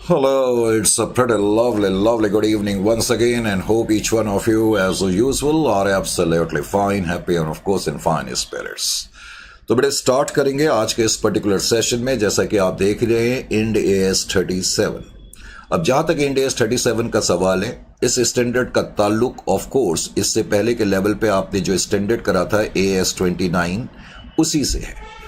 Hello, it's a pretty lovely good evening once again, and hope each one of you, as usual, are absolutely fine, happy, and of course in fine spirits. तो बेटे start करेंगे आज के इस particular session में। जैसा कि आप देख रहे हैं इंड एएस 37। अब जहां तक इंड एएस 37 का सवाल है, इस स्टैंडर्ड का ताल्लुक ऑफ कोर्स इससे पहले के लेवल पे आपने जो स्टैंडर्ड करा था एएस 29 उसी से है।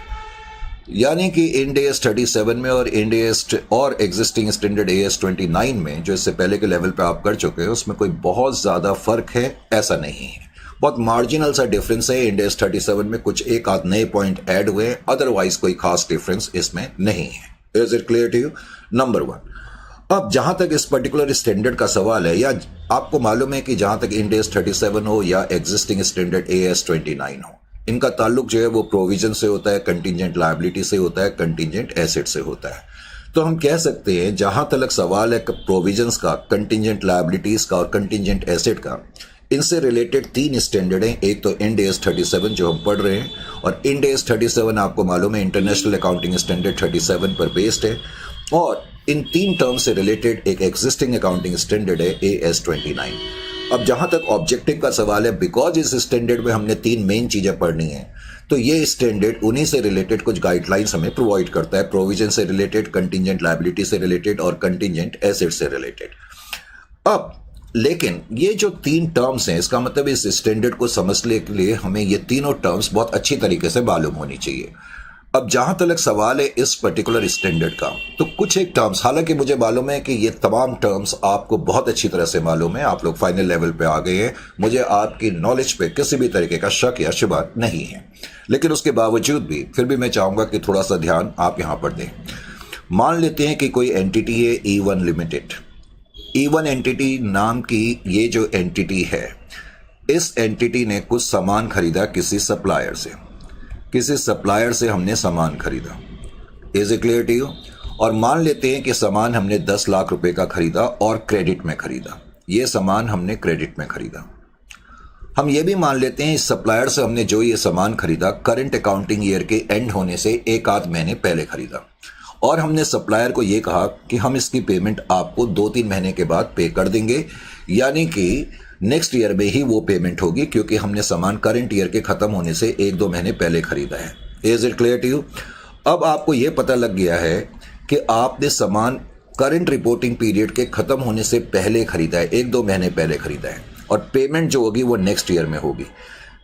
यानी कि इंड एएस 37 में और इंड एएस और एग्जिस्टिंग स्टैंडर्ड एएस 29 में जो इससे पहले के लेवल पे आप कर चुके हैं उसमें कोई बहुत ज़्यादा फर्क है ऐसा नहीं है। बहुत मार्जिनल सा डिफरेंस है। इंड एएस 37 में कुछ एक आध नए पॉइंट ऐड हुए, अदरवाइज कोई खास डिफरेंस इसमें नहीं है। Is it clear to you? Number one. अब जहां तक इस पर्टिकुलर स्टैंडर्ड का सवाल है, या आपको मालूम है कि जहां तक इंड एएस 37 हो या एग्जिस्टिंग स्टैंडर्ड एएस 29 हो, इनका ताल्लुक जो है वो प्रोविजन से होता है, कंटिजेंट लायबिलिटी से होता है, कंटिजेंट एसेट से होता है। तो हम कह सकते हैं जहां तक सवाल है प्रोविजंस का, कंटिजेंट लायबिलिटीज का और कंटिजेंट एसेट का, इनसे रिलेटेड तीन स्टैंडर्ड हैं। एक तो इंड एएस 37 जो हम पढ़ रहे हैं, और इंड एएस 37 आपको मालूम है इंटरनेशनल अकाउंटिंग स्टैंडर्ड 37 पर बेस्ड है, और इन तीन टर्म से रिलेटेड एक एग्जिस्टिंग अकाउंटिंग स्टैंडर्ड है एएस 29। अब जहां तक ऑब्जेक्टिव का सवाल है, बिकॉज इस स्टैंडर्ड में हमने तीन मेन चीजें पढ़नी है, तो ये स्टैंडर्ड उन्हीं से रिलेटेड कुछ गाइडलाइंस हमें प्रोवाइड करता है, प्रोविजन से रिलेटेड, कंटिजेंट लायबिलिटी से रिलेटेड और कंटिजेंट एसेट से रिलेटेड। अब लेकिन ये जो तीन टर्म्स हैं, इसका मतलब इस स्टैंडर्ड को समझने के लिए हमें ये तीनों टर्म्स बहुत अच्छी तरीके से मालूम होनी चाहिए। अब जहां तक सवाल है इस पर्टिकुलर स्टैंडर्ड का, तो कुछ एक टर्म्स, हालांकि मुझे मालूम है कि ये तमाम टर्म्स आपको बहुत अच्छी तरह से मालूम है, आप लोग फाइनल लेवल पे आ गए हैं, मुझे आपकी नॉलेज पे किसी भी तरीके का शक या शुबा नहीं है, लेकिन उसके बावजूद भी फिर भी मैं चाहूंगा कि थोड़ा सा ध्यान आप यहां पर दें। मान लेते हैं कि कोई एंटिटी है E1 लिमिटेड। E1 एंटिटी नाम की ये जो एंटिटी है, इस एंटिटी ने कुछ सामान खरीदा किसी सप्लायर से, किसी सप्लायर से हमने सामान खरीदा। Is it clear to you? और मान लेते हैं कि सामान हमने 10 लाख रुपए का खरीदा और क्रेडिट में खरीदा। ये सामान हमने क्रेडिट में खरीदा। हम ये भी मान लेते हैं इस सप्लायर से हमने जो ये सामान खरीदा करंट अकाउंटिंग ईयर के एंड होने से एक आध महीने पहले खरीदा, और हमने सप्लायर को ये कहा कि हम इसकी पेमेंट आपको 2-3 महीने के बाद पे कर देंगे, यानी कि नेक्स्ट ईयर में ही वो पेमेंट होगी, क्योंकि हमने सामान करंट ईयर के खत्म होने से 1-2 महीने पहले खरीदा है। Is it clear to you? अब आपको ये पता लग गया है कि आपने सामान करंट रिपोर्टिंग पीरियड के खत्म होने से पहले खरीदा है, 1-2 महीने पहले खरीदा है, और पेमेंट जो होगी वो नेक्स्ट ईयर में होगी।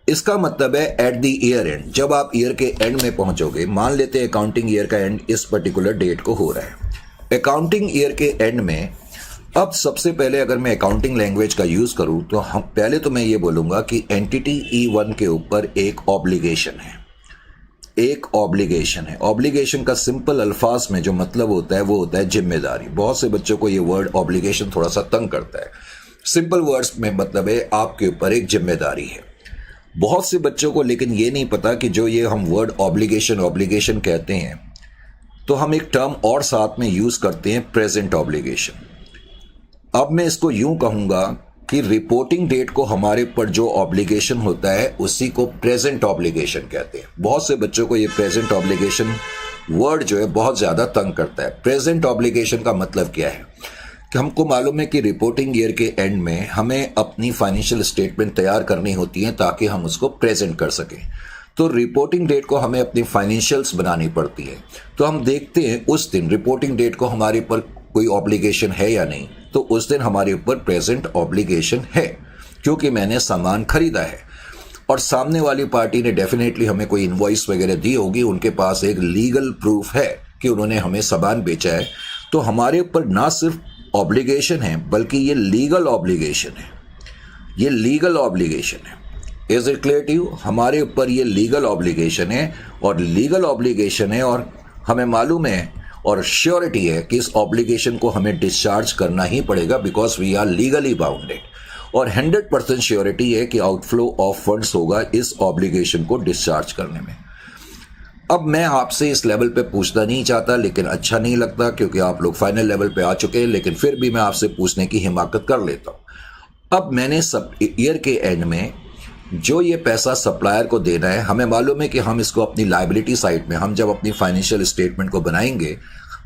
इसका मतलब है एट द ईयर एंड, जब आप ईयर के एंड में पहुंचोगे, मान लेते हैं अकाउंटिंग ईयर का एंड इस पर्टिकुलर डेट को हो रहा है, अकाउंटिंग ईयर के एंड में, अब सबसे पहले अगर मैं अकाउंटिंग लैंग्वेज का यूज करूं तो हम पहले तो मैं ये बोलूंगा कि एंटिटी E1 के ऊपर एक ऑब्लिगेशन है, एक ऑब्लिगेशन है। ऑब्लिगेशन का सिंपल अल्फाज में जो मतलब होता है वो होता है जिम्मेदारी। बहुत से बच्चों को ये वर्ड ऑब्लिगेशन थोड़ा सा तंग करता है। सिंपल वर्ड्स में मतलब है आपके ऊपर एक जिम्मेदारी है। बहुत से बच्चों को लेकिन ये नहीं पता कि जो ये हम वर्ड ऑब्लिगेशन कहते हैं, तो हम एक टर्म और साथ में यूज करते हैं, प्रेजेंट ऑब्लिगेशन। अब मैं इसको यूं कहूंगा कि रिपोर्टिंग डेट को हमारे पर जो ऑब्लिगेशन होता है उसी को प्रेजेंट ऑब्लिगेशन कहते हैं। बहुत से बच्चों को ये प्रेजेंट ऑब्लिगेशन वर्ड जो है बहुत ज्यादा तंग करता है। प्रेजेंट ऑब्लिगेशन का मतलब क्या है कि हमको मालूम है कि रिपोर्टिंग ईयर के एंड में हमें अपनी फाइनेंशियल स्टेटमेंट तैयार करनी होती है ताकि हम उसको प्रेजेंट कर सकें। तो रिपोर्टिंग डेट को हमें अपनी फाइनेंशियल्स बनानी पड़ती है। तो हम देखते हैं उस दिन रिपोर्टिंग डेट को हमारे ऊपर कोई ऑब्लिगेशन है या नहीं, तो उस दिन हमारे ऊपर प्रेजेंट ऑब्लिगेशन है, क्योंकि मैंने सामान खरीदा है और सामने वाली पार्टी ने डेफिनेटली हमें कोई इनवॉइस वगैरह दी होगी, उनके पास एक लीगल प्रूफ है कि उन्होंने हमें सामान बेचा है। तो हमारे ऊपर ना सिर्फ ऑब्लिगेशन है बल्कि ये लीगल ऑब्लिगेशन है, ये लीगल ऑब्लिगेशन है। Is it clear to you? हमारे ऊपर ये लीगल ऑब्लिगेशन है, और लीगल ऑब्लिगेशन है, और हमें मालूम है और श्योरिटी है कि इस ऑब्लिगेशन को हमें डिस्चार्ज करना ही पड़ेगा, because we are legally bounded, और 100% श्योरिटी है कि आउटफ्लो ऑफ फंड्स होगा इस ऑब्लिगेशन को डिस्चार्ज करने में। अब मैं आपसे इस लेवल पे पूछना नहीं चाहता, लेकिन अच्छा नहीं लगता क्योंकि आप लोग फाइनल लेवल पे आ चुके हैं, लेकिन फिर भी मैं आपसे पूछने की हिम्मत कर लेता हूं। अब मैंने सब ईयर के एंड में जो ये पैसा सप्लायर को देना है, हमें मालूम है कि हम इसको अपनी लायबिलिटी साइड में, हम जब अपनी फाइनेंशियल स्टेटमेंट को बनाएंगे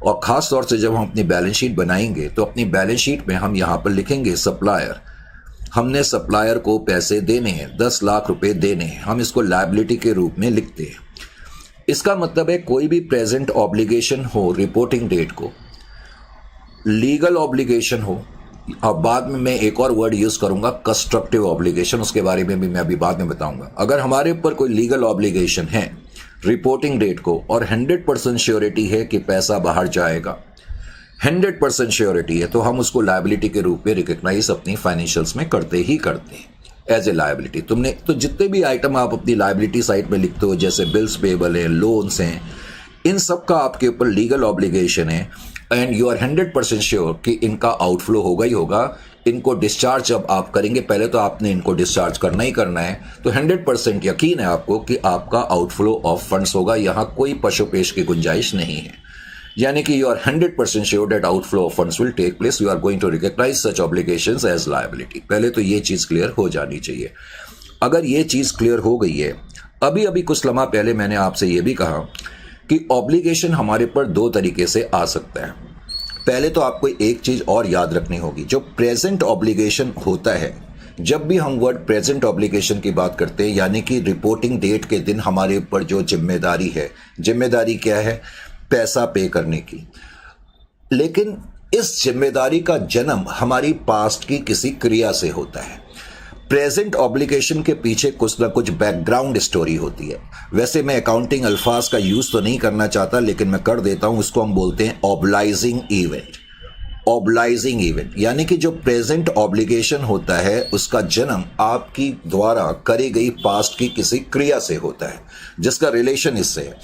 और ख़ास तौर से जब हम अपनी बैलेंस शीट बनाएंगे तो अपनी बैलेंस शीट में हम यहाँ पर लिखेंगे सप्लायर। हमने सप्लायर को पैसे देने हैं, 10 लाख रुपए देने हैं, हम इसको लायबिलिटी के रूप में लिखते हैं। इसका मतलब है कोई भी प्रेजेंट ऑब्लिगेशन हो रिपोर्टिंग डेट को, लीगल ऑब्लिगेशन हो, अब बाद में मैं एक और वर्ड यूज करूंगा कंस्ट्रक्टिव ऑब्लिगेशन, उसके बारे में भी मैं अभी बाद में बताऊंगा। अगर हमारे ऊपर कोई लीगल ऑब्लिगेशन है रिपोर्टिंग डेट को और 100% श्योरिटी है कि पैसा बाहर जाएगा, 100% श्योरिटी है, तो हम उसको लायबिलिटी के रूप में रिकॉग्नाइज अपनी फाइनेंशियल्स में करते ही करते हैं एज ए लायबिलिटी। तुमने तो जितने भी आइटम आप अपनी लायबिलिटी साइड में लिखते हो, जैसे बिल्स पेबल है, लोन्स हैं, इन सब का आपके ऊपर लीगल ऑब्लिगेशन है एंड यू आर 100% श्योर कि इनका आउटफ्लो होगा ही होगा। इनको डिस्चार्ज जब आप करेंगे, पहले तो आपने इनको डिस्चार्ज करना ही करना है, तो 100% यकीन है आपको कि आपका आउटफ्लो ऑफ फंड्स होगा, यहां कोई पशुपेश की गुंजाइश नहीं है। यानी कि you are 100% sure that outflow of funds will take place, you are going to recognise such obligations as liability. पहले तो ये चीज क्लियर हो जानी चाहिए। अगर ये चीज क्लियर हो गई है, अभी अभी कुछ लम्हा पहले मैंने आपसे ये भी कहा कि ऑब्लिगेशन हमारे पर दो तरीके से आ सकता है। पहले तो आपको एक चीज और याद रखनी होगी, जो प्रेजेंट ऑब्लिगेशन होता है, जब भी हम वर्ड प्रेजेंट ऑब्लिगेशन की बात करते हैं, यानी कि रिपोर्टिंग डेट के दिन हमारे ऊपर जो जिम्मेदारी है, जिम्मेदारी क्या है? पैसा पे करने की। लेकिन इस जिम्मेदारी का जन्म हमारी पास्ट की किसी क्रिया से होता है। प्रेजेंट ऑब्लिगेशन के पीछे कुछ ना कुछ बैकग्राउंड स्टोरी होती है। वैसे मैं अकाउंटिंग अल्फाज का यूज तो नहीं करना चाहता, लेकिन मैं कर देता हूं। उसको हम बोलते हैं ऑब्लाइजिंग इवेंट। ऑब्लाइजिंग इवेंट यानी कि जो प्रेजेंट ऑब्लिगेशन होता है उसका जन्म आपकी द्वारा करी गई पास्ट की किसी क्रिया से होता है, जिसका रिलेशन इससे है।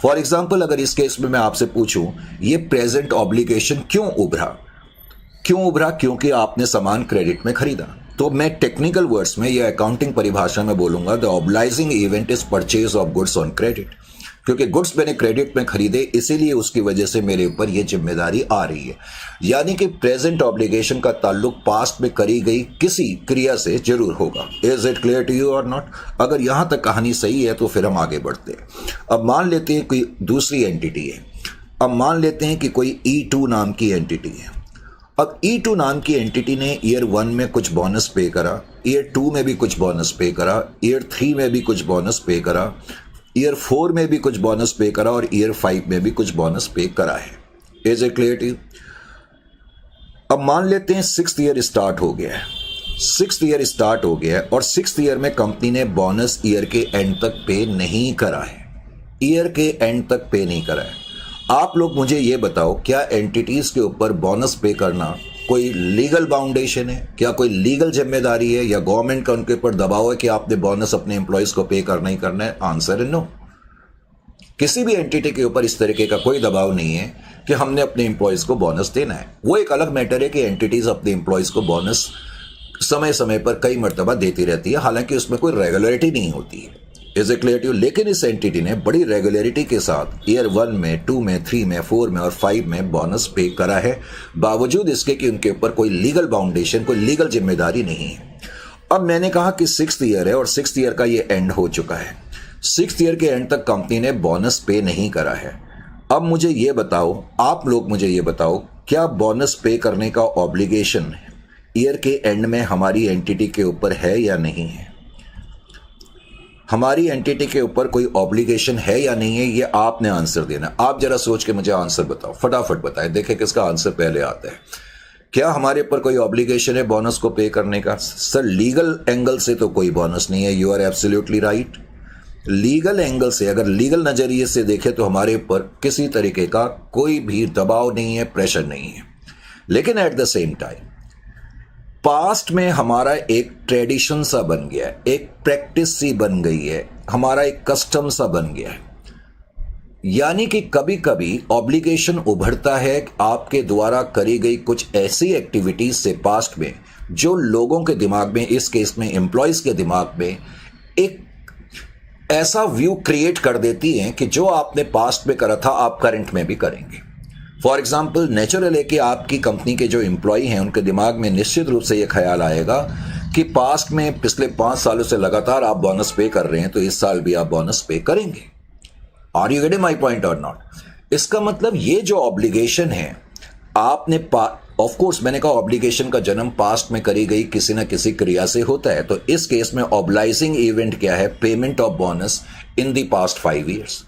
फॉर एग्जाम्पल, अगर इस केस में मैं आपसे पूछूं ये प्रेजेंट ऑब्लिगेशन क्यों उभरा? क्योंकि आपने सामान क्रेडिट में खरीदा। तो मैं टेक्निकल वर्ड्स में या अकाउंटिंग परिभाषा में बोलूंगा the obligating event is purchase of goods on credit. क्योंकि गुड्स मैंने क्रेडिट में खरीदे, इसीलिए उसकी वजह से मेरे ऊपर यह जिम्मेदारी आ रही है। यानी कि प्रेजेंट ऑब्लिगेशन का ताल्लुक पास्ट में करी गई किसी क्रिया से जरूर होगा। Is it clear to you और नॉट? अगर यहां तक कहानी सही है तो फिर हम आगे बढ़ते हैं। अब मान लेते हैं कोई दूसरी एंटिटी है। अब मान लेते हैं कि कोई E2 नाम की एंटिटी है। अब E2 नाम की एंटिटी ने ईयर 1 में कुछ बोनस पे करा, ईयर 2 में भी कुछ बोनस पे करा, ईयर 3 में भी कुछ बोनस पे करा, ईयर 4 में भी कुछ बोनस पे करा और ईयर 5 में भी कुछ बोनस पे करा है। Is it clear to you? अब मान लेते हैं 6th ईयर स्टार्ट हो गया है। 6th ईयर स्टार्ट हो गया है और 6th ईयर में कंपनी ने बोनस ईयर के एंड तक पे नहीं करा है। ईयर के एंड तक पे नहीं करा है। आप लोग मुझे ये बताओ, क्या एंटिटीज के ऊपर बोनस पे करना कोई लीगल बाउंडेशन है? क्या कोई लीगल जिम्मेदारी है या गवर्नमेंट का उनके ऊपर दबाव है कि आपने बोनस अपने एम्प्लॉयज को पे करना ही करना है? आंसर है नो। किसी भी एंटिटी के ऊपर इस तरीके का कोई दबाव नहीं है कि हमने अपने एम्प्लॉयज को बोनस देना है। वो एक अलग मैटर है कि एंटिटीज अपने एम्प्लॉयज को बोनस समय समय पर कई मर्तबा देती रहती है, हालांकि उसमें कोई रेगुलरिटी नहीं होती है। Is it clear to you? लेकिन इस एंटिटी ने बड़ी रेगुलरिटी के साथ ईयर 1 में, 2 में, 3 में, 4 में और 5 में बोनस पे करा है, बावजूद इसके कि उनके ऊपर कोई लीगल बाउंडेशन, कोई लीगल जिम्मेदारी नहीं है। अब मैंने कहा कि 6th ईयर है और 6th ईयर का ये एंड हो चुका है। 6th ईयर के एंड तक कंपनी ने बोनस पे नहीं करा है। अब मुझे ये बताओ, आप लोग मुझे ये बताओ, क्या बोनस पे करने का ऑब्लिगेशन ईयर के एंड में हमारी एंटिटी के ऊपर है या नहीं है? हमारी एंटिटी के ऊपर कोई ऑब्लिगेशन है या नहीं है, ये आपने आंसर देना। आप जरा सोच के मुझे आंसर बताओ, फटाफट बताएं, देखें किसका आंसर पहले आता है। क्या हमारे ऊपर कोई ऑब्लिगेशन है बोनस को पे करने का? सर, लीगल एंगल से तो कोई बोनस नहीं है। You are absolutely right. Legal angle से, अगर लीगल नजरिए से देखें तो हमारे ऊपर किसी तरीके का कोई भी दबाव नहीं है, प्रेशर नहीं है। लेकिन eight the same time past में हमारा एक ट्रेडिशन सा बन गया है, एक प्रैक्टिस सी बन गई है, हमारा एक कस्टम सा बन गया है। यानी कि कभी कभी ऑब्लिगेशन उभरता है आपके द्वारा करी गई कुछ ऐसी एक्टिविटीज से पास्ट में, जो लोगों के दिमाग में, इस केस में एम्प्लॉयज के दिमाग में, एक ऐसा व्यू क्रिएट कर देती हैं कि जो आपने पास्ट में करा था आप करंट में भी करेंगे। फॉर एग्जाम्पल, नेचुरल है कि आपकी कंपनी के जो एम्प्लॉय हैं उनके दिमाग में निश्चित रूप से यह ख्याल आएगा कि पास्ट में पिछले 5 सालों से लगातार आप बोनस पे कर रहे हैं, तो इस साल भी आप बोनस पे करेंगे। Are you getting my point और नॉट? इसका मतलब ये जो ऑब्लिगेशन है आपने ऑफ कोर्स मैंने कहा ऑब्लिगेशन का जन्म पास्ट में करी गई किसी न किसी क्रिया से होता है, तो इस केस में ऑब्लाइजिंग इवेंट क्या है? Payment of bonus in the past 5 years.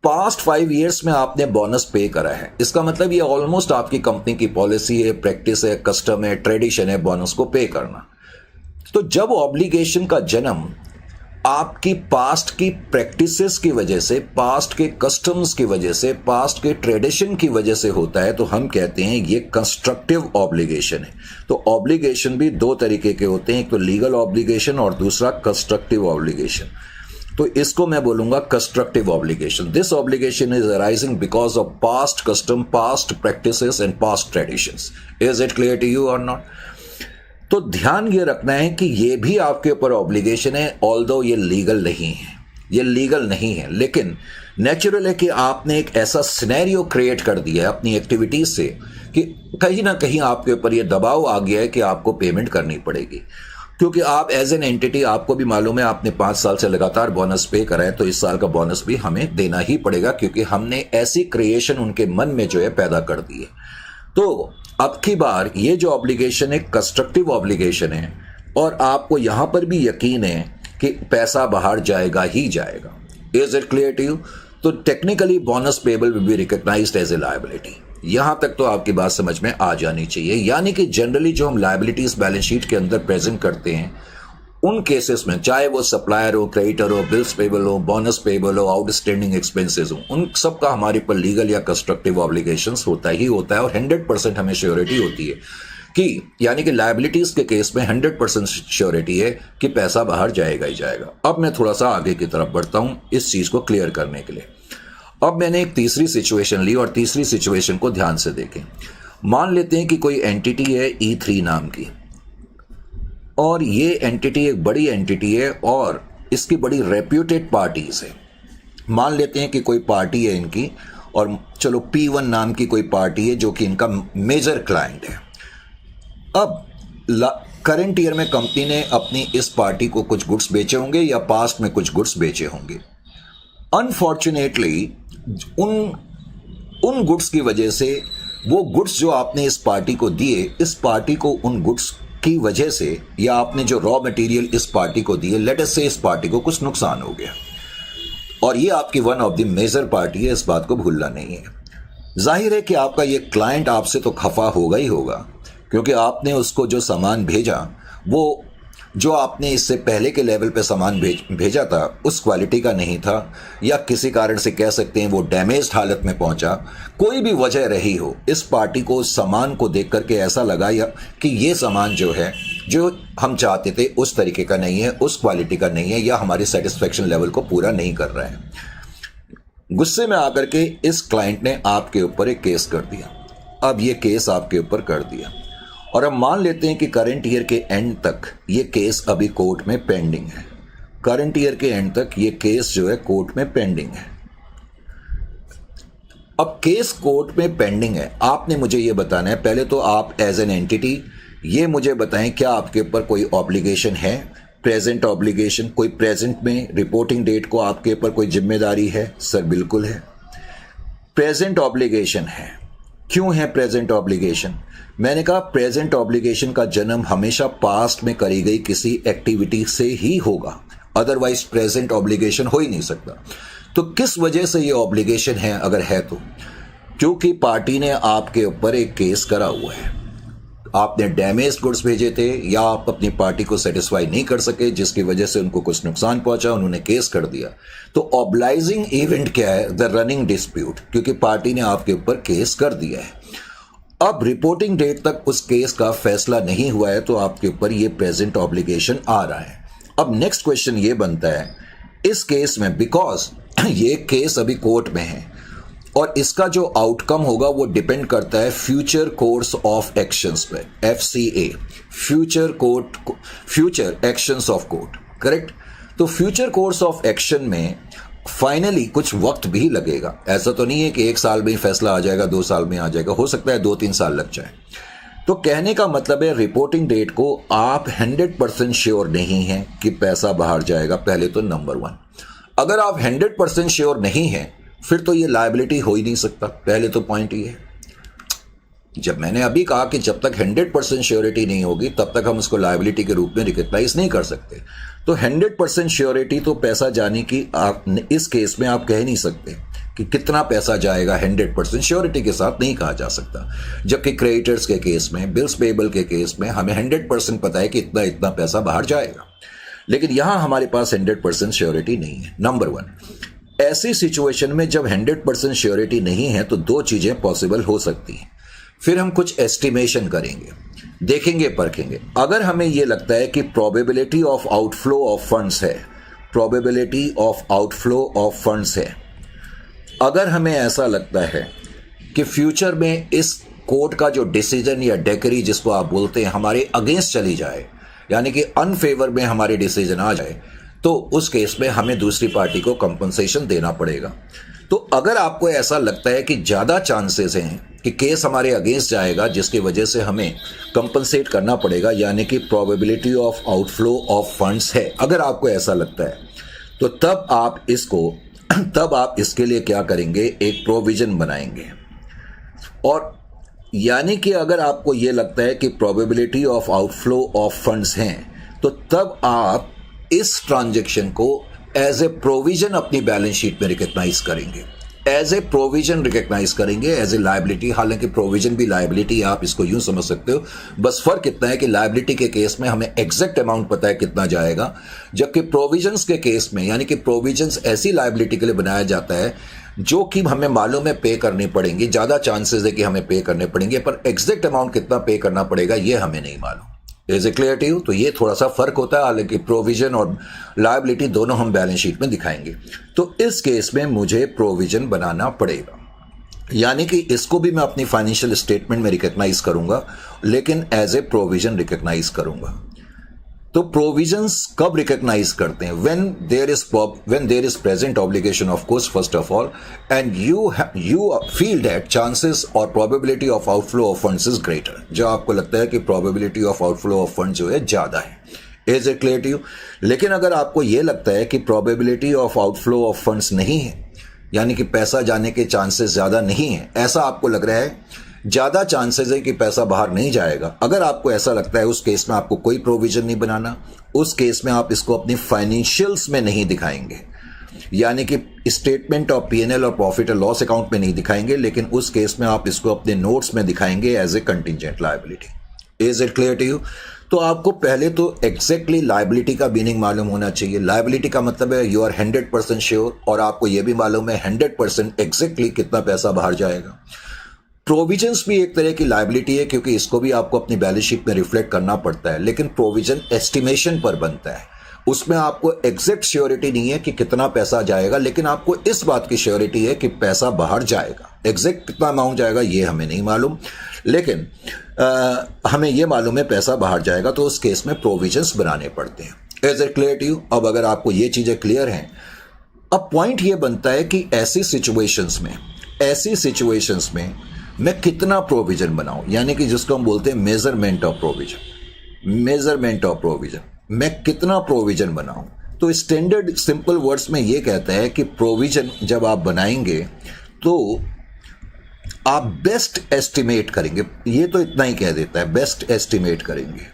Past 5 years में आपने बोनस पे करा है, इसका मतलब ये ऑलमोस्ट आपकी कंपनी की पॉलिसी है, प्रैक्टिस है, कस्टम है, ट्रेडिशन है बोनस को पे करना। तो जब ऑब्लिगेशन का जन्म आपकी पास्ट की प्रैक्टिसेस की वजह से, पास्ट के कस्टम्स की वजह से, पास्ट के ट्रेडिशन की वजह से होता है, तो हम कहते हैं ये कंस्ट्रक्टिव ऑब्लिगेशन है। तो ऑब्लिगेशन भी 2 तरीके के होते हैं, एक तो लीगल ऑब्लिगेशन और दूसरा कंस्ट्रक्टिव ऑब्लिगेशन। तो इसको मैं बोलूंगा constructive obligation. This obligation is arising because of past custom, past practices and past traditions. Is it clear to you और नॉट? तो ध्यान ये रखना है कि ये भी आपके ऊपर ऑब्लिगेशन है, ऑल्दो ये लीगल नहीं है, ये लीगल नहीं है, लेकिन नेचुरल है कि आपने एक ऐसा सिनेरियो क्रिएट कर दिया है अपनी एक्टिविटीज से कि कहीं ना कहीं आपके ऊपर ये दबाव आ गया है कि आपको पेमेंट करनी पड़ेगी, क्योंकि आप एज एन एंटिटी, आपको भी मालूम है आपने 5 साल से लगातार बोनस पे करा है, तो इस साल का बोनस भी हमें देना ही पड़ेगा, क्योंकि हमने ऐसी क्रिएशन उनके मन में जो है पैदा कर दी है। तो अब की बार ये जो ऑब्लिगेशन है कंस्ट्रक्टिव ऑब्लिगेशन है, और आपको यहां पर भी यकीन है कि पैसा बाहर जाएगा ही जाएगा। Is it clear to you? तो technically bonus payable will be recognised as a liability. यहां तक तो आपकी बात समझ में आ जानी चाहिए। यानी कि जनरली जो हम लायबिलिटीज बैलेंस शीट के अंदर प्रेजेंट करते हैं, उन केसेस में चाहे वो सप्लायर हो, क्रेडिटर हो, बिल्स पेबल हो, बोनस पेबल हो, आउटस्टैंडिंग एक्सपेंसेस हो, उन सब का हमारे पर लीगल या कंस्ट्रक्टिव ऑब्लिगेशंस होता ही होता है, और 100% हमें श्योरिटी होती है कि, यानी कि लायबिलिटीज के केस में 100% श्योरिटी है कि पैसा बाहर जाएगा ही जाएगा। अब मैं थोड़ा सा आगे की तरफ बढ़ता हूं इस चीज को क्लियर करने के लिए। अब मैंने एक तीसरी सिचुएशन ली, और तीसरी सिचुएशन को ध्यान से देखें। मान लेते हैं कि कोई एंटिटी है E3 नाम की, और ये एंटिटी एक बड़ी एंटिटी है और इसकी बड़ी रेप्यूटेड पार्टीज है। मान लेते हैं कि कोई पार्टी है इनकी, और चलो P1 नाम की कोई पार्टी है जो कि इनका मेजर क्लाइंट है। अब करंट ईयर में कंपनी ने अपनी इस पार्टी को कुछ गुड्स बेचे होंगे या पास्ट में कुछ गुड्स बेचे होंगे। अनफॉर्चुनेटली उन गुड्स की वजह से, वो गुड्स जो आपने इस पार्टी को दिए, इस पार्टी को उन गुड्स की वजह से, या आपने जो रॉ मटेरियल इस पार्टी को दिए, लेट अस से इस पार्टी को कुछ नुकसान हो गया, और ये आपकी one of the major party है, इस बात को भूलना नहीं है। जाहिर है कि आपका ये क्लाइंट आपसे तो खफा होगा ही होगा, क्योंकि आपने उसको जो सामान भेजा, वो जो आपने इससे पहले के लेवल पे सामान भेजा था उस क्वालिटी का नहीं था, या किसी कारण से कह सकते हैं वो डैमेज्ड हालत में पहुंचा। कोई भी वजह रही हो, इस पार्टी को उस सामान को देख करके ऐसा लगा या कि ये सामान जो है, जो हम चाहते थे उस तरीके का नहीं है, उस क्वालिटी का नहीं है, या हमारी सेटिस्फेक्शन लेवल को पूरा नहीं कर रहा है। गुस्से में आकर के इस क्लाइंट ने आपके ऊपर एक केस कर दिया। अब ये केस आपके ऊपर कर दिया, और अब मान लेते हैं कि करंट ईयर के एंड तक ये केस अभी कोर्ट में पेंडिंग है। करंट ईयर के एंड तक ये केस जो है कोर्ट में पेंडिंग है। अब केस कोर्ट में पेंडिंग है, आपने मुझे ये बताना है, पहले तो आप एज एन एंटिटी ये मुझे बताएं, क्या आपके ऊपर कोई ऑब्लिगेशन है, प्रेजेंट ऑब्लिगेशन, कोई प्रेजेंट में रिपोर्टिंग डेट को आपके ऊपर कोई जिम्मेदारी है? सर बिल्कुल है, प्रेजेंट ऑब्लिगेशन है। क्यों है प्रेजेंट ऑब्लिगेशन? मैंने कहा प्रेजेंट ऑब्लिगेशन का जन्म हमेशा पास्ट में करी गई किसी एक्टिविटी से ही होगा, अदरवाइज प्रेजेंट ऑब्लिगेशन हो ही नहीं सकता। तो किस वजह से ये ऑब्लिगेशन है, अगर है तो? क्योंकि पार्टी ने आपके ऊपर एक केस करा हुआ है, आपने डैमेज गुड्स भेजे थे, या आप अपनी पार्टी को सेटिस्फाई नहीं कर सके, जिसकी वजह से उनको कुछ नुकसान पहुंचा, उन्होंने केस कर दिया। तो ऑब्लाइजिंग इवेंट क्या है? द रनिंग डिस्प्यूट, क्योंकि पार्टी ने आपके ऊपर केस कर दिया है। अब रिपोर्टिंग डेट तक उस केस का फैसला नहीं हुआ है, तो आपके ऊपर ये प्रेजेंट ऑब्लिगेशन आ रहा है। अब नेक्स्ट क्वेश्चन ये बनता है, इस केस में, बिकॉज ये केस अभी कोर्ट में है और इसका जो आउटकम होगा वो डिपेंड करता है फ्यूचर कोर्स ऑफ एक्शंस पे, FCA, future actions of court, correct. तो फ्यूचर कोर्स ऑफ एक्शन में फाइनली कुछ वक्त भी लगेगा। ऐसा तो नहीं है कि 1 साल में ही फैसला आ जाएगा, 2 साल में आ जाएगा, हो सकता है 2-3 साल लग जाए। तो कहने का मतलब है रिपोर्टिंग डेट को आप 100% श्योर नहीं हैं कि पैसा बाहर जाएगा, पहले तो नंबर 1। अगर आप 100% श्योर नहीं हैं, फिर तो ये लायबिलिटी हो ही नहीं सकता। पहले तो पॉइंट ये है, जब मैंने अभी कहा कि जब तक 100% श्योरिटी नहीं होगी तब तक हम उसको लायबिलिटी के रूप में रिकग्नाइज नहीं कर सकते। तो 100% श्योरिटी तो पैसा जाने की आप इस केस में आप कह नहीं सकते कि कितना पैसा जाएगा, 100% श्योरिटी के साथ नहीं कहा जा सकता। जबकि क्रेडिटर्स के केस में, बिल्स पेबल के केस में हमें 100% पता है कि इतना इतना पैसा बाहर जाएगा, लेकिन यहां हमारे पास 100% श्योरिटी नहीं है। नंबर 1, ऐसी सिचुएशन में जब 100% श्योरिटी नहीं है तो दो चीजें पॉसिबल हो सकती हैं। फिर हम कुछ एस्टिमेशन करेंगे, देखेंगे, परखेंगे। अगर हमें यह लगता है कि probability of outflow of funds है, probability of outflow of funds है, अगर हमें ऐसा लगता है कि फ्यूचर में इस कोर्ट का जो डिसीजन या डेकरी जिसको आप बोलते हैं हमारे अगेंस्ट चली जाए, यानी कि अनफेवर में हमारे डिसीजन आ जाए, तो उस केस में हमें दूसरी पार्टी को कंपनसेशन देना पड़ेगा। तो अगर आपको ऐसा लगता है कि ज़्यादा चांसेस हैं कि केस हमारे अगेंस्ट जाएगा जिसकी वजह से हमें कंपनसेट करना पड़ेगा, यानी कि probability of outflow of funds है, अगर आपको ऐसा लगता है तो तब आप इसके लिए क्या करेंगे, एक प्रोविजन बनाएंगे। और यानी कि अगर आपको यह लगता है कि probability of outflow of funds हैं तो तब आप इस ट्रांजैक्शन को एज ए प्रोविजन अपनी बैलेंस शीट में रिकग्नाइज करेंगे, एज ए प्रोविजन रिकग्नाइज करेंगे, एज ए लायबिलिटी। हालांकि प्रोविजन भी लायबिलिटी, आप इसको यूं समझ सकते हो, बस फर्क इतना है कि लायबिलिटी के केस में हमें एग्जैक्ट अमाउंट पता है कितना जाएगा, जबकि प्रोविजंस के केस में, यानी कि प्रोविजंस ऐसी लायबिलिटी के लिए बनाया जाता है जो कि हमें मालूम है पे करनी पड़ेंगी, ज्यादा चांसेस है कि हमें पे करने पड़ेंगे, पर एग्जैक्ट अमाउंट कितना पे करना पड़ेगा ये हमें नहीं मालूम। Is it clear to you? तो ये थोड़ा सा फर्क होता है, हालांकि प्रोविजन और लायबिलिटी दोनों हम बैलेंस शीट में दिखाएंगे। तो इस केस में मुझे प्रोविजन बनाना पड़ेगा, यानी कि इसको भी मैं अपनी फाइनेंशियल स्टेटमेंट में रिकग्नाइज करूंगा, लेकिन एज ए प्रोविजन रिकग्नाइज करूंगा। तो प्रोविजंस कब रिकग्नाइज करते हैं? When there is present obligation of course first of all, and you feel that chances और probability of outflow of funds is greater, जो आपको लगता है कि probability of outflow of fund जो है ज्यादा है। Is it clear to you? लेकिन अगर आपको यह लगता है कि probability of outflow of funds नहीं है, यानी कि पैसा जाने के चांसेस ज्यादा नहीं है, ऐसा आपको लग रहा है, ज्यादा चांसेस है कि पैसा बाहर नहीं जाएगा, अगर आपको ऐसा लगता है, उस केस में आपको कोई प्रोविजन नहीं बनाना। उस केस में आप इसको अपनी फाइनेंशियल्स में नहीं दिखाएंगे, यानी कि स्टेटमेंट ऑफ पीएनएल और प्रॉफिट एंड लॉस अकाउंट में नहीं दिखाएंगे, लेकिन उस केस में आप इसको अपने नोट्स में दिखाएंगे as a contingent liability. Is it clear to you? तो आपको पहले तो एग्जैक्टली लायबिलिटी का मीनिंग मालूम होना चाहिए। लायबिलिटी का मतलब है यू आर 100% श्योर, और आपको यह भी मालूम है 100% एग्जैक्टली कितना पैसा बाहर जाएगा। प्रोविजंस भी एक तरह की लायबिलिटी है, क्योंकि इसको भी आपको अपनी बैलेंस शीट में रिफ्लेक्ट करना पड़ता है, लेकिन प्रोविजन एस्टिमेशन पर बनता है, उसमें आपको एग्जैक्ट श्योरिटी नहीं है कि कितना पैसा जाएगा, लेकिन आपको इस बात की श्योरिटी है कि पैसा बाहर जाएगा। एग्जैक्ट कितना अमाउंट जाएगा ये हमें नहीं मालूम, लेकिन हमें यह मालूम है पैसा बाहर जाएगा, तो उस केस में प्रोविजंस बनाने पड़ते हैं। Is it clear to you? अब अगर आपको ये चीजें क्लियर हैं, अब पॉइंट ये बनता है कि ऐसी सिचुएशंस में मैं कितना प्रोविजन बनाऊं, यानी कि जिसको हम बोलते हैं मेजरमेंट ऑफ प्रोविजन। मैं कितना प्रोविजन बनाऊं? तो स्टैंडर्ड सिंपल वर्ड्स में यह कहता है कि प्रोविजन जब आप बनाएंगे तो आप बेस्ट एस्टिमेट करेंगे, ये तो इतना ही कह देता है, बेस्ट एस्टिमेट करेंगे।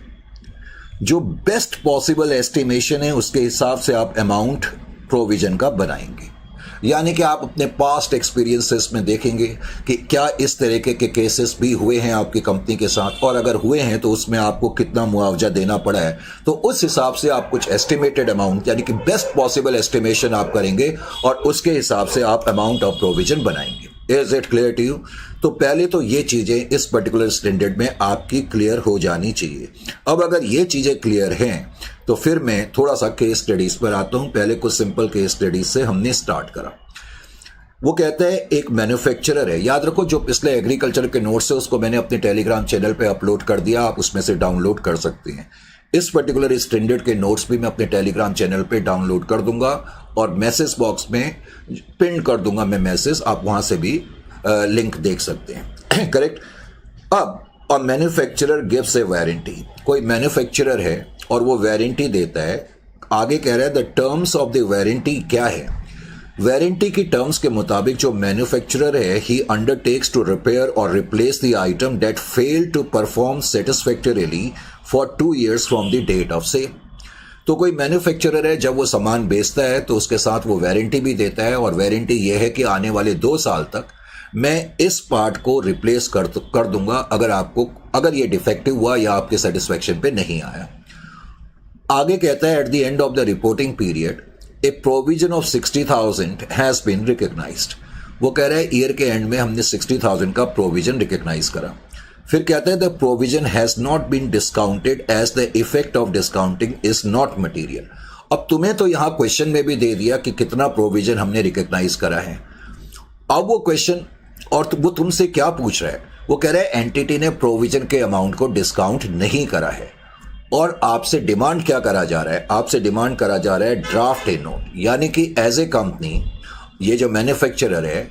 जो बेस्ट पॉसिबल एस्टिमेशन है उसके हिसाब से आप अमाउंट प्रोविजन का बनाएंगे, यानी कि आप अपने पास्ट एक्सपीरियंसेस में देखेंगे कि क्या इस तरीके के केसेस भी हुए हैं आपकी कंपनी के साथ, और अगर हुए हैं तो उसमें आपको कितना मुआवजा देना पड़ा है, तो उस हिसाब से आप कुछ एस्टिमेटेड अमाउंट, यानी कि बेस्ट पॉसिबल एस्टिमेशन आप करेंगे और उसके हिसाब से आप अमाउंट ऑफ प्रोविजन बनाएंगे। Is it clear to you? तो पहले तो ये चीजें इस पर्टिकुलर स्टैंडर्ड में आपकी क्लियर हो जानी चाहिए। अब अगर ये चीजें क्लियर हैं तो फिर मैं थोड़ा सा केस स्टडीज पर आता हूं। पहले कुछ सिंपल केस स्टडीज से हमने स्टार्ट करा। वो कहता है एक मैन्युफैक्चरर है, याद रखो जो पिछले एग्रीकल्चर के नोट्स है उसको मैंने अपने टेलीग्राम चैनल पे अपलोड कर दिया, आप उसमें से डाउनलोड कर सकते हैं। इस पर्टिकुलर स्टैंडर्ड के नोट्स भी मैं अपने टेलीग्राम चैनल पे डाउनलोड कर दूंगा और मैसेज बॉक्स में पिन कर दूंगा मैं मैसेज, आप वहां से भी लिंक देख सकते हैं। करेक्ट। अब a manufacturer gives A warranty, कोई मैन्युफैक्चरर है और वो वारंटी देता है, आगे कह रहा है the terms of the warranty क्या है। वारंटी की टर्म्स के मुताबिक जो मैन्युफैक्चरर है ही अंडरटेक्स टू रिपेयर और replace the item that fail to perform satisfactorily for 2 years from the date of sale. तो कोई मैन्युफैक्चरर है जब वो सामान बेचता है तो उसके साथ वो वारंटी भी देता है, और वारंटी ये है कि आने वाले 2 साल तक मैं इस पार्ट को रिप्लेस कर दूंगा अगर ये डिफेक्टिव हुआ या आपके सेटिस्फैक्शन पे नहीं आया। आगे कहता है at the end of the reporting period a provision of 60,000 has been recognised. वो कह रहा है ईयर के एंड में हमने 60,000 का प्रोविजन रिकग्नाइज करा। फिर कहता है the provision has not been discounted as the effect of discounting is not material. अब तुम्हें तो यहां क्वेश्चन में भी दे दिया कि कितना प्रोविजन हमने रिकग्नाइज करा है। अब वो क्वेश्चन और वो तुमसे क्या पूछ रहा है, वो कह रहा है एंटिटी ने प्रोविजन के अमाउंट को डिस्काउंट नहीं करा है, और आपसे डिमांड क्या करा जा रहा है, आपसे डिमांड करा जा रहा है ड्राफ्ट ए नोट। यानी कि एज ए कंपनी ये जो मैन्युफैक्चरर है,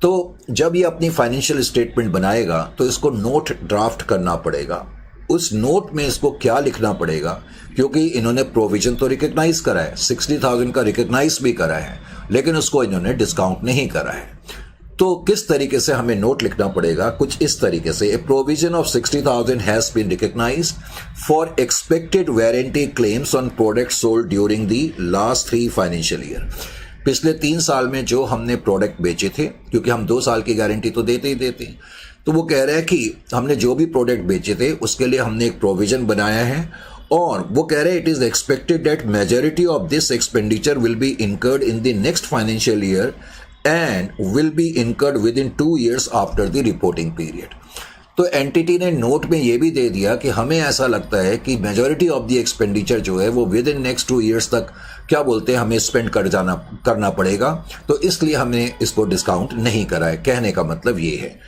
तो जब ये अपनी फाइनेंशियल स्टेटमेंट बनाएगा तो इसको नोट ड्राफ्ट करना पड़ेगा। उस नोट में इसको क्या लिखना पड़ेगा, क्योंकि इन्होंने प्रोविजन तो रिकग्नाइज करा है, 60,000 का रिकग्नाइज भी करा है, लेकिन उसको इन्होंने डिस्काउंट नहीं करा है। तो किस तरीके से हमें नोट लिखना पड़ेगा, कुछ इस तरीके से a provision of 60,000 has been recognised for expected warranty claims on product sold during the last 3 financial year. पिछले 3 साल में जो हमने प्रोडक्ट बेचे थे, क्योंकि हम 2 साल की गारंटी तो देते ही देते, तो वो कह रहा है कि हमने जो भी प्रोडक्ट बेचे थे उसके लिए हमने एक प्रोविजन बनाया है, और वो कह रहे हैं it is expected that majority of this expenditure will be incurred in the next financial year and will be incurred with in 2 years after the reporting period. तो एंटिटी ने नोट में ये भी दे दिया कि हमें ऐसा लगता है कि मेजॉरिटी ऑफ द एक्सपेंडिचर जो है वो विद इन नेक्स्ट 2 years तक क्या बोलते हैं हमें स्पेंड करना पड़ेगा, तो इसलिए हमने इसको डिस्काउंट नहीं करा है। कहने का मतलब ये है।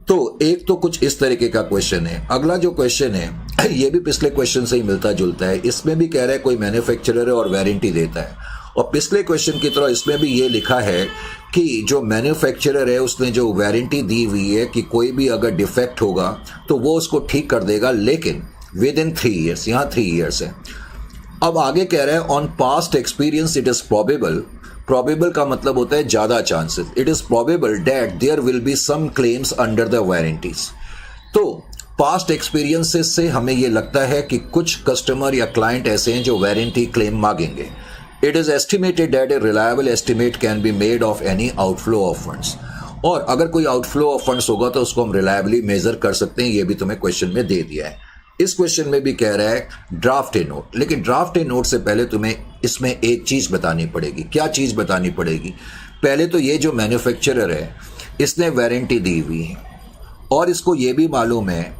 तो एक तो कुछ इस तरीके का क्वेश्चन है। अगला जो क्वेश्चन है ये भी पिछले क्वेश्चन से ही मिलता जुलता है। इसमें भी कह रहा है कोई मैन्युफैक्चरर है और वारंटी देता है, और पिछले क्वेश्चन की तरह इसमें भी ये लिखा है कि जो मैन्युफैक्चरर है उसने जो वारंटी दी हुई है कि कोई भी अगर डिफेक्ट होगा तो वो उसको ठीक कर देगा, लेकिन विद इन 3 years, यहाँ 3 years है। अब आगे कह रहा है on past experience it is probable का मतलब होता है ज्यादा chances, it is probable that there will be some claims under the warranties. तो पास्ट एक्सपीरियंसेस से हमें ये लगता है कि कुछ कस्टमर या क्लाइंट ऐसे हैं जो वारंटी क्लेम मांगेंगे। It is estimated that a reliable estimate can be made of any outflow of funds. और अगर कोई आउटफ्लो ऑफ फंड्स होगा तो उसको हम रिलायबली मेजर कर सकते हैं। ये भी तुम्हें क्वेश्चन में दे दिया है। इस क्वेश्चन में भी कह रहा है ड्राफ्ट ए नोट, लेकिन ड्राफ्ट ए नोट से पहले तुम्हें इसमें एक चीज बतानी पड़ेगी। क्या चीज बतानी पड़ेगी? पहले तो ये जो मैन्युफैक्चरर है इसने वारंटी दी हुई है, और इसको ये भी मालूम है,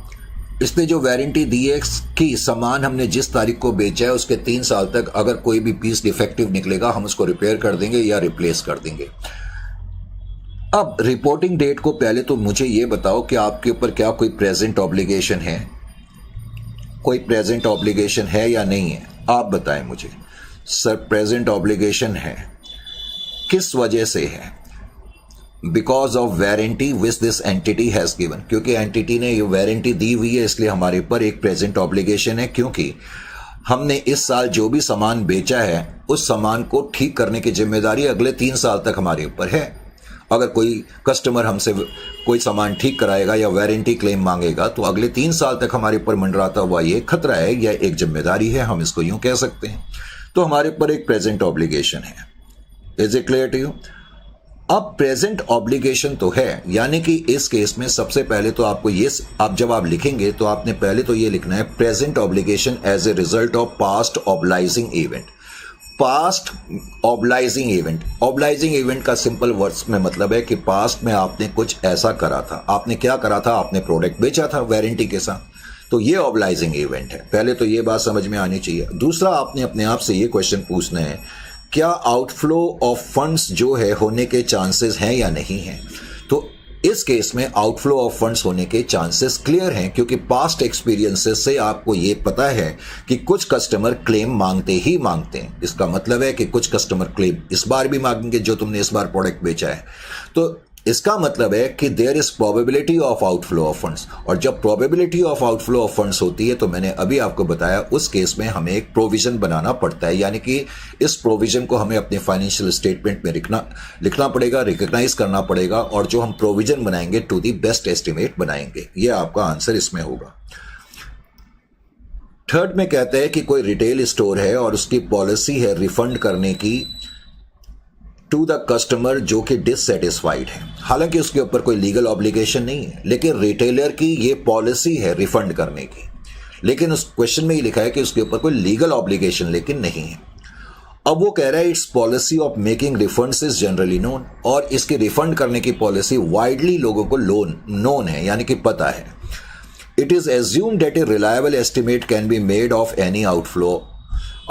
इसने जो वारंटी दी है कि सामान हमने जिस तारीख को बेचा है उसके 3 साल तक अगर कोई भी पीस डिफेक्टिव निकलेगा हम उसको रिपेयर कर देंगे या रिप्लेस कर देंगे। अब रिपोर्टिंग डेट को पहले तो मुझे ये बताओ कि आपके ऊपर क्या कोई प्रेजेंट ऑब्लिगेशन है, कोई प्रेजेंट ऑब्लिगेशन है या नहीं है? आप बताएं मुझे। सर प्रेजेंट ऑब्लिगेशन है, किस वजह से है? Because of warranty which this entity has given, क्योंकि एंटिटी ने ये वारंटी दी हुई है इसलिए हमारे ऊपर एक प्रेजेंट ऑब्लिगेशन है, क्योंकि हमने इस साल जो भी सामान बेचा है उस सामान को ठीक करने की जिम्मेदारी अगले 3 साल तक हमारे ऊपर है। अगर कोई कस्टमर हमसे कोई सामान ठीक कराएगा या वारंटी क्लेम मांगेगा तो अगले 3 साल तक हमारे ऊपर मंडराता हुआ ये खतरा है या एक जिम्मेदारी है, हम इसको यूं कह सकते हैं। तो हमारे ऊपर एक प्रेजेंट ऑब्लिगेशन है। Is it clear to you? अब प्रेजेंट ऑब्लिगेशन तो है, यानी कि इस केस में सबसे पहले तो आपको ये, आप जब आप लिखेंगे तो आपने पहले तो ये लिखना है present obligation as a result of past obligating event. Past obligating event, obligating event का सिंपल वर्ड्स में मतलब है कि पास्ट में आपने कुछ ऐसा करा था। आपने क्या करा था? आपने प्रोडक्ट बेचा था वारंटी के साथ, तो ये ऑब्लाइजिंग इवेंट है। पहले तो ये बात समझ में आनी चाहिए। दूसरा, आपने अपने आप से ये क्वेश्चन पूछना है क्या आउटफ्लो ऑफ फंड्स जो है होने के चांसेस हैं या नहीं हैं? तो इस केस में आउटफ्लो ऑफ फंड्स होने के चांसेस क्लियर हैं, क्योंकि पास्ट एक्सपीरियंसेस से आपको ये पता है कि कुछ कस्टमर क्लेम मांगते ही मांगते हैं। इसका मतलब है कि कुछ कस्टमर क्लेम इस बार भी मांगेंगे जो तुमने इस बार प्रोडक्ट बेचा है। तो इसका मतलब है कि there is probability of outflow of funds, और जब probability of outflow of funds होती है तो मैंने अभी आपको बताया उस केस में हमें एक प्रोविजन बनाना पड़ता है, यानी कि इस प्रोविजन को हमें अपने फाइनेंशियल स्टेटमेंट में लिखना पड़ेगा, रिकॉग्नाइज करना पड़ेगा, और जो हम प्रोविजन बनाएंगे टू दी बेस्ट एस्टिमेट बनाएंगे। यह आपका आंसर इसमें होगा। थर्ड में कहते हैं कि कोई रिटेल स्टोर है और उसकी पॉलिसी है रिफंड करने की टू द कस्टमर जो कि डिससेटिस्फाइड है। हालांकि उसके ऊपर कोई लीगल ऑब्लिगेशन नहीं है, लेकिन रिटेलर की ये पॉलिसी है रिफंड करने की, लेकिन उस क्वेश्चन में ही लिखा है कि उसके ऊपर कोई लीगल ऑब्लिगेशन लेकिन नहीं है। अब वो कह रहा है it's policy of making refunds is generally known, और इसकी रिफंड करने की पॉलिसी वाइडली लोगों को नोन है, यानी कि पता है। It is assumed that a reliable estimate can be made of any outflow.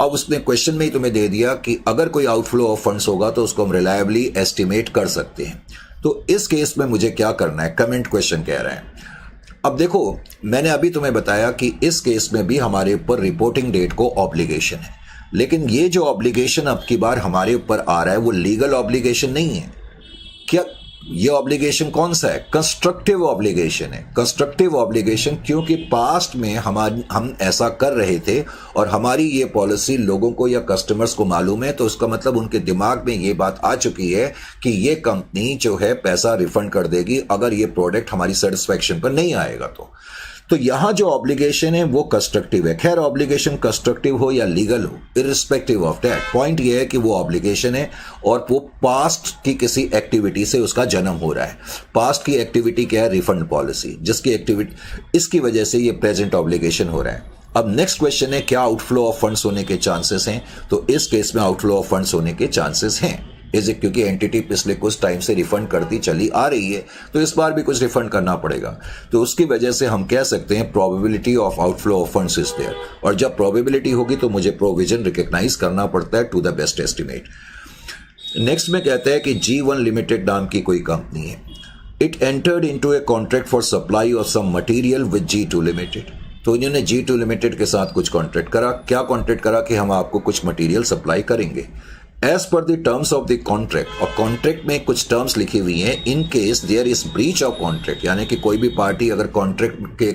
अब उसने क्वेश्चन में ही तुम्हें दे दिया कि अगर कोई आउटफ्लो ऑफ फंड्स होगा तो उसको हम रिलायबली एस्टिमेट कर सकते हैं। तो इस केस में मुझे क्या करना है, कमेंट क्वेश्चन कह रहा है। अब देखो, मैंने अभी तुम्हें बताया कि इस केस में भी हमारे ऊपर रिपोर्टिंग डेट को ऑब्लिगेशन है, लेकिन ये जो ऑब्लिगेशन अब की बार हमारे ऊपर आ रहा है वो लीगल ऑब्लिगेशन नहीं है। क्या ये ऑब्लिगेशन कौन सा है? कंस्ट्रक्टिव ऑब्लिगेशन है। कंस्ट्रक्टिव ऑब्लिगेशन क्योंकि पास्ट में हम ऐसा कर रहे थे और हमारी ये पॉलिसी लोगों को या कस्टमर्स को मालूम है, तो उसका मतलब उनके दिमाग में ये बात आ चुकी है कि ये कंपनी जो है पैसा रिफंड कर देगी अगर ये प्रोडक्ट हमारी सेटिस्फैक्शन पर नहीं आएगा। तो यहां जो ऑब्लिगेशन है वो कंस्ट्रक्टिव है। खैर, ऑब्लिगेशन कंस्ट्रक्टिव हो या लीगल हो, इररिस्पेक्टिव ऑफ दैट, पॉइंट ये है कि वो ऑब्लिगेशन है और वो पास्ट की किसी एक्टिविटी से उसका जन्म हो रहा है। पास्ट की एक्टिविटी क्या है? रिफंड पॉलिसी, जिसकी एक्टिविटी, इसकी वजह से ये प्रेजेंट ऑब्लिगेशन हो रहा है। अब नेक्स्ट क्वेश्चन है क्या आउटफ्लो ऑफ फंड्स होने के चांसेस हैं? तो इस केस में आउटफ्लो ऑफ फंड्स होने के चांसेस हैं। इज इट, क्योंकि एंटिटी पिछले कुछ टाइम से रिफंड करती चली आ रही है तो इस बार भी कुछ रिफंड करना पड़ेगा, तो उसकी वजह से हम कह सकते हैं probability of outflow of funds is there. और जब प्रोबेबिलिटी होगी तो मुझे प्रोविजन रिकॉग्नाइज करना पड़ता है to the best estimate. Next में कहता है कि G1 लिमिटेड नाम की कोई कंपनी है। It entered into a contract for supply of some material with G2 limited. तो इन्होंने G2 लिमिटेड के साथ कुछ कॉन्ट्रैक्ट करा। क्या कॉन्ट्रैक्ट करा? कि हम आपको कुछ मटेरियल सप्लाई करेंगे as per the terms of the contract. और कॉन्ट्रैक्ट में कुछ टर्म्स लिखी हुई हैं, in case there is breach of contract, यानी कि कोई भी पार्टी अगर कॉन्ट्रैक्ट के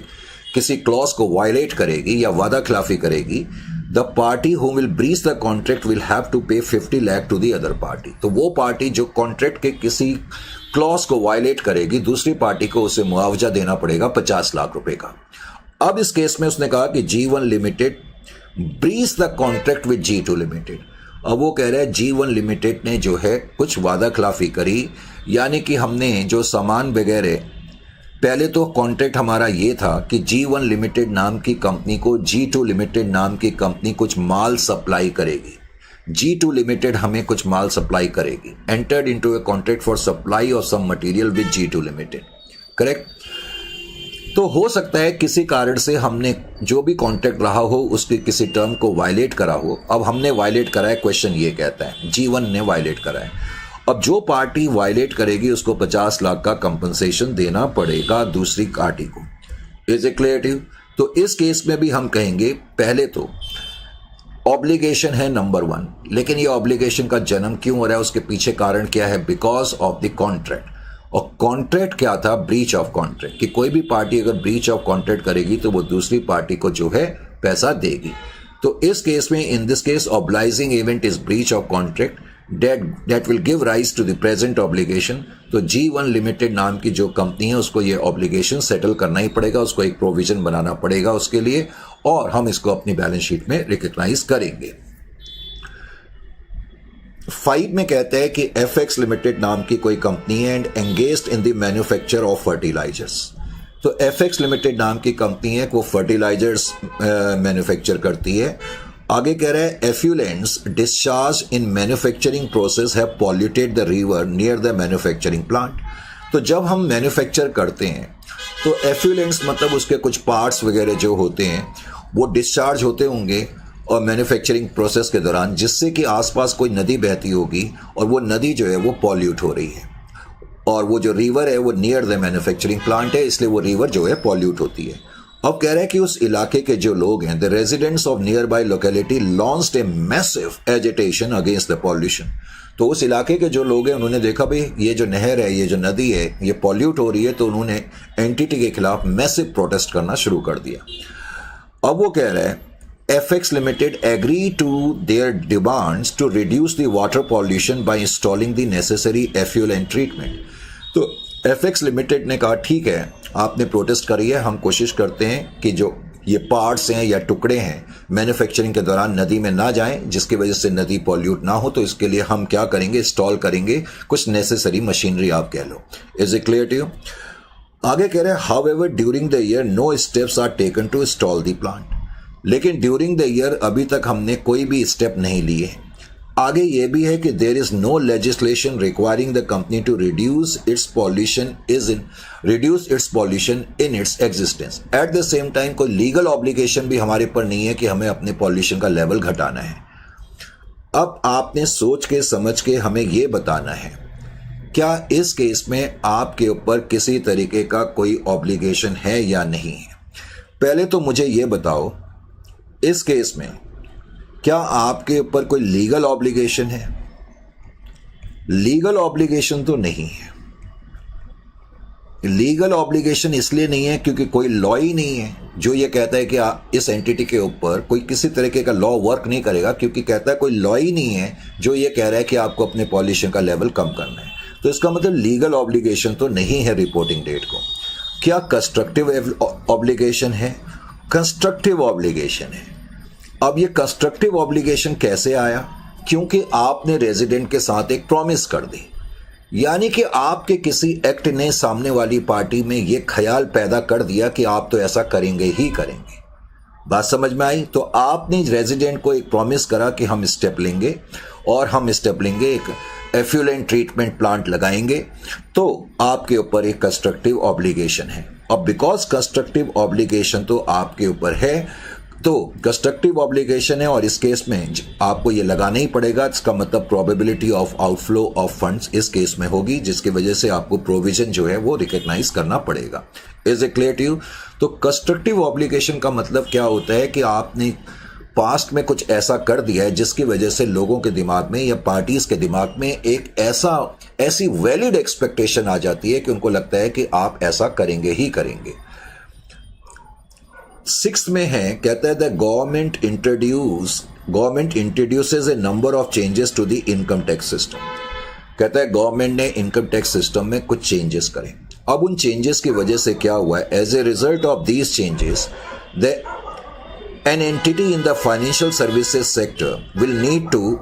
किसी क्लॉज को वायलेट करेगी या वादा खिलाफी करेगी, the party who will breach the contract will have to pay 50 lakh to the other party. तो वो पार्टी जो कॉन्ट्रैक्ट के किसी क्लॉज को वायलेट करेगी, दूसरी पार्टी को उसे मुआवजा देना पड़ेगा 50 लाख रुपए का। अब इस केस में उसने कहा कि G1 limited breach the contract with G2 limited. अब वो कह रहा है G1 लिमिटेड ने जो है कुछ वादा खिलाफी करी, यानी कि हमने जो सामान वगैरह, पहले तो कॉन्ट्रैक्ट हमारा ये था कि G1 लिमिटेड नाम की कंपनी को G2 लिमिटेड नाम की कंपनी कुछ माल सप्लाई करेगी। G2 लिमिटेड हमें कुछ माल सप्लाई करेगी। Entered into a contract for supply of some material with G2 limited, correct. तो हो सकता है किसी कारण से हमने जो भी कॉन्ट्रैक्ट रहा हो उसके किसी टर्म को वायलेट करा हो। अब हमने वायलेट करा है, क्वेश्चन ये कहता है G1 ने वायलेट करा है। अब जो पार्टी वायलेट करेगी उसको 50 लाख का कंपनसेशन देना पड़ेगा दूसरी पार्टी को। Is it clear to you? तो इस केस में भी हम कहेंगे पहले तो ऑब्लिगेशन है नंबर 1, लेकिन ये ऑब्लिगेशन का जन्म क्यों हो रहा है, उसके पीछे कारण क्या है? Because of the contract. और कॉन्ट्रैक्ट क्या था? ब्रीच ऑफ कॉन्ट्रैक्ट, कि कोई भी पार्टी अगर ब्रीच ऑफ कॉन्ट्रैक्ट करेगी तो वो दूसरी पार्टी को जो है पैसा देगी। तो इस केस में, in this case, obligating event is breach of contract that will give rise to the present obligation। तो G1 लिमिटेड नाम की जो कंपनी है उसको ये ऑब्लिगेशन सेटल करना ही पड़ेगा, उसको एक प्रोविजन बनाना पड़ेगा उसके लिए, और हम इसको अपनी बैलेंस शीट में रिकॉग्नाइज करेंगे। 5 में कहते हैं कि FX लिमिटेड नाम की कोई कंपनी है and engaged in the manufacture of fertilisers. तो FX लिमिटेड नाम की कंपनी है, वो फर्टिलाइजर्स मैन्युफैक्चर करती है। आगे कह रहा है effluents discharge in manufacturing process have polluted the river near the manufacturing plant. तो जब हम मैन्युफैक्चर करते हैं तो एफ्यूलेंट्स मतलब उसके कुछ पार्ट्स वगैरह जो होते हैं वो डिस्चार्ज होते होंगे और मैन्युफैक्चरिंग प्रोसेस के दौरान, जिससे कि आसपास कोई नदी बहती होगी और वो नदी जो है वो पॉल्यूट हो रही है, और वो जो रिवर है वो नियर द मैन्युफैक्चरिंग प्लांट है, इसलिए वो रिवर जो है पॉल्यूट होती है। अब कह रहा है कि उस इलाके के जो लोग हैं, the residents of near by locality launched a massive agitation against the pollution. तो उस इलाके के जो लोग हैं उन्होंने देखा भाई ये जो नहर है, ये जो नदी है, ये पॉल्यूट हो रही है, तो उन्होंने एनटीटी के खिलाफ मैसिव प्रोटेस्ट करना शुरू कर दिया। अब वो कह रहा है FX Limited agree to their demands to reduce the water pollution by installing the necessary effluent treatment। तो FX Limited ने कहा ठीक है, आपने प्रोटेस्ट करी है, हम कोशिश करते हैं कि जो ये पार्ट्स हैं या टुकड़े हैं मैन्युफैक्चरिंग के दौरान नदी में ना जाएं, जिसकी वजह से नदी पॉल्यूट ना हो, तो इसके लिए हम क्या करेंगे, इंस्टॉल करेंगे कुछ नेसेसरी मशीनरी, आप कह लो। Is it clear to you? आगे कह रहे हैं however during the year no steps are taken to install the plant. लेकिन ड्यूरिंग द ईयर अभी तक हमने कोई भी स्टेप नहीं लिए। आगे ये भी है कि there is no legislation requiring the company to reduce its pollution in its existence. At the same time कोई लीगल ऑब्लिगेशन भी हमारे पर नहीं है कि हमें अपने पॉल्यूशन का लेवल घटाना है। अब आपने सोच के समझ के हमें ये बताना है, क्या इस केस में आपके ऊपर किसी तरीके का कोई ऑब्लिगेशन है या नहीं है? पहले तो मुझे ये बताओ, इस केस में क्या आपके ऊपर कोई लीगल ऑब्लिगेशन है? लीगल ऑब्लिगेशन तो नहीं है। लीगल ऑब्लिगेशन इसलिए नहीं है क्योंकि कोई लॉ ही नहीं है जो ये कहता है कि इस एंटिटी के ऊपर कोई किसी तरीके का लॉ वर्क नहीं करेगा, क्योंकि कहता है कोई लॉ ही नहीं है जो ये कह रहा है कि आपको अपने पॉल्यूशन का लेवल कम करना है। तो इसका मतलब लीगल ऑब्लिगेशन तो नहीं है रिपोर्टिंग डेट को। क्या कंस्ट्रक्टिव ऑब्लिगेशन है? कंस्ट्रक्टिव ऑब्लिगेशन है। अब ये कंस्ट्रक्टिव ऑब्लिगेशन कैसे आया? क्योंकि आपने रेजिडेंट के साथ एक प्रॉमिस कर दी, यानी कि आपके किसी एक्ट ने सामने वाली पार्टी में ये ख्याल पैदा कर दिया कि आप तो ऐसा करेंगे ही करेंगे। बात समझ में आई? तो आपने रेजिडेंट को एक प्रॉमिस करा कि हम स्टेप लेंगे, और हम स्टेप लेंगे, एक एफ्लुएंट ट्रीटमेंट प्लांट लगाएंगे, तो आपके ऊपर एक कंस्ट्रक्टिव ऑब्लिगेशन है। अब बिकॉज कंस्ट्रक्टिव ऑब्लिगेशन तो आपके ऊपर है, तो कंस्ट्रक्टिव ऑब्लिगेशन है और इस केस में आपको ये लगाना ही पड़ेगा। इसका मतलब probability of outflow of funds इस केस में होगी, जिसकी वजह से आपको प्रोविजन जो है वो रिकॉग्नाइज करना पड़ेगा। Is it clear to you? तो कंस्ट्रक्टिव ऑब्लिगेशन का मतलब क्या होता है कि आपने पास्ट में कुछ ऐसा कर दिया है जिसकी वजह से लोगों के दिमाग में या पार्टीज के दिमाग में एक ऐसी वैलिड एक्सपेक्टेशन आ जाती है कि उनको लगता है कि आप ऐसा करेंगे ही करेंगे। 6th में है, कहता है the government introduces a number of changes to the income tax system. कहता है गवर्नमेंट ने इनकम टैक्स सिस्टम में कुछ चेंजेस करे। अब उन चेंजेस की वजह से क्या हुआ है? As a result of these changes an entity in the financial services sector will need to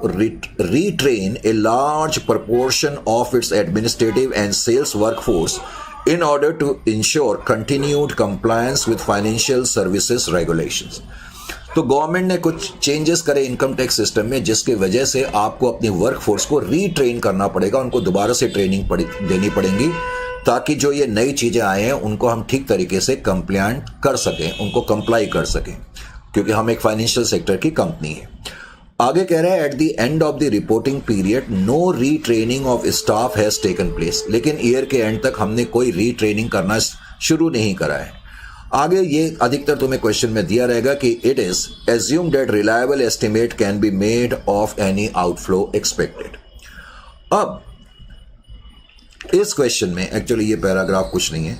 retrain a large proportion of its administrative and sales workforce in order to ensure continued compliance with financial services regulations। तो government ने कुछ changes करे income tax system में, जिसकी वजह से आपको अपनी वर्कफोर्स को रीट्रेन करना पड़ेगा, उनको दोबारा से ट्रेनिंग देनी पड़ेगी, ताकि जो ये नई चीजें आए हैं उनको हम ठीक तरीके से कंप्लायंट कर सकें, उनको कंप्लाई कर सकें, क्योंकि हम एक फाइनेंशियल सेक्टर की कंपनी है। आगे कह रहा है at the end of the reporting period no retraining of staff has taken place. लेकिन ईयर के एंड तक हमने कोई रीट्रेनिंग करना शुरू नहीं करा है। आगे ये अधिकतर तुम्हें क्वेश्चन में दिया रहेगा कि it is assume that reliable estimate can be made of any outflow expected. अब इस क्वेश्चन में एक्चुअली ये पैराग्राफ कुछ नहीं है।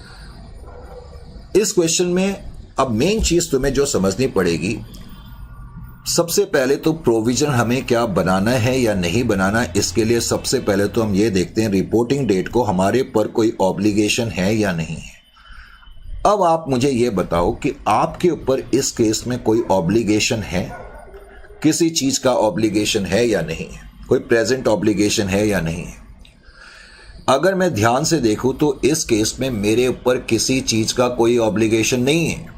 इस क्वेश्चन में अब मेन चीज तुम्हें जो समझनी पड़ेगी, सबसे पहले तो प्रोविजन हमें क्या बनाना है या नहीं बनाना। इसके लिए सबसे पहले तो हम ये देखते हैं रिपोर्टिंग डेट को हमारे पर कोई ऑब्लिगेशन है या नहीं है। अब आप मुझे ये बताओ कि आपके ऊपर इस केस में कोई ऑब्लिगेशन है, किसी चीज का ऑब्लिगेशन है या नहीं है, कोई प्रेजेंट ऑब्लिगेशन है या नहीं है। अगर मैं ध्यान से देखूं तो इस केस में मेरे ऊपर किसी चीज का कोई ऑब्लिगेशन नहीं है,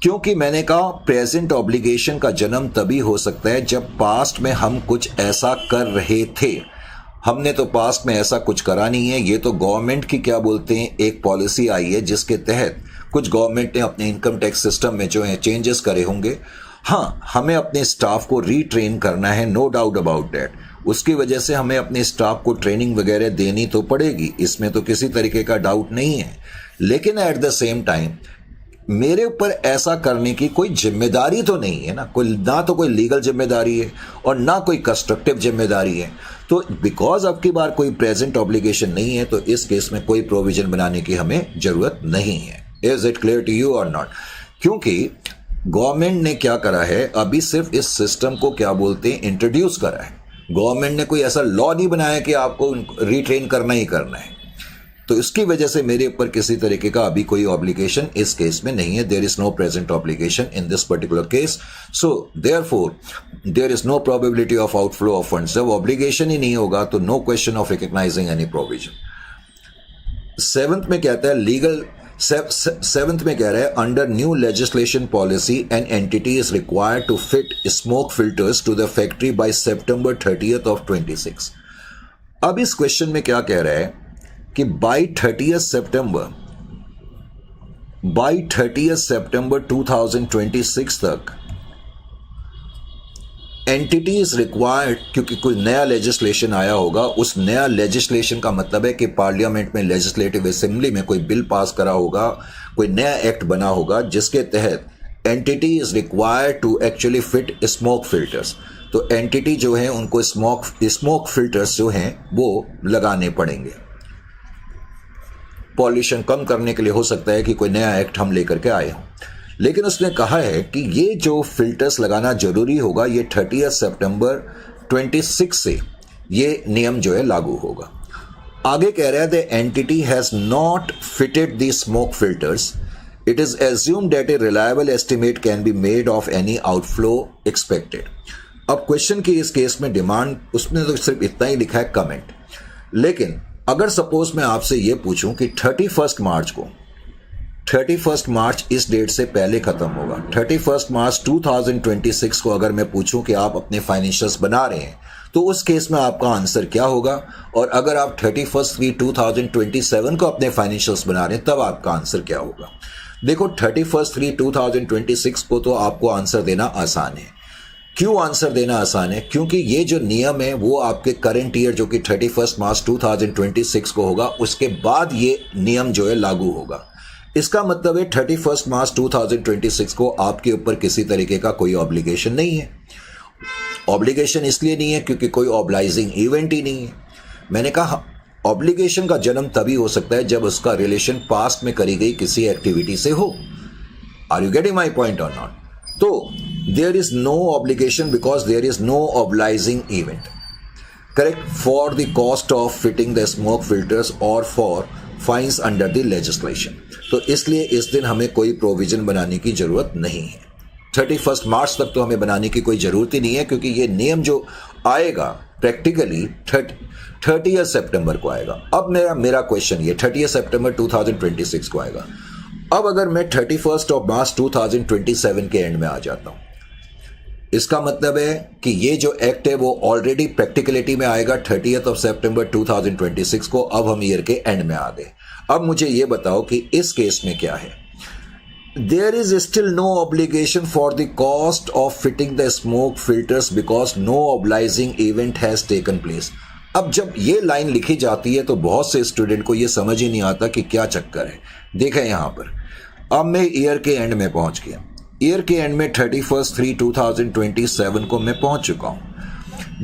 क्योंकि मैंने कहा प्रेजेंट ऑब्लिगेशन का जन्म तभी हो सकता है जब पास्ट में हम कुछ ऐसा कर रहे थे। हमने तो पास्ट में ऐसा कुछ करा नहीं है। ये तो गवर्नमेंट की क्या बोलते हैं एक पॉलिसी आई है जिसके तहत कुछ गवर्नमेंट ने अपने इनकम टैक्स सिस्टम में जो है चेंजेस करे होंगे। हाँ, हमें अपने स्टाफ को रीट्रेन करना है, नो डाउट अबाउट दैट। उसकी वजह से हमें अपने स्टाफ को ट्रेनिंग वगैरह देनी तो पड़ेगी, इसमें तो किसी तरीके का डाउट नहीं है। लेकिन एट द सेम टाइम मेरे ऊपर ऐसा करने की कोई जिम्मेदारी तो नहीं है ना, तो कोई लीगल जिम्मेदारी है और ना कोई कंस्ट्रक्टिव जिम्मेदारी है। तो बिकॉज अब की बार कोई प्रेजेंट ऑब्लिगेशन नहीं है तो इस केस में कोई प्रोविजन बनाने की हमें जरूरत नहीं है। Is it clear to you और नॉट? क्योंकि गवर्नमेंट ने क्या करा है, अभी सिर्फ इस सिस्टम को क्या बोलते हैं, इंट्रोड्यूस करा है। गवर्नमेंट ने कोई ऐसा लॉ नहीं बनाया कि आपको रिट्रेन करना ही करना है। तो इसकी वजह से मेरे ऊपर किसी तरीके का अभी कोई ऑब्लिगेशन इस केस में नहीं है। There is no present obligation in this particular case, so therefore there is no probability of outflow of funds. जब ऑब्लिगेशन ही नहीं होगा तो no question of recognising any provision. Seventh में कहता है लीगल सेवंथ में कह रहा है under new legislation policy an entity is required to fit smoke filters to the factory by September 30th of 26। अब इस क्वेश्चन में क्या कह रहा है कि बाय 30th September 2026 तक एंटिटी इज रिक्वायर्ड, क्योंकि कोई नया लेजिस्लेशन आया होगा। उस नया लेजिस्लेशन का मतलब है कि पार्लियामेंट में, लेजिस्लेटिव असेंबली में कोई बिल पास करा होगा, कोई नया एक्ट बना होगा जिसके तहत entity is required to actually fit smoke filters. तो एंटिटी जो है उनको स्मोक फिल्टर्स जो हैं वो लगाने पड़ेंगे। पॉल्यूशन कम करने के लिए हो सकता है कि कोई नया एक्ट हम लेकर के आए हों, लेकिन उसने कहा है कि ये जो फिल्टर्स लगाना जरूरी होगा ये 30 सितंबर 26 से ये नियम जो है लागू होगा। आगे कह रहा है the entity has not fitted the smoke filters, it is assumed that a reliable estimate can be made of any outflow expected. अब क्वेश्चन की इस केस में डिमांड, उसने तो सिर्फ इतना ही लिखा है कमेंट, लेकिन अगर सपोज मैं आपसे ये पूछूं कि 31 मार्च इस डेट से पहले खत्म होगा, 31 मार्च 2026 को अगर मैं पूछूं कि आप अपने फाइनेंशियल्स बना रहे हैं तो उस केस में आपका आंसर क्या होगा? और अगर आप 31/3/2027 को अपने फाइनेंशियल्स बना रहे हैं तब आपका आंसर क्या होगा? देखो 31/3/2026 को तो आपको आंसर देना आसान है। क्यों आंसर देना आसान है? क्योंकि ये जो नियम है वो आपके करंट ईयर जो कि 31 मार्च 2026 को होगा, उसके बाद ये नियम जो है लागू होगा। इसका मतलब है 31 मार्च 2026 को आपके ऊपर किसी तरीके का कोई ऑब्लिगेशन नहीं है। ऑब्लिगेशन इसलिए नहीं है क्योंकि कोई ऑब्लाइजिंग इवेंट ही नहीं है। मैंने कहा ऑब्लिगेशन का जन्म तभी हो सकता है जब उसका रिलेशन पास्ट में करी गई किसी एक्टिविटी से हो। Are you getting my point और नॉट? तो there is no obligation because there is no obligating event, correct, for the cost of fitting the smoke filters और for fines under the legislation. तो इसलिए इस दिन हमें कोई प्रोविजन बनाने की जरूरत नहीं है। 31 मार्च तक तो हमें बनाने की कोई जरूरत ही नहीं है क्योंकि ये नियम जो आएगा प्रैक्टिकली 30 सितंबर को आएगा। अब मेरा क्वेश्चन ये 30 सितंबर 2026 को आएगा। अब अगर मैं 31 मार्च 2027 के एंड में आ जाता हूं, इसका मतलब है कि ये जो एक्ट है वो ऑलरेडी प्रैक्टिकलिटी में आएगा 30 सितंबर 2026 को। अब हम ईयर के एंड में आ गए। अब मुझे ये बताओ कि इस केस में क्या है? There is still no obligation for the cost of fitting the smoke filters because no obligating event has taken place. अब जब ये लाइन लिखी जाती है तो बहुत से स्टूडेंट को ये समझ ही नहीं आता कि क्या चक्कर है। देखें यहां पर, अब मैं ईयर के एंड में पहुंच गया। ईयर के एंड में 31/3/2027 को मैं पहुंच चुका हूं,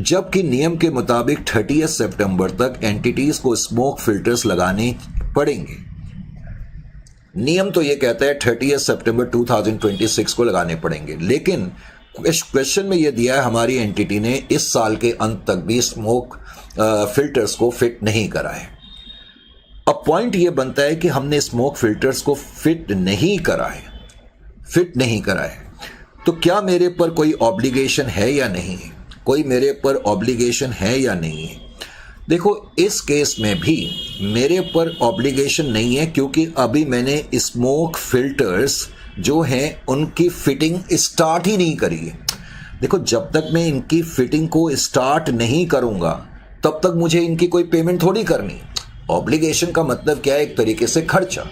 जबकि नियम के मुताबिक 30 सितंबर तक एंटिटीज को स्मोक फिल्टर्स लगाने पड़ेंगे। नियम तो ये कहता है 30 सितंबर 2026 को लगाने पड़ेंगे, लेकिन क्वेश्चन में ये दिया है हमारी एंटिटी ने इस साल के अंत तक भी स्मोक फिल्टर्स को फिट नहीं करा है। अब पॉइंट ये बनता है कि हमने स्मोक फिल्टर्स को फिट नहीं करा है, तो क्या मेरे पर कोई ऑब्लिगेशन है या नहीं है? कोई मेरे पर ऑब्लिगेशन है या नहीं है? देखो इस केस में भी मेरे पर ऑब्लिगेशन नहीं है क्योंकि अभी मैंने स्मोक फिल्टर्स जो हैं उनकी फिटिंग स्टार्ट ही नहीं करी है। देखो जब तक मैं इनकी फिटिंग को स्टार्ट नहीं करूंगा तब तक मुझे इनकी कोई पेमेंट थोड़ी करनी। ऑब्लिगेशन का मतलब क्या है? एक तरीके से खर्चा।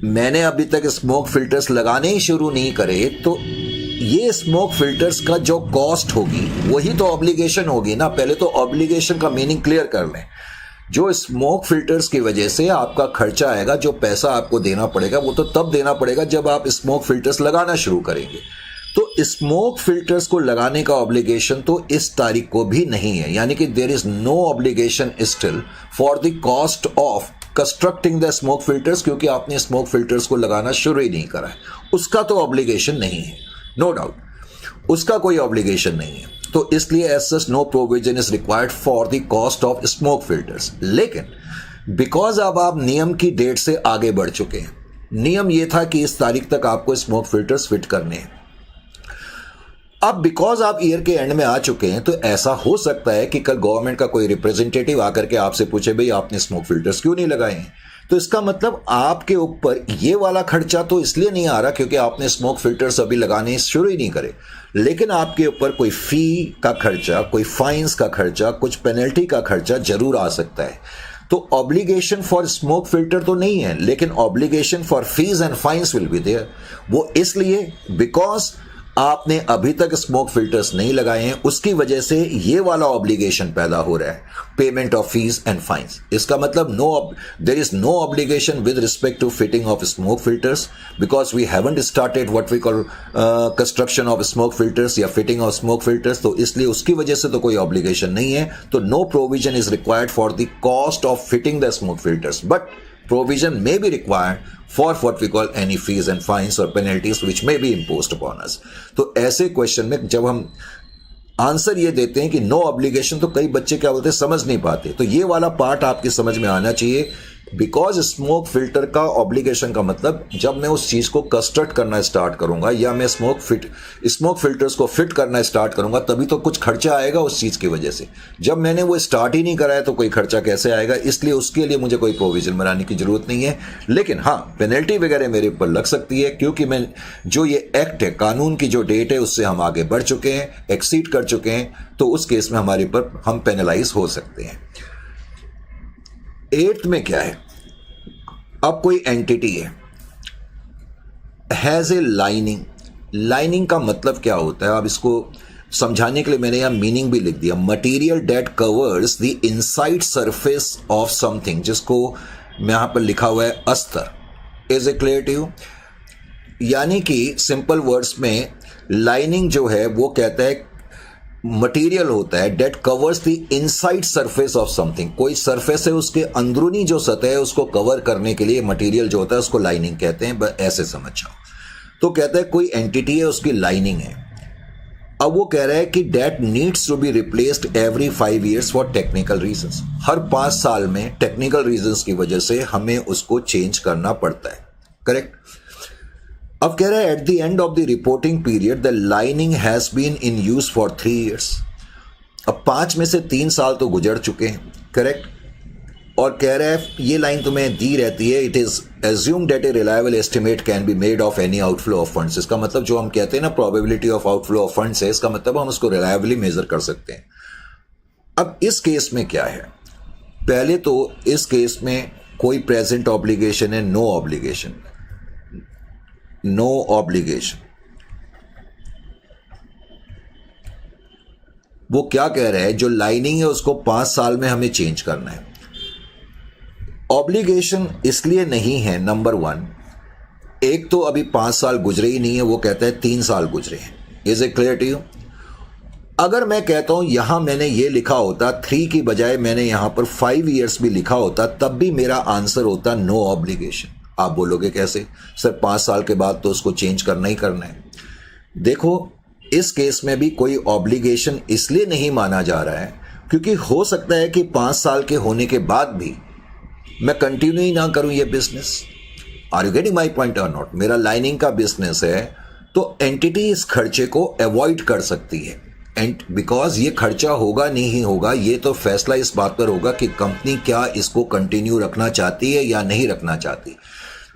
मैंने अभी तक स्मोक फिल्टर्स लगाने ही शुरू नहीं करे तो ये स्मोक फिल्टर्स का जो कॉस्ट होगी वही तो ऑब्लिगेशन होगी ना। पहले तो ऑब्लिगेशन का मीनिंग क्लियर कर लें। जो स्मोक फिल्टर्स की वजह से आपका खर्चा आएगा, जो पैसा आपको देना पड़ेगा वो तो तब देना पड़ेगा जब आप स्मोक फिल्टर्स लगाना शुरू करेंगे। तो स्मोक फिल्टर्स को लगाने का ऑब्लिगेशन तो इस तारीख को भी नहीं है, यानी कि there is no obligation still for the cost of constructing the smoke filters, क्योंकि आपने स्मोक फिल्टर्स को लगाना शुरू ही नहीं करा है, उसका तो ऑब्लिगेशन नहीं है, नो डाउट, उसका कोई ऑब्लिगेशन नहीं है। तो इसलिए as such no provision is required for the cost of smoke filters. लेकिन बिकॉज अब आप नियम की डेट से आगे बढ़ चुके हैं, नियम यह था कि इस तारीख तक आपको स्मोक फिल्टर्स फिट करने हैं, अब बिकॉज आप ईयर के एंड में आ चुके हैं, तो ऐसा हो सकता है कि कल गवर्नमेंट का कोई रिप्रेजेंटेटिव आकर के आपसे पूछे भाई आपने स्मोक फिल्टर्स क्यों नहीं लगाए हैं। तो इसका मतलब आपके ऊपर ये वाला खर्चा तो इसलिए नहीं आ रहा क्योंकि आपने स्मोक फिल्टर्स अभी लगाने शुरू ही नहीं करे, लेकिन आपके ऊपर कोई फी का खर्चा, कोई फाइन्स का खर्चा, कुछ पेनल्टी का खर्चा जरूर आ सकता है। तो ऑब्लिगेशन फॉर स्मोक फिल्टर तो नहीं है, लेकिन obligation for fees and fines will be there. वो इसलिए बिकॉज आपने अभी तक स्मोक फिल्टर्स नहीं लगाए हैं, उसकी वजह से ये वाला ऑब्लिगेशन पैदा हो रहा है, payment of fees and fines. इसका मतलब there is no obligation with respect to fitting of smoke filters because we haven't started what we call construction of smoke filters या फिटिंग ऑफ स्मोक फिल्टर्स, तो इसलिए उसकी वजह से तो कोई ऑब्लिगेशन नहीं है। तो no provision is required for the cost of fitting the smoke filters, but provision may be required for what we call any fees and fines or penalties which may be imposed upon us। तो ऐसे question में जब हम answer ये देते हैं कि no obligation, तो कई बच्चे क्या बोलते हैं समझ नहीं पाते, तो ये वाला पार्ट आपकी समझ में आना चाहिए। बिकॉज स्मोक फिल्टर का ऑब्लिगेशन का मतलब जब मैं उस चीज को कंस्ट्रक्ट करना स्टार्ट करूंगा या मैं स्मोक फिल्टर्स को फिट करना स्टार्ट करूंगा, तभी तो कुछ खर्चा आएगा उस चीज की वजह से। जब मैंने वो स्टार्ट ही नहीं कराया तो कोई खर्चा कैसे आएगा, इसलिए उसके लिए मुझे कोई प्रोविजन बनाने की जरूरत नहीं है। लेकिन हाँ, पेनल्टी वगैरह मेरे ऊपर लग सकती है क्योंकि मैं जो ये एक्ट है, कानून की जो डेट है उससे हम आगे बढ़ चुके हैं, एक्सीड कर चुके हैं, तो उस केस में हमारे ऊपर हम पेनलाइज हो सकते हैं। 8th में क्या है, अब कोई एंटिटी है, हैज ए लाइनिंग। लाइनिंग का मतलब क्या होता है, अब इसको समझाने के लिए मैंने यहां मीनिंग भी लिख दिया, material that covers the inside surface of something, जिसको यहां पर लिखा हुआ है अस्तर। Is a clear to you? यानी कि सिंपल वर्ड्स में लाइनिंग जो है वो कहता है मटेरियल होता है that covers the inside surface of something, कोई सरफेस है उसके अंदरूनी जो सतह है उसको कवर करने के लिए मटेरियल जो होता है उसको लाइनिंग कहते हैं, बस ऐसे समझ जाओ। तो कहता है कोई एंटिटी है उसकी लाइनिंग है। अब वो कह रहा है कि that needs to be replaced every 5 years for technical reasons, हर 5 साल में टेक्निकल रीजंस की वजह से हमें उसको चेंज करना पड़ता है, करेक्ट। अब कह रहा है at the end of the reporting period the lining has been in use for 3 years। अब 5 में से 3 साल तो गुजर चुके हैं, करेक्ट। और कह रहा है ये लाइन तुम्हें दी रहती है, it is assume that a reliable estimate can be made of any outflow of funds. इसका मतलब जो हम कहते हैं ना probability of outflow of funds है, इसका मतलब हम उसको रिलायबली मेजर कर सकते हैं। अब इस केस में क्या है, पहले तो इस केस में कोई प्रेजेंट ऑब्लिगेशन है, नो ऑब्लिगेशन, नो ऑब्लिगेशन। वो क्या कह रहा है, जो लाइनिंग है उसको 5 साल में हमें चेंज करना है। ऑब्लिगेशन इसलिए नहीं है, नंबर 1, एक तो अभी 5 साल गुजरे ही नहीं है, वो कहता है 3 साल गुजरे हैं। Is it clear to you? अगर मैं कहता हूं यहां मैंने ये लिखा होता 3 की बजाय मैंने यहां पर 5 years भी लिखा होता, तब भी मेरा आंसर होता नो ऑब्लिगेशन। आप बोलोगे कैसे सर, 5 साल के बाद तो उसको चेंज करना ही करना है। देखो इस केस में भी कोई ऑब्लिगेशन इसलिए नहीं माना जा रहा है क्योंकि हो सकता है कि 5 साल के होने के बाद भी मैं कंटिन्यू ही ना करूं ये business. Are you getting my point और नॉट? मेरा लाइनिंग का बिजनेस है तो एंटिटी इस खर्चे को अवॉइड कर सकती है, एंड बिकॉज ये खर्चा होगा नहीं होगा, ये तो फैसला इस बात पर होगा कि कंपनी क्या इसको कंटिन्यू रखना चाहती है या नहीं रखना चाहती।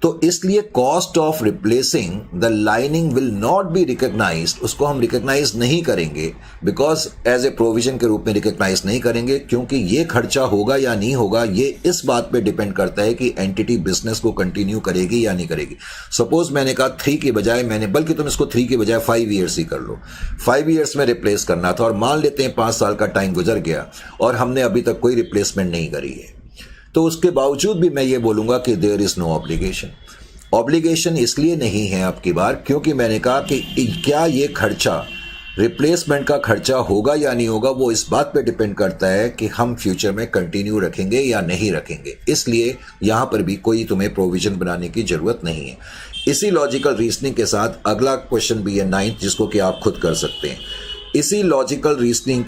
तो इसलिए cost of replacing the lining will not be recognised, उसको हम रिकॉग्नाइज नहीं करेंगे, बिकॉज एज ए प्रोविजन के रूप में रिकॉग्नाइज नहीं करेंगे, क्योंकि ये खर्चा होगा या नहीं होगा ये इस बात पे डिपेंड करता है कि एंटिटी बिजनेस को कंटिन्यू करेगी या नहीं करेगी। सपोज मैंने कहा 3 की बजाय बल्कि तुम इसको 3 की बजाय 5 years ही कर लो, 5 years में रिप्लेस करना था, और मान लेते हैं 5 साल का टाइम गुजर गया और हमने अभी तक कोई रिप्लेसमेंट नहीं करी है, तो उसके बावजूद भी मैं ये बोलूंगा कि there is no obligation. Obligation इसलिए नहीं है आपकी बार क्योंकि मैंने कहा कि क्या ये खर्चा रिप्लेसमेंट का खर्चा होगा या नहीं होगा, वो इस बात पे डिपेंड करता है कि हम फ्यूचर में कंटिन्यू रखेंगे या नहीं रखेंगे। इसलिए यहाँ पर भी कोई तुम्हें प्रोविजन बनाने की ज़रूरत नहीं है। इसी लॉजिकल रीजनिंग के साथ अगला क्वेश्चन भी है 9th, जिसको कि आप खुद कर सकते हैं। इसी लॉजिकल रीजनिंग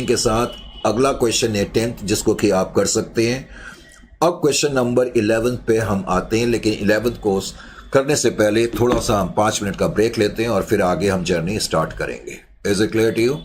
के साथ अगला क्वेश्चन है 10th, जिसको कि आप कर सकते हैं। अब क्वेश्चन नंबर 11 पे हम आते हैं, लेकिन 11th को करने से पहले थोड़ा सा हम 5 मिनट का ब्रेक लेते हैं और फिर आगे हम जर्नी स्टार्ट करेंगे। Is it clear to you?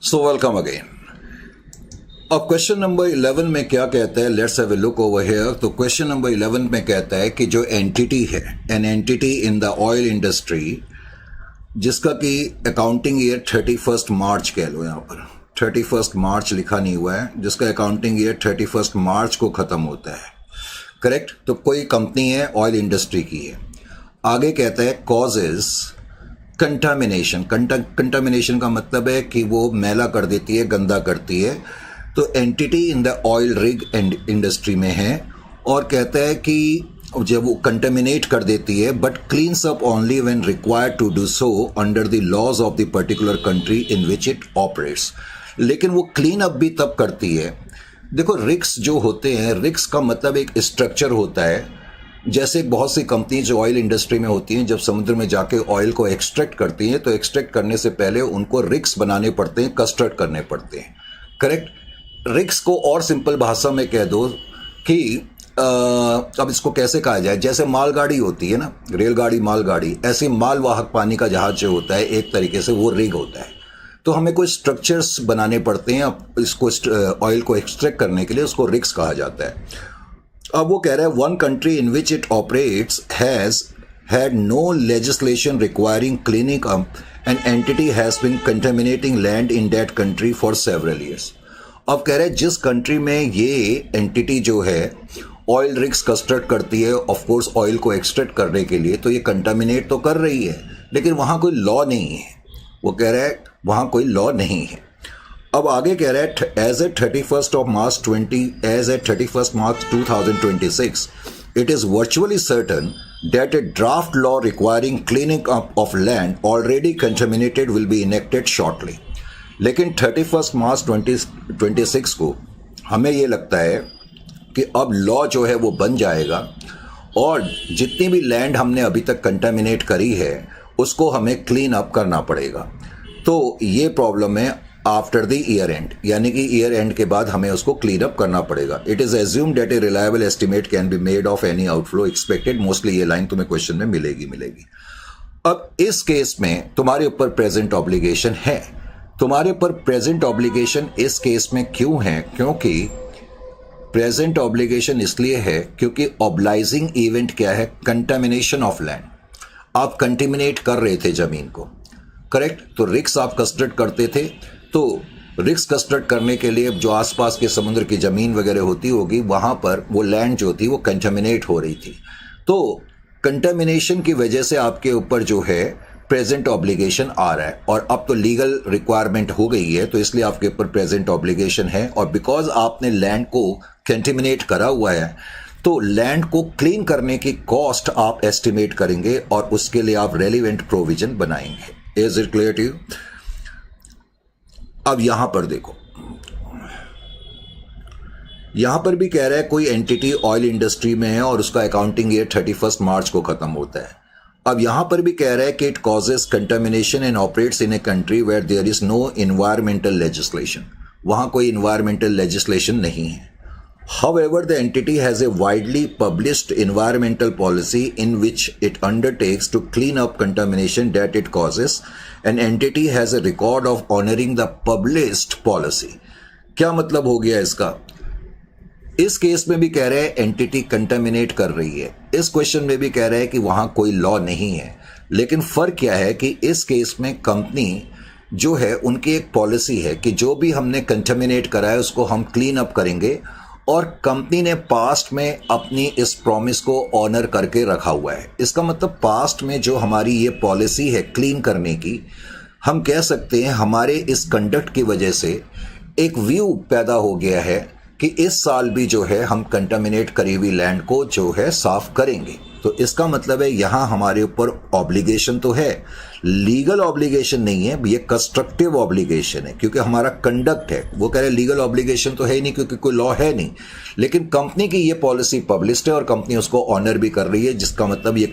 So welcome again. अब क्वेश्चन नंबर 11 में क्या कहता है, let's have a look over here. तो क्वेश्चन नंबर 11 में कहता है कि जो एंटिटी है, an entity in the oil industry जिसका कि अकाउंटिंग ईयर 31 मार्च कह लो, यहाँ पर 31 मार्च लिखा नहीं हुआ है, जिसका अकाउंटिंग ईयर 31 मार्च को ख़त्म होता है, करेक्ट। तो कोई कंपनी है, ऑयल इंडस्ट्री की है। आगे कहता है कॉजेज कंटामिनेशन। कंटामिनेशन का मतलब है कि वो मैला कर देती है, गंदा करती है। तो entity in the oil rig industry में है और कहता है कि जब वो कंटेमिनेट कर देती है but cleans up only when required to do so under the laws of the particular country in which it operates. लेकिन वो क्लीन अप भी तब करती है। देखो, रिग्स जो होते हैं, रिग्स का मतलब एक स्ट्रक्चर होता है। जैसे बहुत सी कंपनी जो ऑयल इंडस्ट्री में होती हैं, जब समुद्र में जाके ऑयल को एक्सट्रैक्ट करती हैं तो एक्सट्रैक्ट करने से पहले उनको रिग्स बनाने पड़ते हैं, कस्टर्ड करने पड़ते हैं, करेक्ट। रिग्स को और सिंपल भाषा में कह दो कि अब इसको कैसे कहा जाए, जैसे मालगाड़ी होती है ना, रेलगाड़ी मालगाड़ी, ऐसे मालवाहक पानी का जहाज जो होता है एक तरीके से वो रिग होता है। तो हमें कोई स्ट्रक्चर्स बनाने पड़ते हैं अब इसको ऑयल को एक्सट्रैक्ट करने के लिए, उसको रिग्स कहा जाता है। अब वो कह रहा है one country in which it operates has had no legislation requiring cleaning up an entity has been contaminating land in that country for several years। अब कह रहे हैं जिस कंट्री में ये एंटिटी जो है ऑयल रिग्स कस्टर्ड करती है, ऑफ कोर्स ऑयल को एक्सट्रैक्ट करने के लिए, तो ये कंटामिनेट तो कर रही है लेकिन वहाँ कोई लॉ नहीं है। वो कह रहा है वहाँ कोई लॉ नहीं है। अब आगे कह रहा है as a 31 March 2026 it is virtually certain that a draft law requiring cleaning up of land already contaminated will be enacted shortly। लेकिन 31 मार्च 2026 को हमें ये लगता है कि अब लॉ जो है वो बन जाएगा और जितनी भी लैंड हमने अभी तक कंटामिनेट करी है उसको हमें क्लीन अप करना पड़ेगा। तो ये प्रॉब्लम है आफ्टर द ईयर एंड, यानी कि ईयर एंड के बाद हमें उसको क्लीन अप करना पड़ेगा। It is assumed that a reliable estimate can be made of any outflow expected. Mostly ये लाइन तुम्हें क्वेश्चन में मिलेगी। अब इस केस में तुम्हारे ऊपर प्रेजेंट ऑब्लिगेशन है। तुम्हारे ऊपर प्रेजेंट ऑब्लिगेशन इस केस में क्यों है? क्योंकि प्रेजेंट ऑब्लिगेशन इसलिए है क्योंकि ऑब्लाइजिंग इवेंट क्या है? Contamination of land. आप कंटेमिनेट कर रहे थे जमीन को, करेक्ट। तो रिग्स आप कस्टर्ड करते थे, तो रिग्स कस्टर्ड करने के लिए जो आसपास के समुद्र की ज़मीन वगैरह होती होगी वहाँ पर वो लैंड जो थी वो कंटामिनेट हो रही थी। तो कंटामिनेशन की वजह से आपके ऊपर जो है प्रेजेंट ऑब्लिगेशन आ रहा है और अब तो लीगल रिक्वायरमेंट हो गई है, तो इसलिए आपके ऊपर प्रेजेंट ऑब्लिगेशन है। और बिकॉज आपने लैंड को कंटामिनेट करा हुआ है तो लैंड को क्लीन करने की कॉस्ट आप एस्टिमेट करेंगे और उसके लिए आप रेलिवेंट प्रोविजन बनाएंगे। Is it clear to you? अब यहां पर देखो, यहां पर भी कह रहा है कोई एंटिटी ऑयल इंडस्ट्री में है और उसका अकाउंटिंग ईयर 31 मार्च को खत्म होता है। अब यहां पर भी कह रहा है कि it causes contamination and operates in a country where there is no environmental legislation. वहां कोई इन्वायरमेंटल लेजिस्लेशन नहीं है। However, the entity has a widely published environmental policy in which it undertakes to clean up contamination that it causes. An entity has a record of honoring the published policy। क्या मतलब हो गया इसका? इस case में भी कह रहे हैं एंटिटी कंटामिनेट कर रही है, इस क्वेश्चन में भी कह रहे हैं कि वहां कोई लॉ नहीं है। लेकिन फर्क क्या है कि इस केस में कंपनी जो है उनकी एक पॉलिसी है कि जो भी हमने कंटामिनेट करा है उसको हम क्लीन अप करेंगे और कंपनी ने पास्ट में अपनी इस प्रॉमिस को ऑनर करके रखा हुआ है। इसका मतलब पास्ट में जो हमारी ये पॉलिसी है क्लीन करने की, हम कह सकते हैं हमारे इस कंडक्ट की वजह से एक व्यू पैदा हो गया है कि इस साल भी जो है हम कंटामिनेट करी हुई लैंड को जो है साफ करेंगे। तो इसका मतलब है यहाँ हमारे ऊपर ऑब्लिगेशन तो है, लीगल ऑब्लिगेशन नहीं है, ये कंस्ट्रक्टिव ऑब्लिगेशन है क्योंकि हमारा कंडक्ट है। वो कह रहे लीगल ऑब्लिगेशन तो है ही नहीं क्योंकि कोई लॉ है नहीं, लेकिन कंपनी की ये पॉलिसी पब्लिश्ड है और कंपनी उसको ऑनर भी कर रही है, जिसका मतलब ये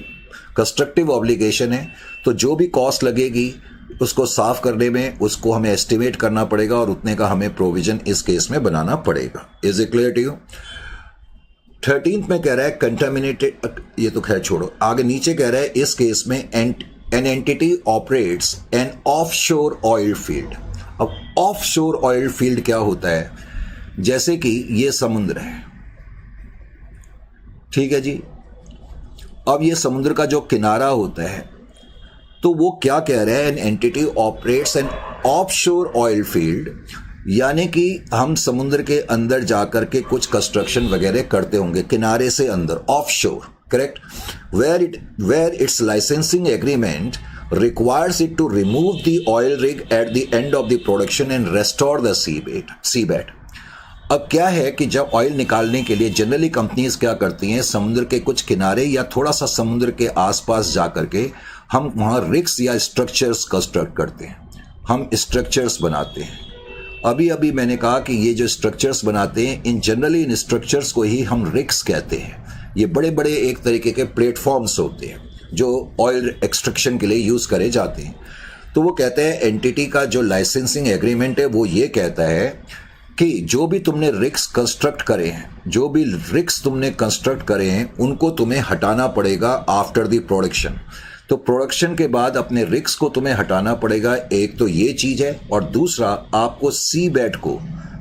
कंस्ट्रक्टिव ऑब्लिगेशन है। तो जो भी कॉस्ट लगेगी उसको साफ करने में उसको हमें एस्टिमेट करना पड़ेगा और उतने का हमें प्रोविजन इस केस में बनाना पड़ेगा। Is it clear to you? 13th में कह रहा है कंटामिनेटेड, ये तो खैर छोड़ो, आगे नीचे कह रहा है इस केस में an entity operates an offshore oil field. अब ऑफ शोर ऑयल फील्ड क्या होता है, जैसे कि ये समुद्र है, ठीक है जी। अब ये समुद्र का जो किनारा होता है, तो वो क्या कह रहा है, an entity operates an offshore oil field, यानी कि हम समुद्र के अंदर जाकर के कुछ कंस्ट्रक्शन वगैरह करते होंगे किनारे से अंदर, offshore, correct, where its licensing agreement requires it to remove the oil rig at the end of the production and restore the seabed. अब क्या है कि जब ऑयल निकालने के लिए जनरली कंपनीज क्या करती हैं, समुद्र के कुछ किनारे या थोड़ा सा समुद्र के आसपास जाकर के हम वहाँ रिग्स या स्ट्रक्चर्स कंस्ट्रक्ट करते हैं, हम स्ट्रक्चर्स बनाते हैं। अभी अभी मैंने कहा कि ये जो स्ट्रक्चर्स बनाते हैं, इन जनरली इन स्ट्रक्चर्स को ही हम रिग्स कहते हैं। ये बड़े बड़े एक तरीके के प्लेटफॉर्म्स होते हैं जो ऑयल एक्सट्रैक्शन के लिए यूज़ करे जाते हैं। तो वो कहते हैं एंटिटी का जो लाइसेंसिंग एग्रीमेंट है वो ये कहता है कि जो भी तुमने रिग्स कंस्ट्रक्ट करे हैं, जो भी रिग्स तुमने कंस्ट्रक्ट करे हैं, उनको तुम्हें हटाना पड़ेगा आफ्टर द प्रोडक्शन। तो प्रोडक्शन के बाद अपने रिग्स को तुम्हें हटाना पड़ेगा, एक तो ये चीज़ है, और दूसरा आपको सी बेड को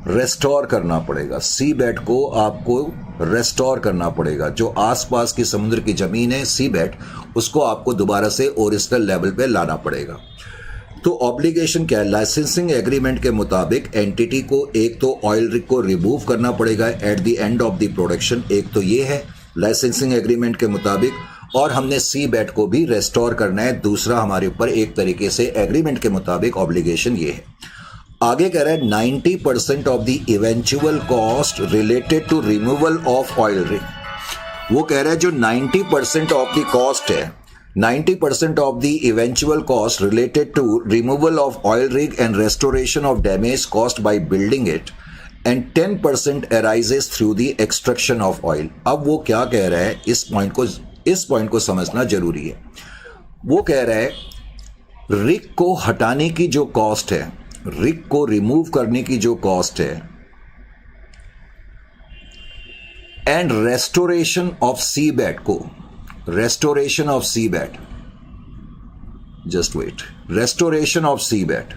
रेस्टोर करना पड़ेगा। सी बेड को आपको रेस्टोर करना पड़ेगा, जो आसपास की समुद्र की ज़मीन है, सी बेड, उसको आपको दोबारा से ओरिजिनल लेवल पे लाना पड़ेगा। तो ऑब्लिगेशन क्या है, लाइसेंसिंग एग्रीमेंट के मुताबिक एंटिटी को एक तो ऑयल रिग को रिमूव करना पड़ेगा eight the end of the production, एक तो ये है लाइसेंसिंग एग्रीमेंट के मुताबिक, और हमने सी बेड को भी रेस्टोर करना है, दूसरा हमारे ऊपर एक तरीके से एग्रीमेंट के मुताबिक ऑब्लिगेशन ये है। आगे कह रहा है 90% of the eventual cost related to removal of oil rig. वो कह रहा है जो 90% ऑफ द कॉस्ट है, 90% of the eventual cost related to removal of oil rig and restoration of damage cost by building it, and 10% arises through the extraction of oil. अब वो क्या कह रहा है, इस पॉइंट को समझना जरूरी है। वो कह रहा है रिग को हटाने की जो कॉस्ट है, रिग को रिमूव करने की जो कॉस्ट है, and restoration of sea bed को, restoration of sea bed, just wait, restoration of sea bed,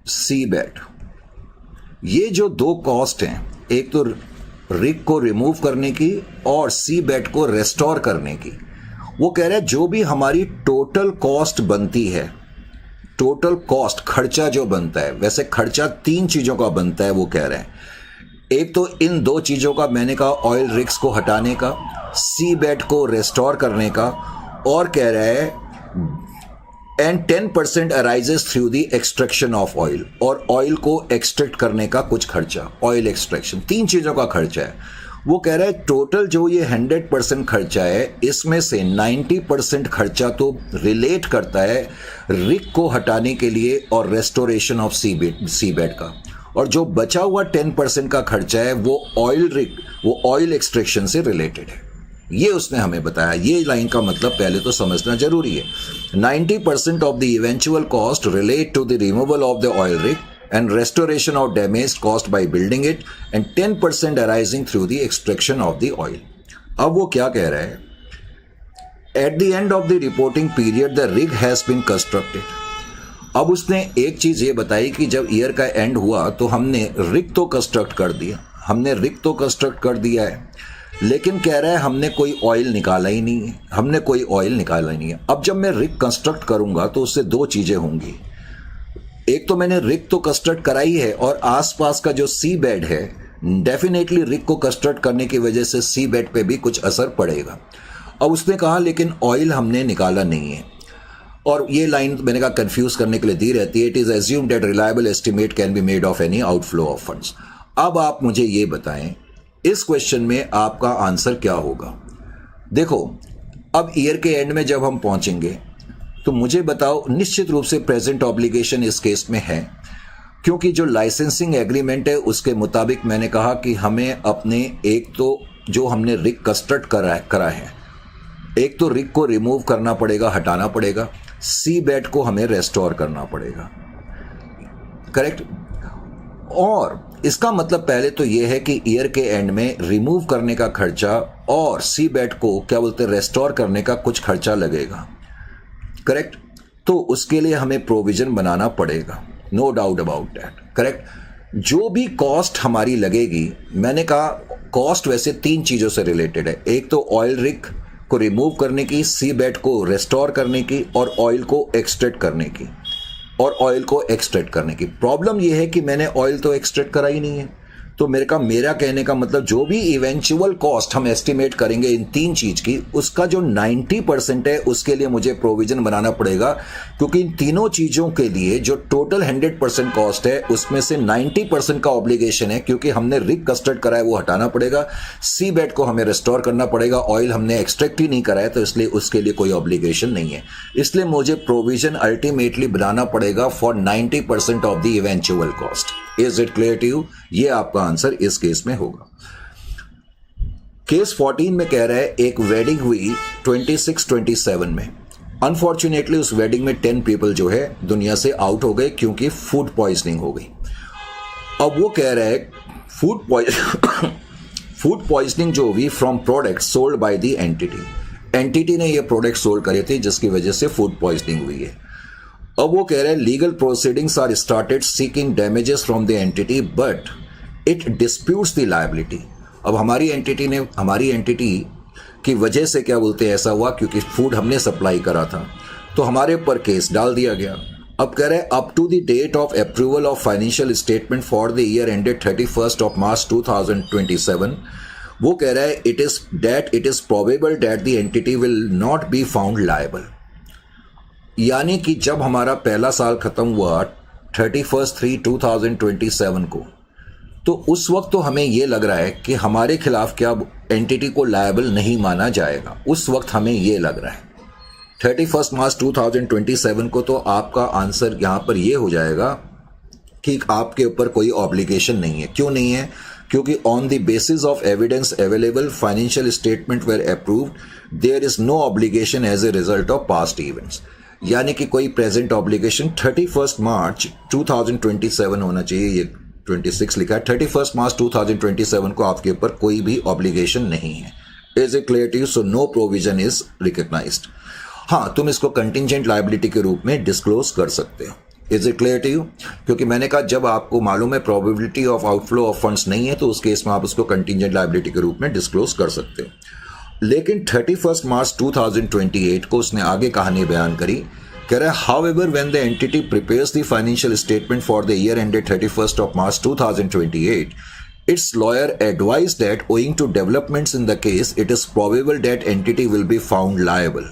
sea bed, ये जो दो कॉस्ट हैं, एक तो रिग को रिमूव करने की और सी बेड को रेस्टोर करने की, वो कह रहा है जो भी हमारी टोटल कॉस्ट बनती है, टोटल कॉस्ट, खर्चा जो बनता है, वैसे खर्चा 3 चीजों का बनता है, वो कह रहे हैं। एक तो इन 2 चीजों का, मैंने कहा ऑयल रिग्स को हटाने का, सी बेड को रेस्टोर करने का, और कह रहा है and 10% arises through the extraction of oil, और ऑयल को एक्सट्रैक्ट करने का कुछ खर्चा, ऑयल एक्सट्रैक्शन, 3 चीजों का खर्चा है। वो कह रहा है टोटल जो ये 100% खर्चा है, इसमें से 90% खर्चा तो रिलेट करता है रिग को हटाने के लिए और रेस्टोरेशन ऑफ सी बेड का, और जो बचा हुआ 10% का खर्चा है वो ऑयल रिग, वो ऑयल एक्सट्रैक्शन से रिलेटेड है। ये उसने हमें बताया। ये लाइन का मतलब पहले तो समझना जरूरी है। 90% of the eventual cost relate to the removal of the oil rig and restoration of damage caused by building it, and 10% arising through the extraction of the oil. अब वो क्या कह रहा है, at the end of the reporting period the rig has been constructed. अब उसने एक चीज ये बताई कि जब ईयर का एंड हुआ तो हमने रिग तो कंस्ट्रक्ट कर दिया, हमने रिग तो कंस्ट्रक्ट कर दिया है, लेकिन कह रहा है हमने कोई ऑयल निकाला ही नहीं है, हमने कोई ऑयल निकाला ही नहीं है। अब जब मैं रिग कंस्ट्रक्ट करूंगा तो उससे 2 चीजें होंगी, एक तो मैंने रिग तो कंस्ट्रक्ट कराई है, और आसपास का जो सी बेड है, डेफिनेटली रिग को कंस्ट्रक्ट करने की वजह से सी बेड पे भी कुछ असर पड़ेगा। अब उसने कहा लेकिन ऑयल हमने निकाला नहीं है, और ये लाइन मैंने कहा कंफ्यूज करने के लिए दी रहती है। It is assumed that reliable estimate can be made of any outflow of funds. अब आप मुझे ये बताएं इस क्वेश्चन में आपका आंसर क्या होगा। देखो अब ईयर के एंड में जब हम पहुंचेंगे तो मुझे बताओ, निश्चित रूप से प्रेजेंट ऑब्लिगेशन इस केस में है, क्योंकि जो लाइसेंसिंग एग्रीमेंट है उसके मुताबिक मैंने कहा कि हमें अपने, एक तो जो हमने रिग कंस्ट्रक्ट करा है, एक तो रिग को रिमूव करना पड़ेगा, हटाना पड़ेगा, सी बेड को हमें रेस्टोर करना पड़ेगा, करेक्ट। और इसका मतलब पहले तो यह है कि ईयर के एंड में रिमूव करने का खर्चा और सी बेड को क्या बोलते हैं रेस्टोर करने का कुछ खर्चा लगेगा, करेक्ट। तो उसके लिए हमें प्रोविजन बनाना पड़ेगा, no doubt about that, correct. जो भी कॉस्ट हमारी लगेगी, मैंने कहा कॉस्ट वैसे 3 चीज़ों से रिलेटेड है। एक तो ऑयल रिग को रिमूव करने की, सी बेड को रेस्टोर करने की, और ऑयल को एक्सट्रैक्ट करने की। प्रॉब्लम यह है कि मैंने ऑयल तो एक्सट्रैक्ट करा ही नहीं है। तो मेरा कहने का मतलब जो भी इवेंचुअल कॉस्ट हम एस्टिमेट करेंगे इन 3 चीज की, उसका जो 90% है उसके लिए मुझे प्रोविजन बनाना पड़ेगा, क्योंकि इन तीनों चीजों के लिए जो टोटल 100% कॉस्ट है उसमें से 90% का ऑब्लिगेशन है, क्योंकि हमने रिग कस्टर्ड करा है वो हटाना पड़ेगा, सी बेड को हमें रिस्टोर करना पड़ेगा, ऑयल हमने एक्सट्रैक्ट ही नहीं करा है तो इसलिए उसके लिए कोई ऑब्लिगेशन नहीं है। इसलिए मुझे प्रोविजन अल्टीमेटली बनाना पड़ेगा for 90% of the eventual cost. Is it clear to you? ये आपका आंसर इस केस में होगा। केस 14 में कह रहा है एक वेडिंग हुई 26-27 में। अनफॉर्चुनेटली उस वेडिंग में 10 पीपल जो है दुनिया से आउट हो गए क्योंकि फूड पॉइजनिंग हो गई। अब वो कह रहा है फूड पॉइजनिंग जो हुई from product sold by the entity ने ये प्रोडक्ट सोल्ड करे थे जिसकी वजह से फूड पॉइजनिंग हुई है। अब वो कह रहे हैं legal proceedings are started seeking damages from the entity but it disputes the liability. अब हमारी एंटिटी की वजह से क्या बोलते हैं ऐसा हुआ क्योंकि फूड हमने सप्लाई करा था, तो हमारे ऊपर केस डाल दिया गया। अब कह रहे हैं up to the date of approval of financial statement for the year ended 31st of March 2027, वो कह रहा है it is probable that the entity will not be found liable. यानी कि जब हमारा पहला साल खत्म हुआ 31/3/2027 को, तो उस वक्त तो हमें यह लग रहा है कि हमारे खिलाफ क्या एंटिटी को लायबल नहीं माना जाएगा। उस वक्त हमें यह लग रहा है 31 मार्च 2027 को, तो आपका आंसर यहां पर यह हो जाएगा कि आपके ऊपर कोई ऑब्लिगेशन नहीं है। क्यों नहीं है? क्योंकि on the basis of evidence available financial statement were approved, there is no obligation as a result of past events. यानी कि कोई प्रेजेंट ऑब्लिगेशन 31 मार्च 2027 होना चाहिए, ये 26 लिखा है, 31 मार्च 2027 को आपके ऊपर कोई भी ऑब्लिगेशन नहीं है। Is it clear to you? So no provision is recognised. हाँ, तुम इसको कंटिंजेंट लायबिलिटी के रूप में डिस्क्लोज कर सकते हो। Is it clear to you? क्योंकि मैंने कहा जब आपको मालूम है probability of outflow of funds नहीं है तो उस केस में आप उसको कंटिंजेंट लायबिलिटी के रूप में डिस्क्लोज कर सकते हो। लेकिन 31 मार्च 2028 को उसने आगे कहानी बयान करी, कह रहा है however when the entity prepares the financial statement for the year ended 31 of March 2028, its lawyer advised that owing to developments in the case, it is probable that entity will be found liable.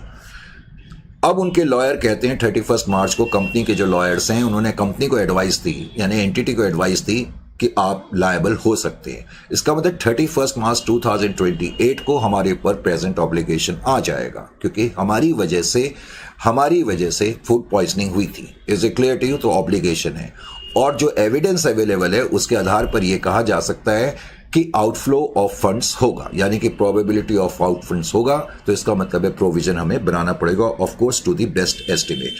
अब उनके lawyer कहते हैं 31 मार्च को company के जो lawyers हैं उन्होंने company को एडवाइस दी, यानी एंटिटी को एडवाइस दी कि आप लायबल हो सकते हैं। इसका मतलब 31 मार्च 2028 को हमारे ऊपर प्रेजेंट ऑब्लिगेशन आ जाएगा क्योंकि हमारी वजह से फूड पॉइजनिंग हुई थी। Is it clear to you? तो ऑब्लिगेशन है, और जो एविडेंस अवेलेबल है उसके आधार पर यह कहा जा सकता है कि आउटफ्लो ऑफ फंड्स होगा, यानी कि प्रोबेबिलिटी ऑफ आउट फंड्स होगा। तो इसका मतलब है प्रोविजन हमें बनाना पड़ेगा, of course to the best estimate.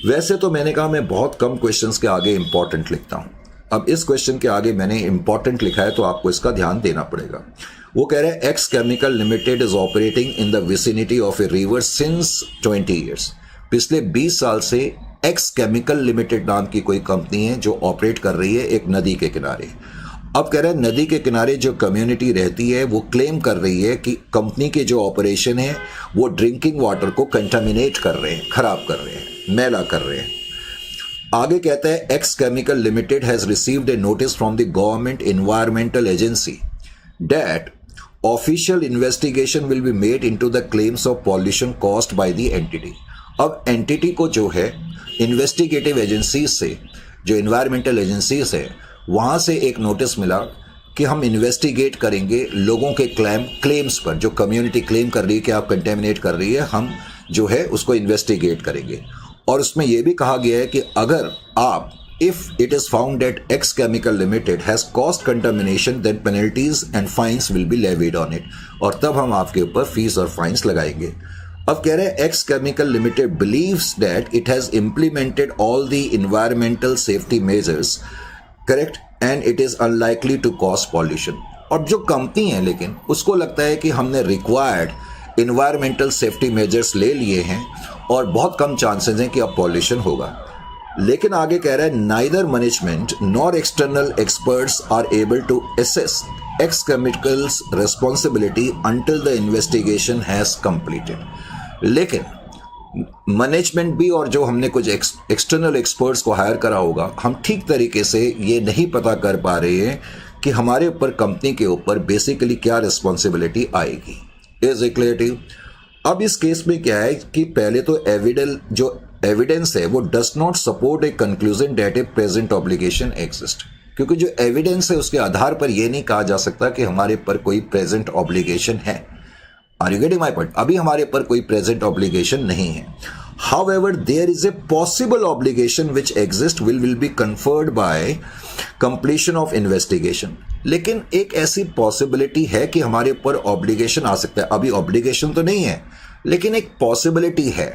वैसे तो मैंने कहा मैं बहुत कम क्वेश्चंस के आगे इंपॉर्टेंट लिखता हूं। अब इस क्वेश्चन के आगे मैंने इंपॉर्टेंट लिखा है तो आपको इसका ध्यान देना पड़ेगा। वो कह रहे हैं X chemical limited is operating in the vicinity of a river since 20 years. पिछले 20 साल से एक्स केमिकल लिमिटेड नाम की कोई कंपनी है जो ऑपरेट कर रही है एक नदी के किनारे। अब कह रहे हैं नदी के किनारे जो कम्युनिटी रहती है वो क्लेम कर रही है कि कंपनी के जो ऑपरेशन है वो ड्रिंकिंग वाटर को कंटामिनेट कर रहे हैं, खराब कर रहे हैं, मैला कर रहे हैं। आगे कहता है x chemical limited has received A notice from the government environmental agency that official investigation will be made into the claims of pollution caused by the entity. अब एंटिटी को जो है इन्वेस्टिगेटिव एजेंसी से, जो एनवायरमेंटल एजेंसी से, वहां से एक नोटिस मिला कि हम इन्वेस्टिगेट करेंगे लोगों के क्लेम्स पर, जो कम्युनिटी क्लेम कर रही है कि आप कंटेमिनेट कर रही है, हम जो है उसको इन्वेस्टिगेट करेंगे। और उसमें यह भी कहा गया है कि अगर आप if it is found that X chemical limited has caused contamination then penalties and fines will be levied on it, और तब हम आपके ऊपर फीस और फाइन्स लगाएंगे। अब कह रहे हैं X chemical limited believes that it has implemented all the environmental safety measures, correct, and it is unlikely to cause pollution. और जो कंपनी है लेकिन उसको लगता है कि हमने रिक्वायर्ड इन्वायरमेंटल सेफ्टी मेजर्स ले लिए हैं और बहुत कम चांसेस हैं कि अब पॉल्यूशन होगा। लेकिन आगे कह रहा है neither management nor external experts are able to assess X chemical's responsibility until the investigation has completed. लेकिन मैनेजमेंट भी और जो हमने कुछ एक्सटर्नल एक्सपर्ट्स को हायर करा होगा, हम ठीक तरीके से ये नहीं पता कर पा रहे हैं कि हमारे ऊपर, कंपनी के ऊपर बेसिकली क्या रिस्पॉन्सिबिलिटी आएगी। Is it clear to you? अब इस केस में क्या है कि पहले तो एविडेंस है वो does not support a conclusion that A present obligation exist, क्योंकि जो एविडेंस है उसके आधार पर यह नहीं कहा जा सकता कि हमारे पर कोई प्रेजेंट ऑब्लिगेशन है। Are you getting my point? अभी हमारे पर कोई प्रेजेंट ऑब्लिगेशन नहीं है। However there is a possible obligation which exist will be confirmed by completion of investigation. लेकिन एक ऐसी पॉसिबिलिटी है कि हमारे ऊपर ऑब्लिगेशन आ सकता है। अभी ऑब्लिगेशन तो नहीं है, लेकिन एक पॉसिबिलिटी है,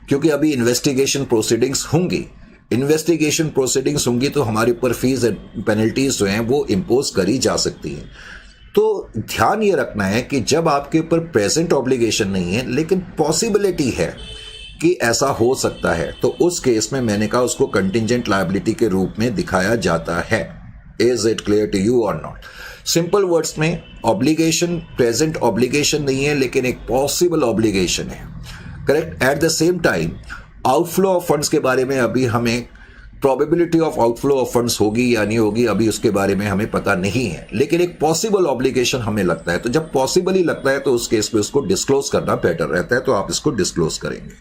क्योंकि अभी इन्वेस्टिगेशन प्रोसीडिंग्स होंगी। इन्वेस्टिगेशन प्रोसीडिंग्स होंगी तो हमारे ऊपर फीस एंड पेनल्टीज जो हैं वो इम्पोज करी जा सकती हैं। तो ध्यान ये रखना है कि जब आपके ऊपर प्रेजेंट ऑब्लिगेशन नहीं है लेकिन पॉसिबिलिटी है कि ऐसा हो सकता है, तो उस केस में मैंने कहा उसको कंटिंजेंट लायबिलिटी के रूप में दिखाया जाता है। Is it clear to you और नॉट? सिंपल वर्ड्स में ऑब्लिगेशन, प्रेजेंट ऑब्लिगेशन नहीं है लेकिन एक पॉसिबल ऑब्लिगेशन है। Correct. At the same time outflow of funds के बारे में अभी हमें probability of outflow of funds होगी या नहीं होगी, अभी उसके बारे में हमें पता नहीं है, लेकिन एक पॉसिबल ऑब्लिगेशन हमें लगता है। तो जब पॉसिबल ही लगता है तो उस केस में उसको डिस्क्लोज करना बेटर रहता है, तो आप इसको डिस्क्लोज करेंगे।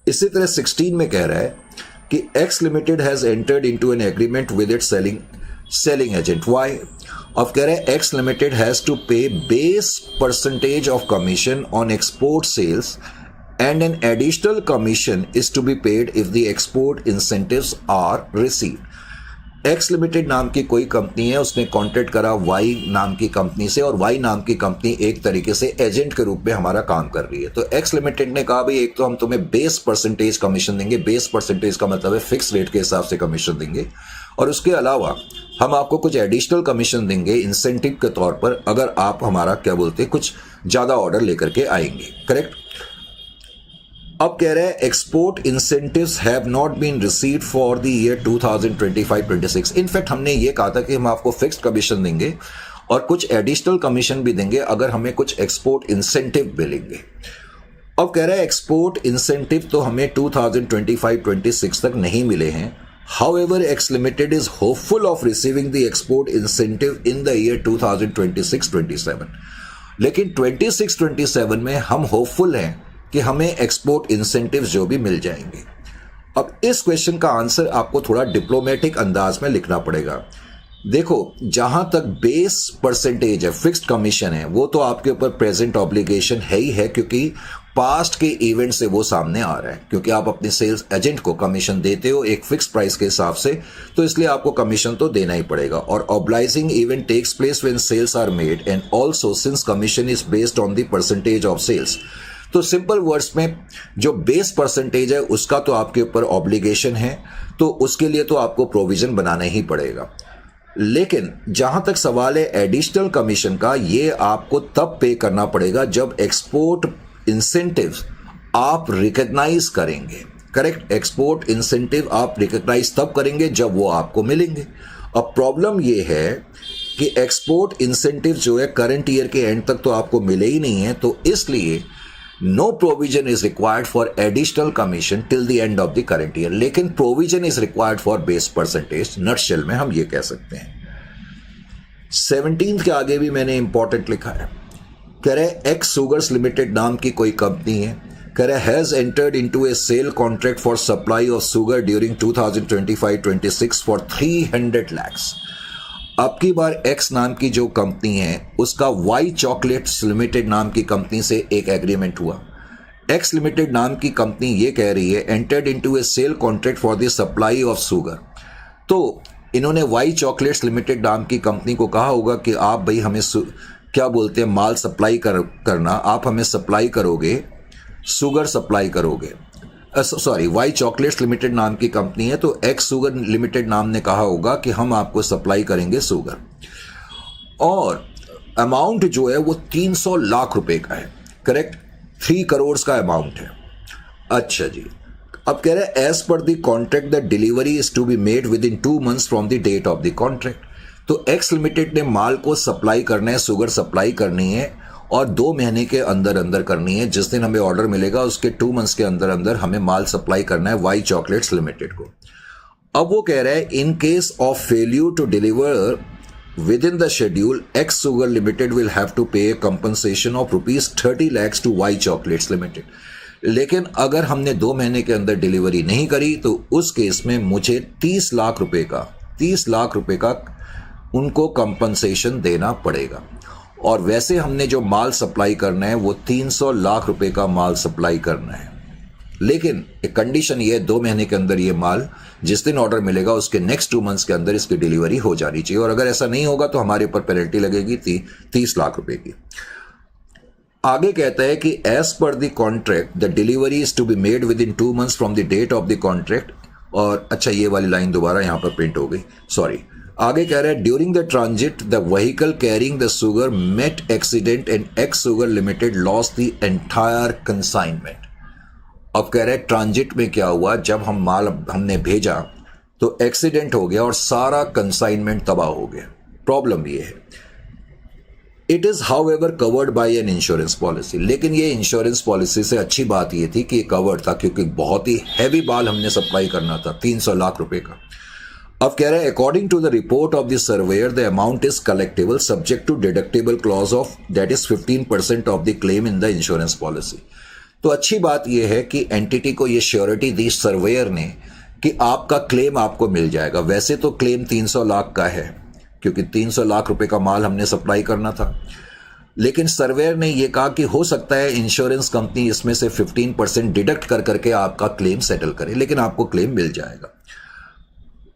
इसी तरह 16 में कह रहा है कि X limited has entered into an agreement with its selling agent. Why? अब कह रहे हैं X limited has to pay base percentage of commission on export sales and an additional commission is to be paid if the export incentives are received. X limited नाम की कोई company है, उसने contract करा Y नाम की company से, और Y नाम की कंपनी एक तरीके से एजेंट के रूप में हमारा काम कर रही है। तो X लिमिटेड ने कहा भाई एक तो हम तुम्हें बेस परसेंटेज कमीशन देंगे, बेस परसेंटेज का मतलब है फिक्स रेट के हिसाब से कमीशन देंगे, और उसके अलावा हम आपको कुछ एडिशनल कमीशन देंगे इंसेंटिव के तौर पर अगर आप हमारा क्या बोलते हैं कुछ ज्यादा ऑर्डर लेकर के आएंगे। करेक्ट। अब कह रहे हैं export incentives have not been received for the year 2025-26। In fact हमने ये कहा था कि हम आपको फिक्स्ड कमीशन देंगे और कुछ एडिशनल कमीशन भी देंगे अगर हमें कुछ एक्सपोर्ट इंसेंटिव मिलेंगे। अब कह रहे हैं एक्सपोर्ट इंसेंटिव तो हमें 2025-26 तक नहीं मिले हैं। However, X Limited is hopeful of receiving the export incentive in the year 2026-27। लेकिन 26-27 में हम होपफुल हैं कि हमें एक्सपोर्ट इंसेंटिव्स जो भी मिल जाएंगे। अब इस क्वेश्चन का आंसर आपको थोड़ा डिप्लोमेटिक अंदाज में लिखना पड़ेगा। देखो, जहां तक बेस परसेंटेज है, फिक्स्ड कमीशन है, वो तो आपके ऊपर प्रेजेंट ऑब्लिगेशन है ही है, क्योंकि पास्ट के इवेंट से वो सामने आ रहा है, क्योंकि आप अपने सेल्स एजेंट को कमीशन देते हो एक फिक्स प्राइस के हिसाब से, तो इसलिए आपको कमीशन तो देना ही पड़ेगा। और obligating event takes place when sales are made and also since commission is based on the percentage of sales. तो सिंपल वर्ड्स में जो बेस परसेंटेज है उसका तो आपके ऊपर ऑब्लिगेशन है, तो उसके लिए तो आपको प्रोविजन बनाना ही पड़ेगा। लेकिन जहां तक सवाल है एडिशनल कमीशन का, ये आपको तब पे करना पड़ेगा जब एक्सपोर्ट इंसेंटिव आप रिकॉग्नाइज करेंगे। करेक्ट। एक्सपोर्ट इंसेंटिव आप रिकॉग्नाइज तब करेंगे जब वो आपको मिलेंगे। अब प्रॉब्लम ये है कि एक्सपोर्ट इंसेंटिव जो है करंट ईयर के एंड तक तो आपको मिले ही नहीं है, तो इसलिए no provision is required for additional commission till the end of the current year, लेकिन provision is required for base percentage. Nutshell में हम ये कह सकते हैं। 17 के आगे भी मैंने इंपॉर्टेंट लिखा है। कह रहे एक्स सुगर्स लिमिटेड नाम की कोई कंपनी है, कह रहे has entered into a sale contract for supply of sugar during 2025-26 for 300 lakhs। अब की बार एक्स नाम की जो कंपनी है उसका वाई चॉकलेट्स लिमिटेड नाम की कंपनी से एक एग्रीमेंट हुआ। एक्स लिमिटेड नाम की कंपनी ये कह रही है entered into a sale contract for the supply of sugar. तो इन्होंने वाई चॉकलेट्स लिमिटेड नाम की कंपनी को कहा होगा कि आप भाई हमें क्या बोलते हैं माल सप्लाई करना, आप हमें सप्लाई करोगे, शुगर सप्लाई करोगे। सॉरी, वाई चॉकलेट्स लिमिटेड नाम की कंपनी है, तो एक्स शुगर लिमिटेड नाम ने कहा होगा कि हम आपको सप्लाई करेंगे शुगर, और अमाउंट जो है वो 300 लाख रुपए का है। करेक्ट। 3 करोड़ का अमाउंट है। अच्छा जी, अब कह रहे हैं as per the contract the delivery is to be made within 2 months from the date of the contract. तो एक्स लिमिटेड ने माल को सप्लाई करना है, शुगर सप्लाई करनी है और 2 महीने के अंदर अंदर करनी है। जिस दिन हमें ऑर्डर मिलेगा उसके 2 months के अंदर अंदर हमें माल सप्लाई करना है वाई चॉकलेट्स लिमिटेड को। अब वो कह रहा है in case of failure to deliver within the schedule X sugar limited will have to pay compensation of ₹30 lakhs to Y chocolates limited. लेकिन अगर हमने 2 महीने के अंदर डिलीवरी नहीं करी तो उस केस में मुझे 30 लाख रुपए का उनको कंपनसेशन देना पड़ेगा। और वैसे हमने जो माल सप्लाई करना है वो 300 लाख रुपए का माल सप्लाई करना है। लेकिन एक कंडीशन ये है, 2 महीने के अंदर ये माल जिस दिन ऑर्डर मिलेगा उसके नेक्स्ट 2 months के अंदर इसकी डिलीवरी हो जानी चाहिए। और अगर ऐसा नहीं होगा तो हमारे ऊपर पेनल्टी लगेगी 30 लाख रुपए की। आगे कहता है कि as per the contract the delivery is to be made within 2 months from the date of the contract. और अच्छा, ये वाली लाइन दोबारा यहां पर प्रिंट हो गई, सॉरी। आगे कह रहा है during the transit the vehicle carrying the sugar met accident and X sugar limited loss the entire consignment. अब कह रहे हैं ट्रांजिट में क्या हुआ, जब हम माल हमने भेजा तो एक्सीडेंट हो गया और सारा कंसाइनमेंट तबाह हो गया। प्रॉब्लम ये है it is how ever covered by an insurance policy. लेकिन ये इंश्योरेंस पॉलिसी से अच्छी बात ये थी कि ये कवर्ड था, क्योंकि बहुत ही हैवी माल हमने सप्लाई करना था, 300 लाख रुपए का। अब कह रहे हैं according to the report of the surveyor the amount is collectible subject to deductible clause of that is 15% of the claim in the insurance policy. तो अच्छी बात यह है कि एंटिटी को ये श्योरिटी दी सर्वेयर ने कि आपका क्लेम आपको मिल जाएगा। वैसे तो क्लेम 300 लाख का है क्योंकि 300 लाख रुपए का माल हमने सप्लाई करना था, लेकिन सर्वेयर ने यह कहा कि हो सकता है इंश्योरेंस कंपनी इसमें से 15% डिडक्ट कर करके आपका क्लेम सेटल करे, लेकिन आपको क्लेम मिल जाएगा।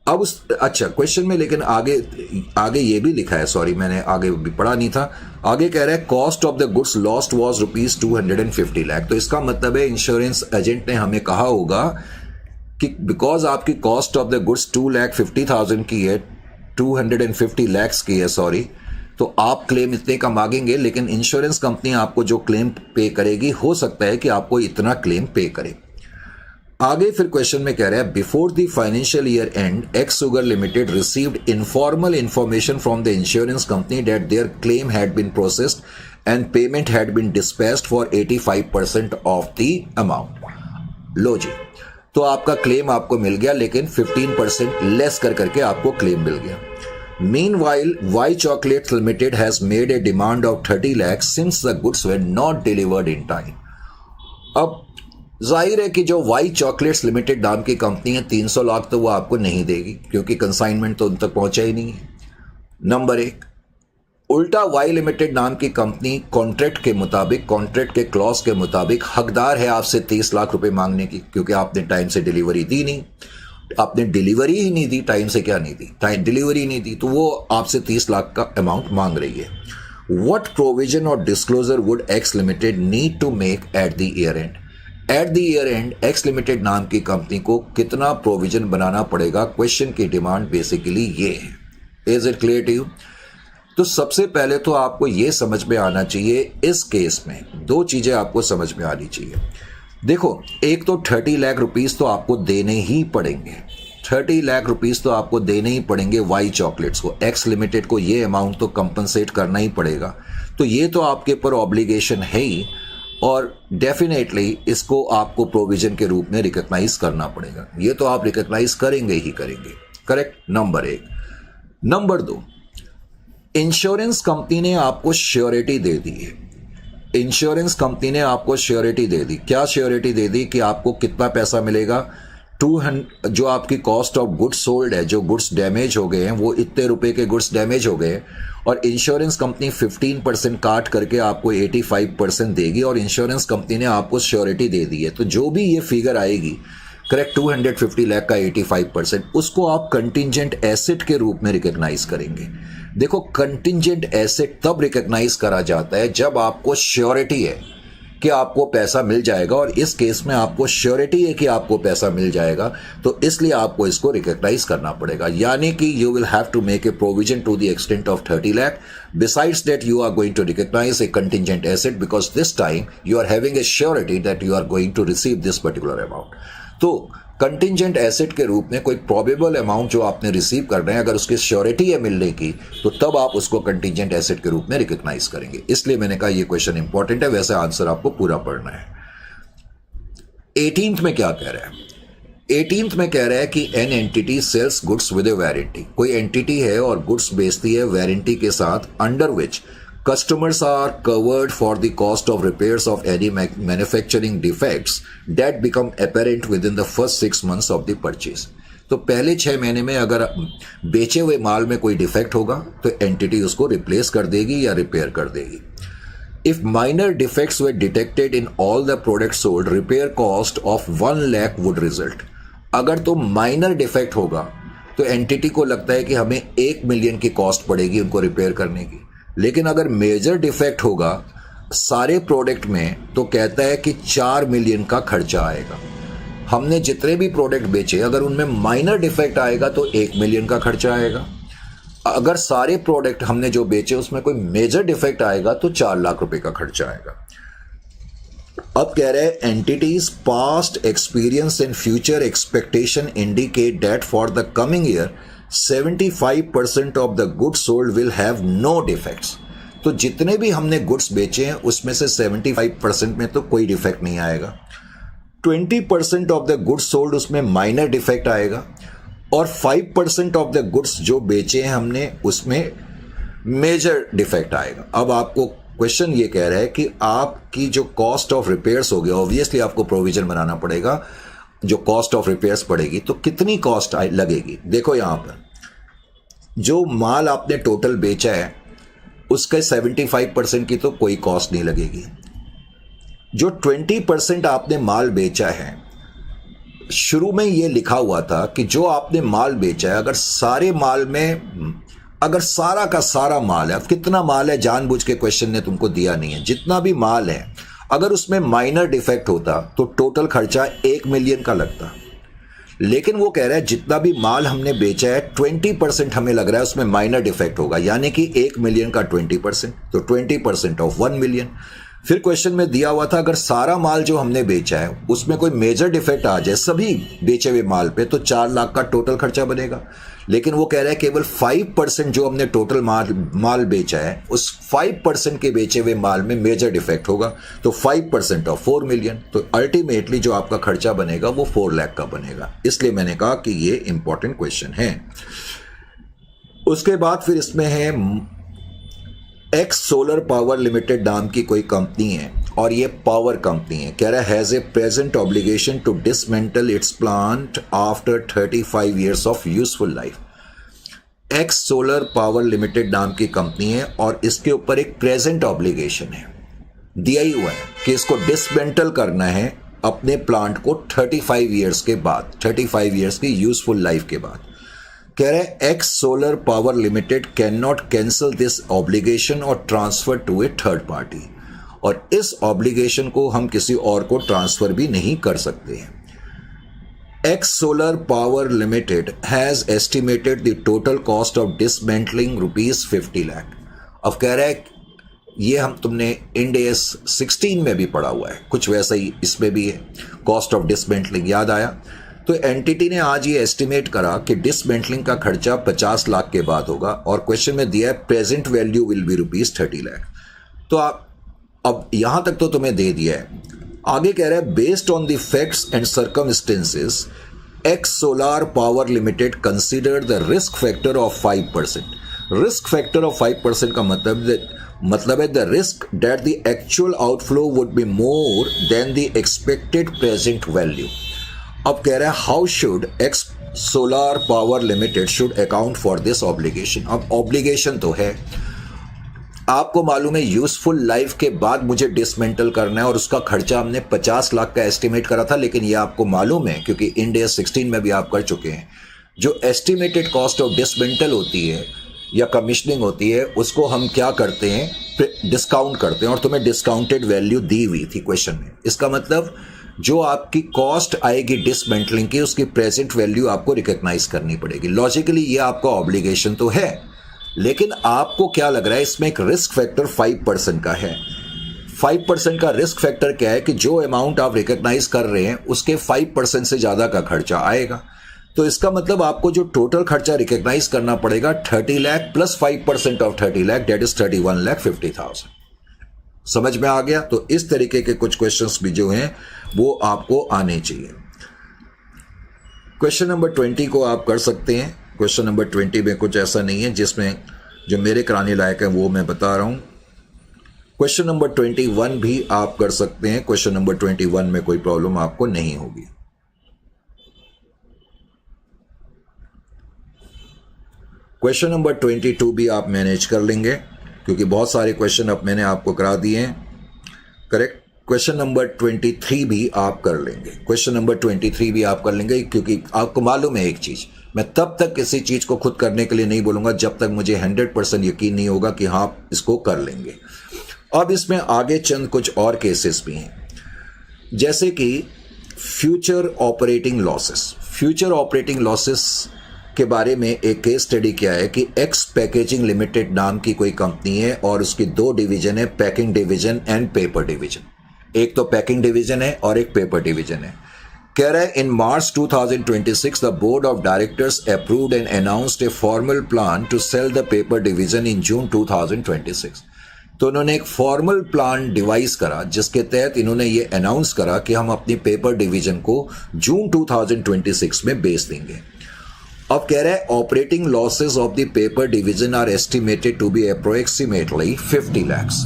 अब अच्छा क्वेश्चन में, लेकिन आगे ये भी लिखा है, सॉरी मैंने आगे भी पढ़ा नहीं था। आगे कह रहा है cost of the goods lost was ₹250 lakh. तो इसका मतलब है इंश्योरेंस एजेंट ने हमें कहा होगा कि बिकॉज आपकी कॉस्ट ऑफ द गुड्स 2,50,000 की है, 250 lakhs की है, सॉरी, तो आप क्लेम इतने का मांगेंगे, लेकिन इंश्योरेंस कंपनी आपको जो क्लेम पे करेगी हो सकता है कि आपको इतना क्लेम पे करे। आगे फिर क्वेश्चन में कह रहा है before the financial year end X sugar limited received informal information from the insurance company that their claim had been processed and payment had been dispatched for 85% of the amount. लो जी, तो आपका claim आपको मिल गया, लेकिन 15% less कर करके आपको क्लेम मिल गया। Meanwhile, Y Chocolates Limited has made a demand of 30 lakhs since the goods were not delivered in time। अब जाहिर है कि जो वाई चॉकलेट्स लिमिटेड नाम की कंपनी है, 300 लाख तो वो आपको नहीं देगी क्योंकि कंसाइनमेंट तो उन तक पहुंचा ही नहीं है। नंबर 1, उल्टा वाई लिमिटेड नाम की कंपनी कॉन्ट्रैक्ट के क्लॉज के मुताबिक हकदार है आपसे 30 लाख रुपए मांगने की, क्योंकि आपने टाइम से डिलीवरी दी नहीं, आपने डिलीवरी ही नहीं दी, टाइम से क्या नहीं दी, टाइम डिलीवरी नहीं दी, तो वो आपसे 30 लाख का अमाउंट मांग रही है। व्हाट प्रोविजन और disclosure would X limited need to make at the year end. At the year end X limited नाम की कंपनी को कितना प्रोविजन बनाना पड़ेगा, क्वेश्चन की डिमांड बेसिकली ये है। Is it clear to you? तो सबसे पहले तो आपको ये समझ में आना चाहिए, इस केस में 2 चीजें आपको समझ में आनी चाहिए। देखो, एक तो 30 लाख रुपीस तो आपको देने ही पड़ेंगे, 30 लाख रुपीस तो आपको देने ही पड़ेंगे वाई चॉकलेट्स को, एक्स लिमिटेड को ये अमाउंट तो कंपनसेट करना ही पड़ेगा। तो ये तो आपके ऊपर ऑब्लिगेशन है ही, और डेफिनेटली इसको आपको प्रोविजन के रूप में रिकॉग्नाइज करना पड़ेगा। ये तो आप रिकॉग्नाइज करेंगे ही करेंगे, correct. Number 1। Number 2, insurance company ने आपको श्योरिटी दे दी है। इंश्योरेंस कंपनी ने आपको श्योरिटी दे दी। क्या श्योरिटी दे दी कि आपको कितना पैसा मिलेगा? 200, जो आपकी कॉस्ट ऑफ गुड्स सोल्ड है, जो गुड्स डैमेज हो गए हैं, वो इतने रुपए के गुड्स डैमेज हो गए, और इंश्योरेंस कंपनी 15% काट करके आपको 85% देगी, और इंश्योरेंस कंपनी ने आपको श्योरिटी दे दी है। तो जो भी ये फिगर आएगी, करेक्ट, 250 लाख का 85%, उसको आप कंटिंजेंट एसेट के रूप में रिकॉग्नाइज करेंगे। देखो, कंटिंजेंट एसेट तब रिकॉग्नाइज करा जाता है जब आपको श्योरिटी है कि आपको पैसा मिल जाएगा, और इस केस में आपको श्योरिटी है कि आपको पैसा मिल जाएगा, तो इसलिए आपको इसको रिकॉग्नाइज करना पड़ेगा। यानी कि you will have to make a provision to the extent of 30 lakh. Besides that you are going to recognise a contingent asset because this time you are having a surety that you are going to receive this particular amount. तो contingent asset के रूप में कोई probable amount जो आपने receive कर रहे हैं, अगर उसकी श्योरिटी है मिलने की, तो तब आप उसको कंटिजेंट एसेट के रूप में रिकॉग्नाइज करेंगे। इसलिए मैंने कहा ये क्वेश्चन इंपॉर्टेंट है, वैसे आंसर आपको पूरा पढ़ना है। 18th में क्या कह रहा है? 18th में कह रहा है कि an entity sells goods with a warranty. कोई एंटिटी है और गुड्स बेचती है वारंटी के साथ, under which customers are covered for the cost of repairs of any manufacturing defects that become apparent within the first 6 months of the purchase। तो पहले 6 महीने में अगर बेचे हुए माल में कोई डिफेक्ट होगा तो एंटिटी उसको रिप्लेस कर देगी या रिपेयर कर देगी। If minor defects were detected in all the products sold, repair cost of 1 lakh would result। अगर तो माइनर डिफेक्ट होगा तो एंटिटी को लगता है कि हमें 1 मिलियन की कॉस्ट पड़ेगी उनको रिपेयर करने की, लेकिन अगर मेजर डिफेक्ट होगा सारे प्रोडक्ट में तो कहता है कि 4 मिलियन का खर्चा आएगा। हमने जितने भी प्रोडक्ट बेचे अगर उनमें माइनर डिफेक्ट आएगा तो 1 मिलियन का खर्चा आएगा। अगर सारे प्रोडक्ट हमने जो बेचे उसमें कोई मेजर डिफेक्ट आएगा तो 4 लाख रुपए का खर्चा आएगा। अब कह रहे हैं entity's past experience and future expectation indicate that for the coming year 75% of the goods sold will have no defects. तो जितने भी हमने गुड्स बेचे हैं उसमें से 75% में तो कोई डिफेक्ट नहीं आएगा। 20% ऑफ द गुड्स सोल्ड उसमें माइनर डिफेक्ट आएगा, और 5% ऑफ द गुड्स जो बेचे हैं हमने उसमें मेजर डिफेक्ट आएगा। अब आपको क्वेश्चन ये कह रहा है कि आपकी जो कॉस्ट ऑफ रिपेयर्स हो गया, ऑब्वियसली आपको प्रोविजन बनाना पड़ेगा, जो कॉस्ट ऑफ रिपेयर्स पड़ेगी तो कितनी कॉस्ट लगेगी। देखो यहां पर जो माल आपने टोटल बेचा है उसके 75% की तो कोई कॉस्ट नहीं लगेगी। जो 20% आपने माल बेचा है, शुरू में ये लिखा हुआ था कि जो आपने माल बेचा है अगर सारे माल में अगर सारा का सारा माल है, अब कितना माल है जानबूझ के क्वेश्चन ने तुमको दिया नहीं है, जितना भी माल है अगर उसमें माइनर डिफेक्ट होता तो टोटल खर्चा 1 मिलियन का लगता। लेकिन वो कह रहा है जितना भी माल हमने बेचा है 20% हमें लग रहा है उसमें माइनर डिफेक्ट होगा, यानी कि 1 मिलियन का 20%, तो 20% ऑफ 1 मिलियन। फिर क्वेश्चन में दिया हुआ था अगर सारा माल जो हमने बेचा है उसमें कोई मेजर डिफेक्ट आ जाए सभी बेचे हुए माल पे तो 4 लाख का टोटल खर्चा बनेगा। लेकिन वो कह रहा है केवल 5% जो हमने टोटल माल बेचा है उस 5% के बेचे हुए माल में मेजर डिफेक्ट होगा, तो 5% ऑफ 4 मिलियन, तो अल्टीमेटली जो आपका खर्चा बनेगा वो 4 लाख का बनेगा। इसलिए मैंने कहा कि ये इंपॉर्टेंट क्वेश्चन है। उसके बाद फिर इसमें है एक्स सोलर पावर लिमिटेड नाम की कोई कंपनी है और ये पावर कंपनी है। कह रहा है has a present obligation to dismantle its plant after 35 years of useful life. X solar power limited नाम की कंपनी है और इसके ऊपर एक प्रेजेंट ऑब्लिगेशन है, दिया ही हुआ है कि इसको डिसमेंटल करना है अपने प्लांट को 35 ईयर्स के बाद, 35 ईयर्स की यूजफुल लाइफ के बाद। कह रहे हैं X solar power limited can not cancel this obligation और transfer to a third party, और इस ऑब्लिगेशन को हम किसी और को ट्रांसफर भी नहीं कर सकते हैं। X solar power limited has estimated the total cost of dismantling ₹50 lakh. अब कह रहा है ये हम तुमने इंड AS 16 में भी पढ़ा हुआ है, कुछ वैसा ही इसमें भी है, कॉस्ट ऑफ डिसमेंटलिंग याद आया। तो एंटिटी ने आज ये एस्टिमेट करा कि डिसमेंटलिंग का खर्चा 50 लाख के बाद होगा, और क्वेश्चन में दिया है present value will be ₹30 lakh. तो आप अब यहां तक तो तुम्हें दे दिया है, आगे कह रहा है based on the facts and circumstances x solar power limited consider the risk factor of 5%। Risk factor of 5% का मतलब है the risk that the actual outflow would be more than the expected present value. अब कह रहा है how should x solar power limited should account for this obligation. अब obligation तो है, आपको मालूम है यूजफुल लाइफ के बाद मुझे डिसमेंटल करना है और उसका खर्चा हमने 50 लाख का एस्टिमेट करा था, लेकिन ये आपको मालूम है क्योंकि इंड AS 16 में भी आप कर चुके हैं, जो एस्टिमेटेड कॉस्ट ऑफ डिसमेंटल होती है या कमीशनिंग होती है उसको हम क्या करते हैं डिस्काउंट करते हैं और तुम्हें डिस्काउंटेड वैल्यू दी हुई थी क्वेश्चन में। इसका मतलब जो आपकी कॉस्ट आएगी डिसमेंटलिंग की, उसकी प्रेजेंट वैल्यू आपको रिकॉग्नाइज करनी पड़ेगी। लॉजिकली ये आपका ऑब्लिगेशन तो है, लेकिन आपको क्या लग रहा है, इसमें एक रिस्क फैक्टर 5% का है। 5% का रिस्क फैक्टर क्या है कि जो अमाउंट आप रिकॉग्नाइज कर रहे हैं उसके 5% से ज्यादा का खर्चा आएगा। तो इसका मतलब आपको जो टोटल खर्चा रिकॉग्नाइज करना पड़ेगा 30 lakh plus 5% of 30 lakh, that is 31,50,000। समझ में आ गया? तो इस तरीके के कुछ क्वेश्चंस भी जो हैं वो आपको आने चाहिए। क्वेश्चन नंबर 20 को आप कर सकते हैं। क्वेश्चन नंबर 20 में कुछ ऐसा नहीं है जिसमें जो मेरे कराने लायक है वो मैं बता रहा हूं। क्वेश्चन नंबर 21 भी आप कर सकते हैं। क्वेश्चन नंबर 21 में कोई प्रॉब्लम आपको नहीं होगी। क्वेश्चन नंबर 22 भी आप मैनेज कर लेंगे क्योंकि बहुत सारे क्वेश्चन अब मैंने आपको करा दिए हैं। करेक्ट। क्वेश्चन नंबर 23 भी आप कर लेंगे। क्वेश्चन नंबर 23 भी आप कर लेंगे क्योंकि आपको मालूम है एक चीज, मैं तब तक किसी चीज को खुद करने के लिए नहीं बोलूंगा जब तक मुझे 100% यकीन नहीं होगा कि हाँ इसको कर लेंगे। अब इसमें आगे चंद कुछ और केसेस भी हैं, जैसे कि future operating losses. Future operating losses के बारे में एक केस स्टडी किया है कि एक्स पैकेजिंग लिमिटेड नाम की कोई कंपनी है और उसकी दो डिवीजन है, packing division and paper division. एक तो पैकिंग डिवीजन है और एक पेपर डिवीजन है। कह रहा है in March 2026 the board of directors approved and announced a formal plan to sell the paper division in June 2026। तो उन्होंने एक फॉर्मल प्लान डिवाइस करा जिसके तहत इन्होंने ये अनाउंस करा कि हम अपनी पेपर डिवीजन को जून 2026 में बेच देंगे। अब कह रहा है operating losses of the paper division are estimated to be approximately 50 lakhs।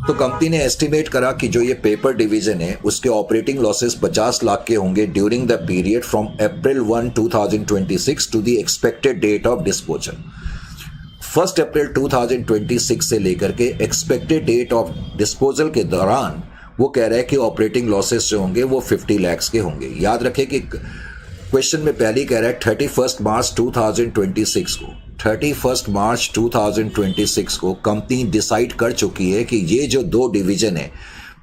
तो कंपनी ने एस्टिमेट करा कि जो ये पेपर डिवीजन है उसके ऑपरेटिंग लॉसेस 50 लाख के होंगे during the period from April 1, 2026 to the expected date of disposal. 1 अप्रैल 2026 से लेकर के एक्सपेक्टेड डेट ऑफ डिस्पोजल के दौरान वो कह रहा है कि ऑपरेटिंग लॉसेस जो होंगे वो 50 lakhs के होंगे। याद रखें कि क्वेश्चन में पहले ही कह रहा है 31 मार्च 2026 को 31 मार्च 2026 को कंपनी डिसाइड कर चुकी है कि ये जो दो डिवीजन है,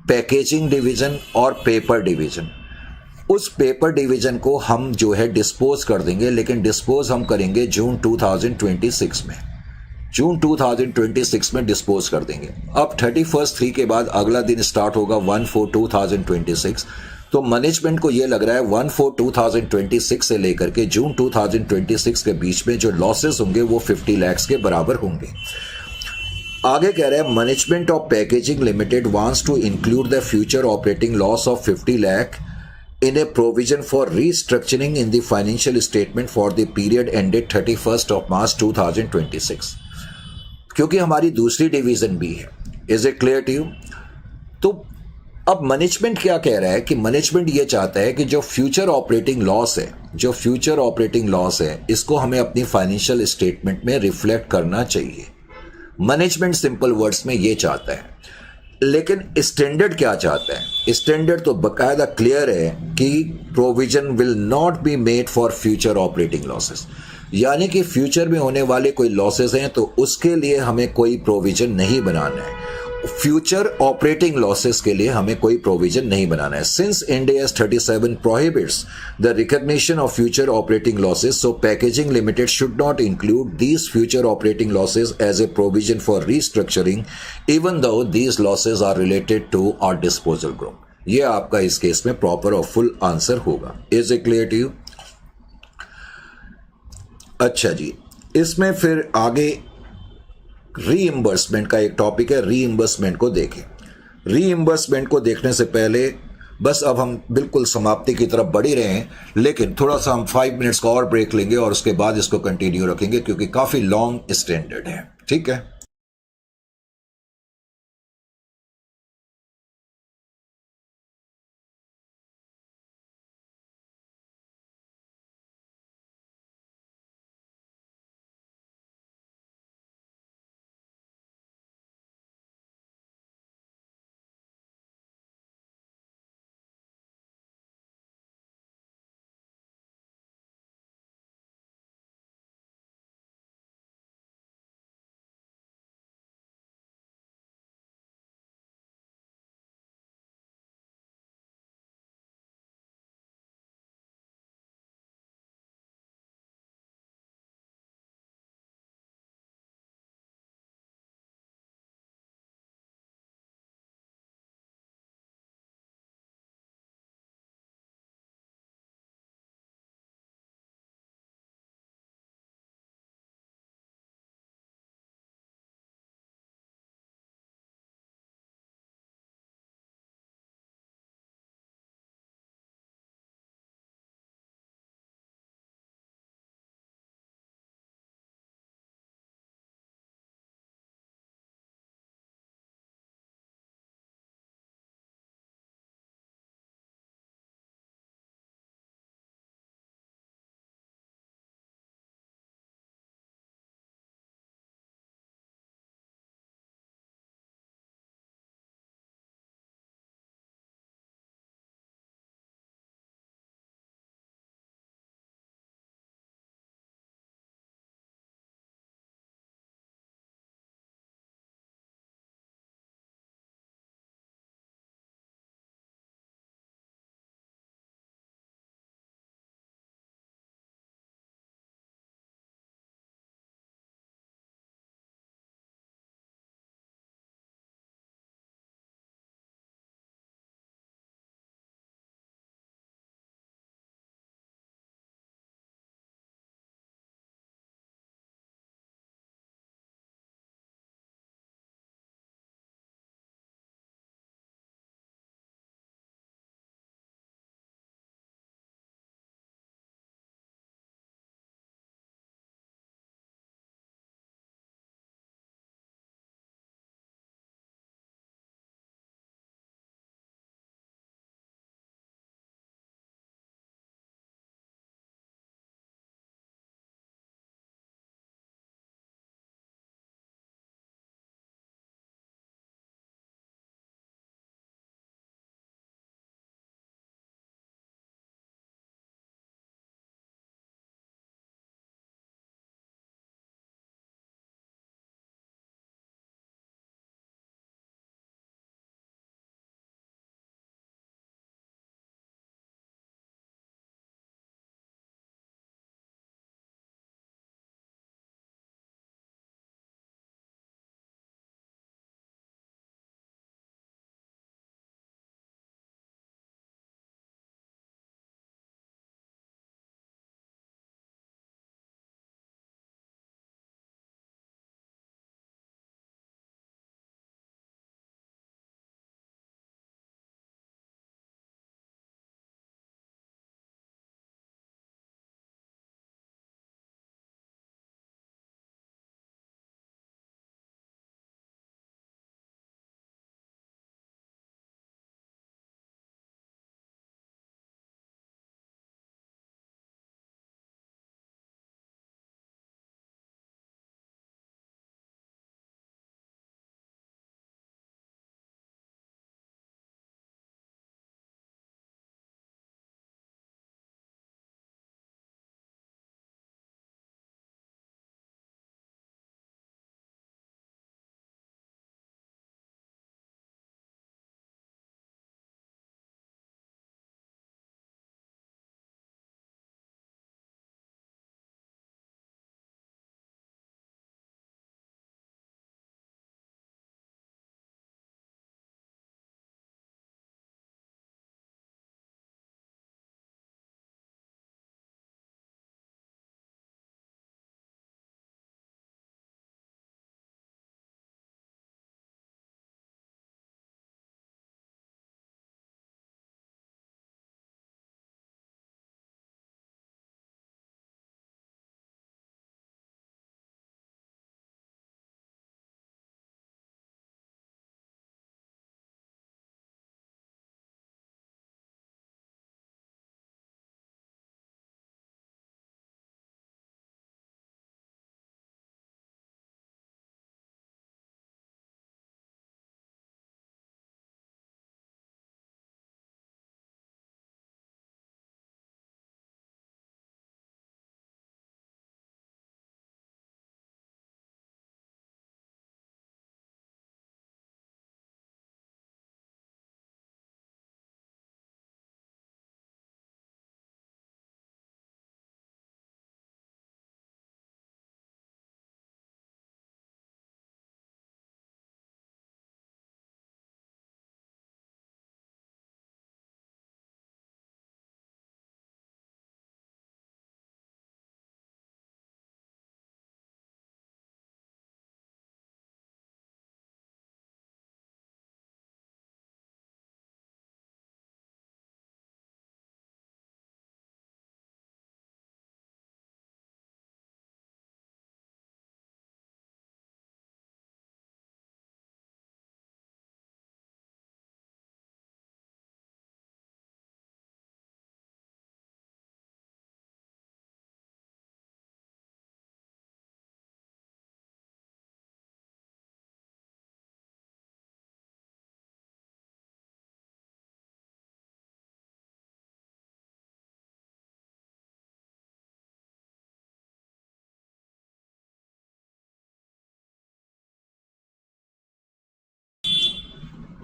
पैकेजिंग डिवीजन और पेपर डिवीजन, उस पेपर डिवीजन को हम जो है डिस्पोज कर देंगे, लेकिन डिस्पोज हम करेंगे जून 2026 में। जून 2026 में डिस्पोज कर देंगे। अब 31/3 के बाद अगला दिन स्टार्ट होगा 1/4/2026। तो मैनेजमेंट को यह लग रहा है 1/4/2026 से लेकर के जून 2026 के बीच में जो लॉसेस होंगे वो 50 lakhs के बराबर होंगे। आगे कह रहा है management of packaging limited wants to include the future operating loss of 50 lakh in a provision for restructuring in the financial statement for the period ended 31st of March 2026। क्योंकि हमारी दूसरी डिवीजन भी है। Is it clear to you? तो अब management क्या कह रहा है कि मैनेजमेंट ये चाहता है कि जो फ्यूचर ऑपरेटिंग लॉस है, जो फ्यूचर ऑपरेटिंग लॉस है, इसको हमें अपनी फाइनेंशियल स्टेटमेंट में रिफ्लेक्ट करना चाहिए। मैनेजमेंट सिंपल वर्ड्स में ये चाहता है, लेकिन स्टैंडर्ड क्या चाहता है? स्टैंडर्ड तो बकायदा क्लियर है कि provision will not be made for future operating losses, यानी कि फ्यूचर में होने वाले कोई लॉसेस हैं तो उसके लिए हमें कोई प्रोविजन नहीं बनाना है। फ्यूचर ऑपरेटिंग लॉसेस के लिए हमें कोई प्रोविजन नहीं बनाना है। Since India 37 prohibits the recognition of future operating losses, so packaging limited should not include these future operating losses as a provision for restructuring even though these losses are related to our disposal group. ये आपका इस case में proper और full answer होगा। Is it clear to you? अच्छा जी, इसमें फिर आगे रीइंबर्समेंट का एक टॉपिक है। रीइंबर्समेंट को देखें। रीइंबर्समेंट को देखने से पहले बस अब हम बिल्कुल समाप्ति की तरफ बढ़ ही रहे हैं, लेकिन थोड़ा सा हम 5 मिनट्स का और ब्रेक लेंगे और उसके बाद इसको कंटिन्यू रखेंगे क्योंकि काफी लॉन्ग स्टैंडर्ड है। ठीक है।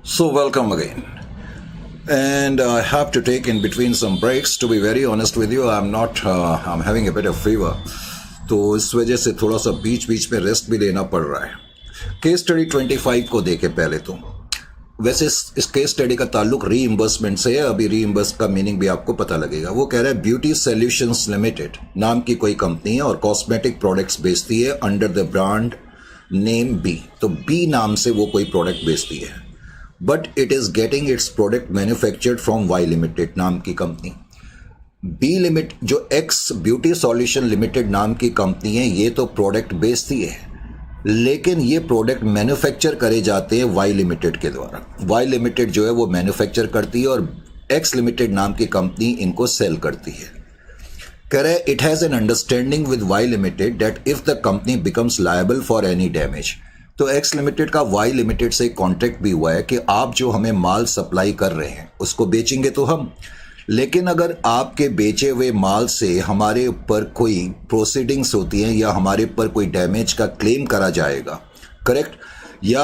So welcome again. And I have to take in between some breaks. To be very honest with you, I'm having a bit of fever. तो इस वजह से थोड़ा सा बीच बीच में रेस्ट भी लेना पड़ रहा है. केस स्टडी 25 को देखे पहले तो. वैसे इस केस स्टडी का ताल्लुक रीइंबर्समेंट से है. अभी रीइंबर्स का मीनिंग भी आपको पता लगेगा. वो कह रहा है ब्यूटी सॉल्यूशंस लिमिटेड नाम की कोई कंपनी है और कॉस्मेटिक प्रोडक्ट्स बेचती है under the brand name B. तो बी नाम से वो कोई प्रोडक्ट बेचती है. But it is getting its product manufactured from Y limited नाम की कंपनी. बी लिमिट जो एक्स ब्यूटी सॉल्यूशन लिमिटेड नाम की कंपनी है, ये तो प्रोडक्ट बेचती है, लेकिन ये प्रोडक्ट मैन्युफैक्चर करे जाते हैं वाई लिमिटेड के द्वारा. वाई लिमिटेड जो है वो मैन्युफैक्चर करती है और एक्स लिमिटेड नाम की कंपनी इनको सेल करती है. कह रहे it has an understanding with Y limited that if the company becomes liable for any damage. तो एक्स लिमिटेड का वाई लिमिटेड से कॉन्ट्रैक्ट भी हुआ है कि आप जो हमें माल सप्लाई कर रहे हैं उसको बेचेंगे तो हम, लेकिन अगर आपके बेचे हुए माल से हमारे ऊपर कोई प्रोसीडिंग्स होती हैं या हमारे ऊपर कोई डैमेज का क्लेम करा जाएगा, करेक्ट, या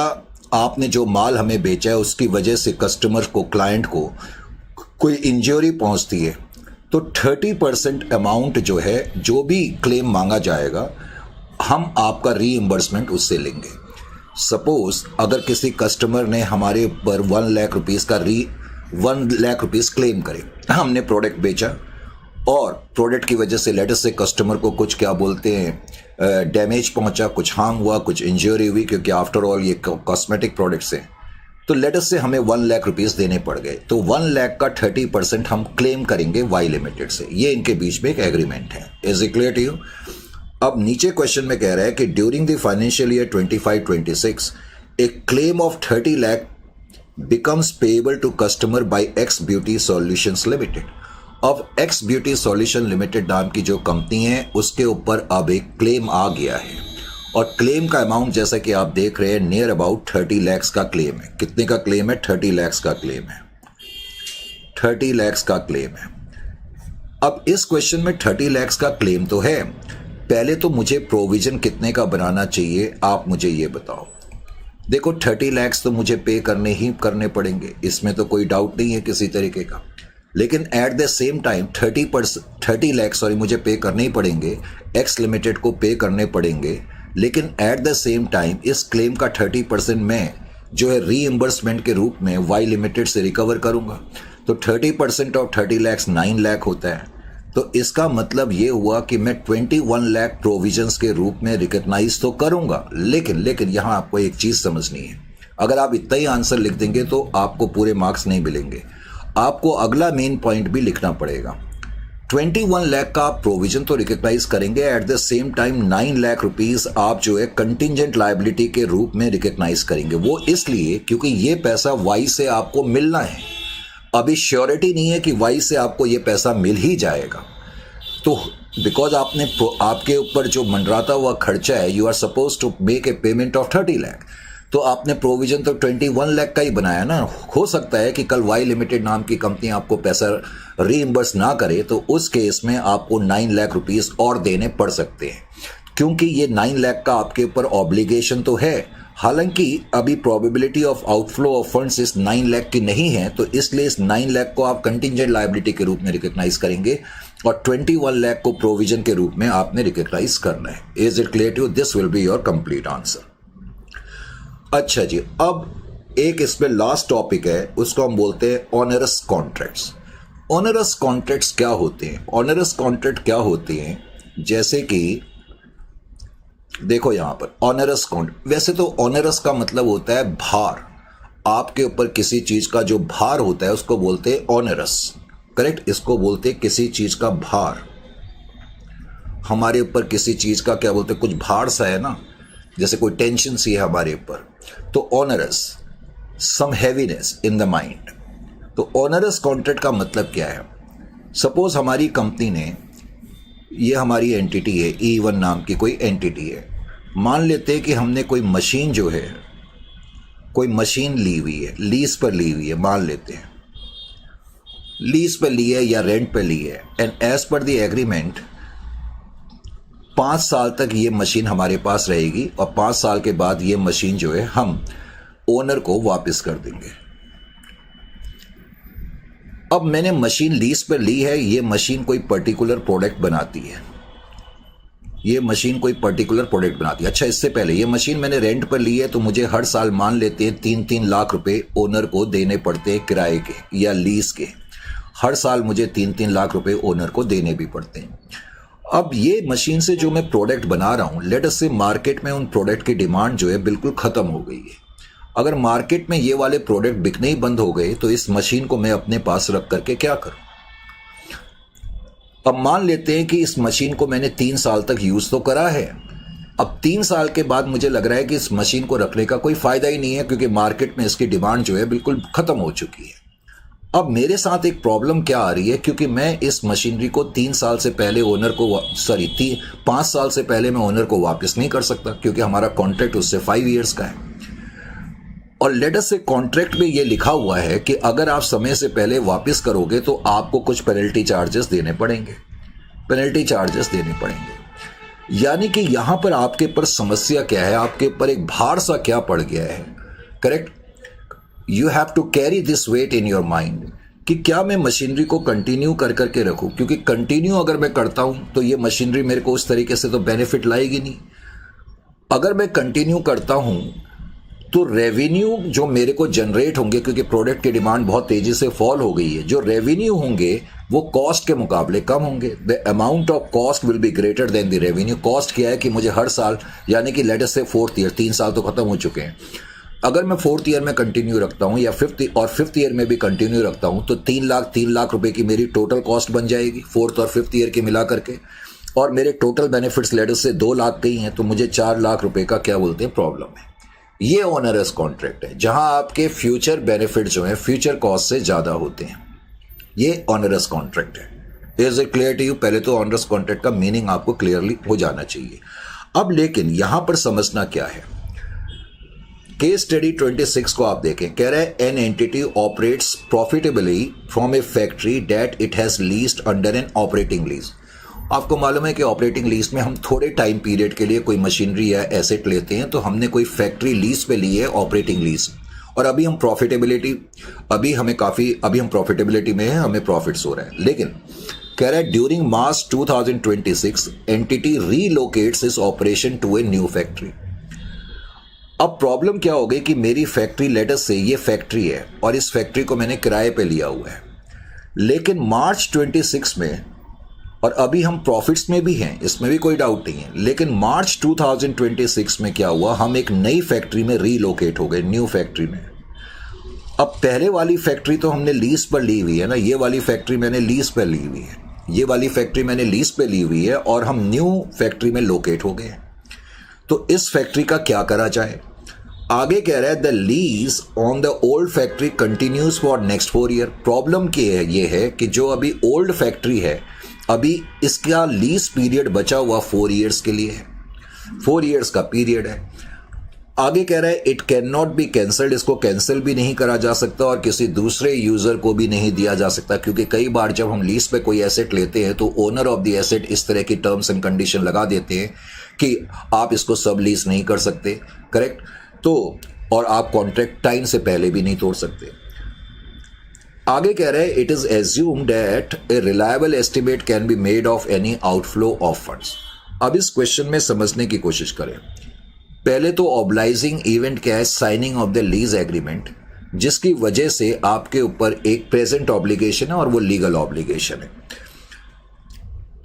आपने जो माल हमें बेचा है उसकी वजह से कस्टमर को, क्लाइंट को कोई इंजरी पहुंचती है, तो 30% अमाउंट जो है, जो भी क्लेम मांगा जाएगा, हम आपका रीइंबर्समेंट उससे लेंगे. सपोज अगर किसी कस्टमर ने हमारे ऊपर 1 लाख रुपीज़ का 1 लाख रुपीज़ क्लेम करे, हमने प्रोडक्ट बेचा और प्रोडक्ट की वजह से लेटर से कस्टमर को कुछ क्या बोलते हैं डैमेज पहुंचा, कुछ हार्म हुआ, कुछ इंजरी हुई, क्योंकि आफ्टर ऑल ये कॉस्मेटिक प्रोडक्ट्स हैं, तो लेटर से हमें 1 लाख रुपीज़ देने पड़ गए. तो 1 लाख का 30% हम क्लेम करेंगे वाई लिमिटेड से. ये इनके बीच में एक एग्रीमेंट है. Is it clear to you? अब नीचे क्वेश्चन में कह रहा है कि during the financial year 25-26 a claim of 30 lakh becomes payable to customer by X Beauty Solutions Limited. अब X Beauty Solution Limited नाम की जो कंपनी है उसके ऊपर अब एक क्लेम आ गया है और क्लेम का अमाउंट जैसा कि आप देख रहे हैं नियर अबाउट 30 lakhs का क्लेम है. कितने का क्लेम है? 30 lakhs का क्लेम है. 30 lakhs का क्लेम है. अब इस क्वेश्चन में 30 lakhs का क्लेम तो है. पहले तो मुझे प्रोविजन कितने का बनाना चाहिए, आप मुझे ये बताओ. देखो 30 lakhs तो मुझे पे करने ही करने पड़ेंगे, इसमें तो कोई डाउट नहीं है किसी तरीके का. लेकिन eight the same time 30 lakhs मुझे पे करने ही पड़ेंगे, एक्स लिमिटेड को पे करने पड़ेंगे. लेकिन एट द सेम टाइम इस क्लेम का 30% मैं जो है रीइंबर्समेंट के रूप में वाई लिमिटेड से रिकवर करूंगा. तो 30% ऑफ 30 lakhs 9 लाख होता है. तो इसका मतलब ये हुआ कि मैं 21 लाख प्रोविजंस के रूप में रिकग्नाइज तो करूंगा. लेकिन यहाँ आपको एक चीज़ समझनी है. अगर आप इतना ही आंसर लिख देंगे तो आपको पूरे मार्क्स नहीं मिलेंगे. आपको अगला मेन पॉइंट भी लिखना पड़ेगा. 21 लाख का आप प्रोविजन तो रिकग्नाइज करेंगे, eight the same time 9 lakh rupees आप जो है कंटिजेंट लायबिलिटी के रूप में रिकग्नाइज करेंगे. वो इसलिए क्योंकि ये पैसा वाई से आपको मिलना है. अभी श्योरिटी नहीं है कि वाई से आपको ये पैसा मिल ही जाएगा. तो बिकॉज आपके ऊपर जो मंडराता हुआ खर्चा है, you are suppose to make a payment of 30 lakh, तो आपने प्रोविजन तो 21 लाख का ही बनाया ना. हो सकता है कि कल वाई लिमिटेड नाम की कंपनी आपको पैसा रीइंबर्स ना करे, तो उस केस में आपको 9 लाख रुपीज़ और देने पड़ सकते हैं, क्योंकि ये 9 लाख का आपके ऊपर ऑब्लिगेशन तो है. हालांकि अभी probability of outflow of funds इस 9 लाख की नहीं है, तो इसलिए इस 9 लाख को आप कंटिजेंट लायबिलिटी के रूप में रिकग्नाइज करेंगे और 21 लाख को प्रोविजन के रूप में आपने रिकग्नाइज करना है. Is it clear to? This will be your complete answer. अच्छा जी, अब एक इसमें लास्ट टॉपिक है, उसको हम बोलते हैं ऑनरस कॉन्ट्रैक्ट्स. ऑनरस कॉन्ट्रैक्ट्स क्या होते हैं? ऑनरस कॉन्ट्रैक्ट क्या होते हैं, जैसे कि देखो यहां पर ऑनरस कॉन्ट्रैक्ट. वैसे तो ऑनरस का मतलब होता है भार. आपके ऊपर किसी चीज का जो भार होता है उसको बोलते हैं ऑनरस, करेक्ट. इसको बोलते हैं किसी चीज का भार. हमारे ऊपर किसी चीज का क्या बोलते हैं, कुछ भार सा है ना, जैसे कोई टेंशन सी है हमारे ऊपर, तो onerous, some heaviness in the mind. तो ऑनरस कॉन्ट्रैक्ट का मतलब क्या है? सपोज हमारी कंपनी ने, ये हमारी एंटिटी है, E1 नाम की कोई एंटिटी है. मान लेते हैं कि हमने कोई मशीन जो है, कोई मशीन ली हुई है, लीज पर ली हुई है, मान लेते हैं लीज पर ली है या रेंट पर ली है, and as per the agreement 5 साल तक ये मशीन हमारे पास रहेगी और 5 साल के बाद ये मशीन जो है हम ओनर को वापस कर देंगे. अब मैंने मशीन लीज पर ली है, ये मशीन कोई पर्टिकुलर प्रोडक्ट बनाती है, ये मशीन कोई पर्टिकुलर प्रोडक्ट बनाती है। अच्छा, इससे पहले ये मशीन मैंने रेंट पर ली है, तो मुझे हर साल मान लेते हैं 3-3 लाख रुपए ओनर को देने पड़ते हैं किराए के या लीज के। हर साल मुझे 3-3 लाख रुपए ओनर को देने भी पड़ते हैं। अब ये मशीन से जो मैं प्रोडक्ट बना रहा हूँ, लेट अस से मार्केट में उन प्रोडक्ट की डिमांड जो है बिल्कुल ख़त्म हो गई है। अगर मार्केट में ये वाले प्रोडक्ट बिकने ही बंद हो गए तो इस मशीन को मैं अपने पास रख करके क्या करूँ। अब मान लेते हैं कि इस मशीन को मैंने 3 साल तक यूज़ तो करा है। अब 3 साल के बाद मुझे लग रहा है कि इस मशीन को रखने का कोई फ़ायदा ही नहीं है, क्योंकि मार्केट में इसकी डिमांड जो है बिल्कुल ख़त्म हो चुकी है। अब मेरे साथ एक प्रॉब्लम क्या आ रही है, क्योंकि मैं इस मशीनरी को 3 साल से पहले ओनर को 5 साल से पहले मैं ओनर को वापस नहीं कर सकता, क्योंकि हमारा कॉन्ट्रैक्ट उससे 5 ईयर्स का है। और लेट अस से कॉन्ट्रैक्ट में ये लिखा हुआ है कि अगर आप समय से पहले वापस करोगे तो आपको कुछ पेनल्टी चार्जेस देने पड़ेंगे, यानी कि यहां पर आपके ऊपर समस्या क्या है, आपके ऊपर एक भार सा क्या पड़ गया है। Correct, you have to carry this weight in your mind कि क्या मैं मशीनरी को कंटिन्यू कर करके रखूं, क्योंकि कंटिन्यू अगर मैं करता हूं तो ये मशीनरी मेरे को उस तरीके से तो बेनिफिट लाएगी नहीं। अगर मैं कंटिन्यू करता हूं तो रेवेन्यू जो मेरे को जनरेट होंगे, क्योंकि प्रोडक्ट की डिमांड बहुत तेजी से फॉल हो गई है, जो रेवेन्यू होंगे वो कॉस्ट के मुकाबले कम होंगे। The amount of cost will be greater than the revenue. Cost क्या है कि मुझे हर साल, यानी कि लेट अस से 4th ईयर, 3 साल तो खत्म हो चुके हैं, अगर मैं 4th ईयर में कंटिन्यू रखता हूं या 5th ईयर में भी कंटिन्यू रखता हूं तो 3 लाख रुपए की मेरी टोटल कॉस्ट बन जाएगी 4th और 5th ईयर की मिला करके, और मेरे टोटल बेनिफिट्स लेट अस से 2 लाख के ही हैं, तो मुझे 4 लाख रुपए का क्या बोलते हैं प्रॉब्लम है। ये ऑनरस कॉन्ट्रैक्ट है, जहां आपके फ्यूचर बेनिफिट जो है फ्यूचर कॉस्ट से ज्यादा होते हैं। ये ऑनरस कॉन्ट्रैक्ट है। Is it clear to you? पहले तो ऑनरस कॉन्ट्रैक्ट का मीनिंग आपको क्लियरली हो जाना चाहिए। अब लेकिन यहां पर समझना क्या है, केस स्टडी 26 को आप देखें, कह रहा है an entity operates profitably from A factory that it has leased under an operating lease. आपको मालूम है कि ऑपरेटिंग लीज में हम थोड़े टाइम पीरियड के लिए कोई मशीनरी या एसेट लेते हैं, तो हमने कोई फैक्ट्री लीज पे ली है ऑपरेटिंग लीज, और अभी हम प्रॉफिटेबिलिटी में है, हमें प्रॉफिट्स हो रहा है। लेकिन कह रहा है during March 2026 entity relocates its operation to a new factory. अब प्रॉब्लम क्या हो गई कि मेरी फैक्ट्री, लेट अस से ये फैक्ट्री है और इस फैक्ट्री को मैंने किराए पे लिया हुआ है, लेकिन मार्च 26 में, और अभी हम प्रॉफिट्स में भी हैं, इसमें भी कोई डाउट नहीं है, लेकिन मार्च 2026 में क्या हुआ, हम एक नई फैक्ट्री में रीलोकेट हो गए, न्यू फैक्ट्री में। अब पहले वाली फैक्ट्री तो हमने लीज पर ली हुई है ना, ये वाली फैक्ट्री मैंने लीज पर ली हुई है, ये वाली फैक्ट्री मैंने लीज पे ली हुई है, और हम न्यू फैक्ट्री में लोकेट हो गए। तो इस फैक्ट्री का क्या करा जाए? आगे कह रहा है the lease on the old factory continues for next 4 year. Problem ये है कि जो अभी ओल्ड फैक्ट्री है, अभी इसका लीज पीरियड बचा हुआ 4 ईयर्स के लिए है, 4 ईयर्स का पीरियड है। आगे कह रहा है it can not be cancelled, इसको कैंसिल भी नहीं करा जा सकता और किसी दूसरे यूजर को भी नहीं दिया जा सकता, क्योंकि कई बार जब हम लीज पे कोई एसेट लेते हैं तो ओनर ऑफ द एसेट इस तरह की टर्म्स एंड कंडीशन लगा देते हैं कि आप इसको सब लीज नहीं कर सकते। करेक्ट, तो और आप कॉन्ट्रैक्ट टाइम से पहले भी नहीं तोड़ सकते। आगे कह रहे हैं it is assumed that a reliable estimate can be made of any outflow of funds. अब इस क्वेश्चन में समझने की कोशिश करें। पहले तो ऑब्लाइजिंग इवेंट क्या है? Signing off the lease agreement, जिसकी वजह से आपके ऊपर एक प्रेजेंट ऑब्लिगेशन है और वो लीगल ऑब्लिगेशन है।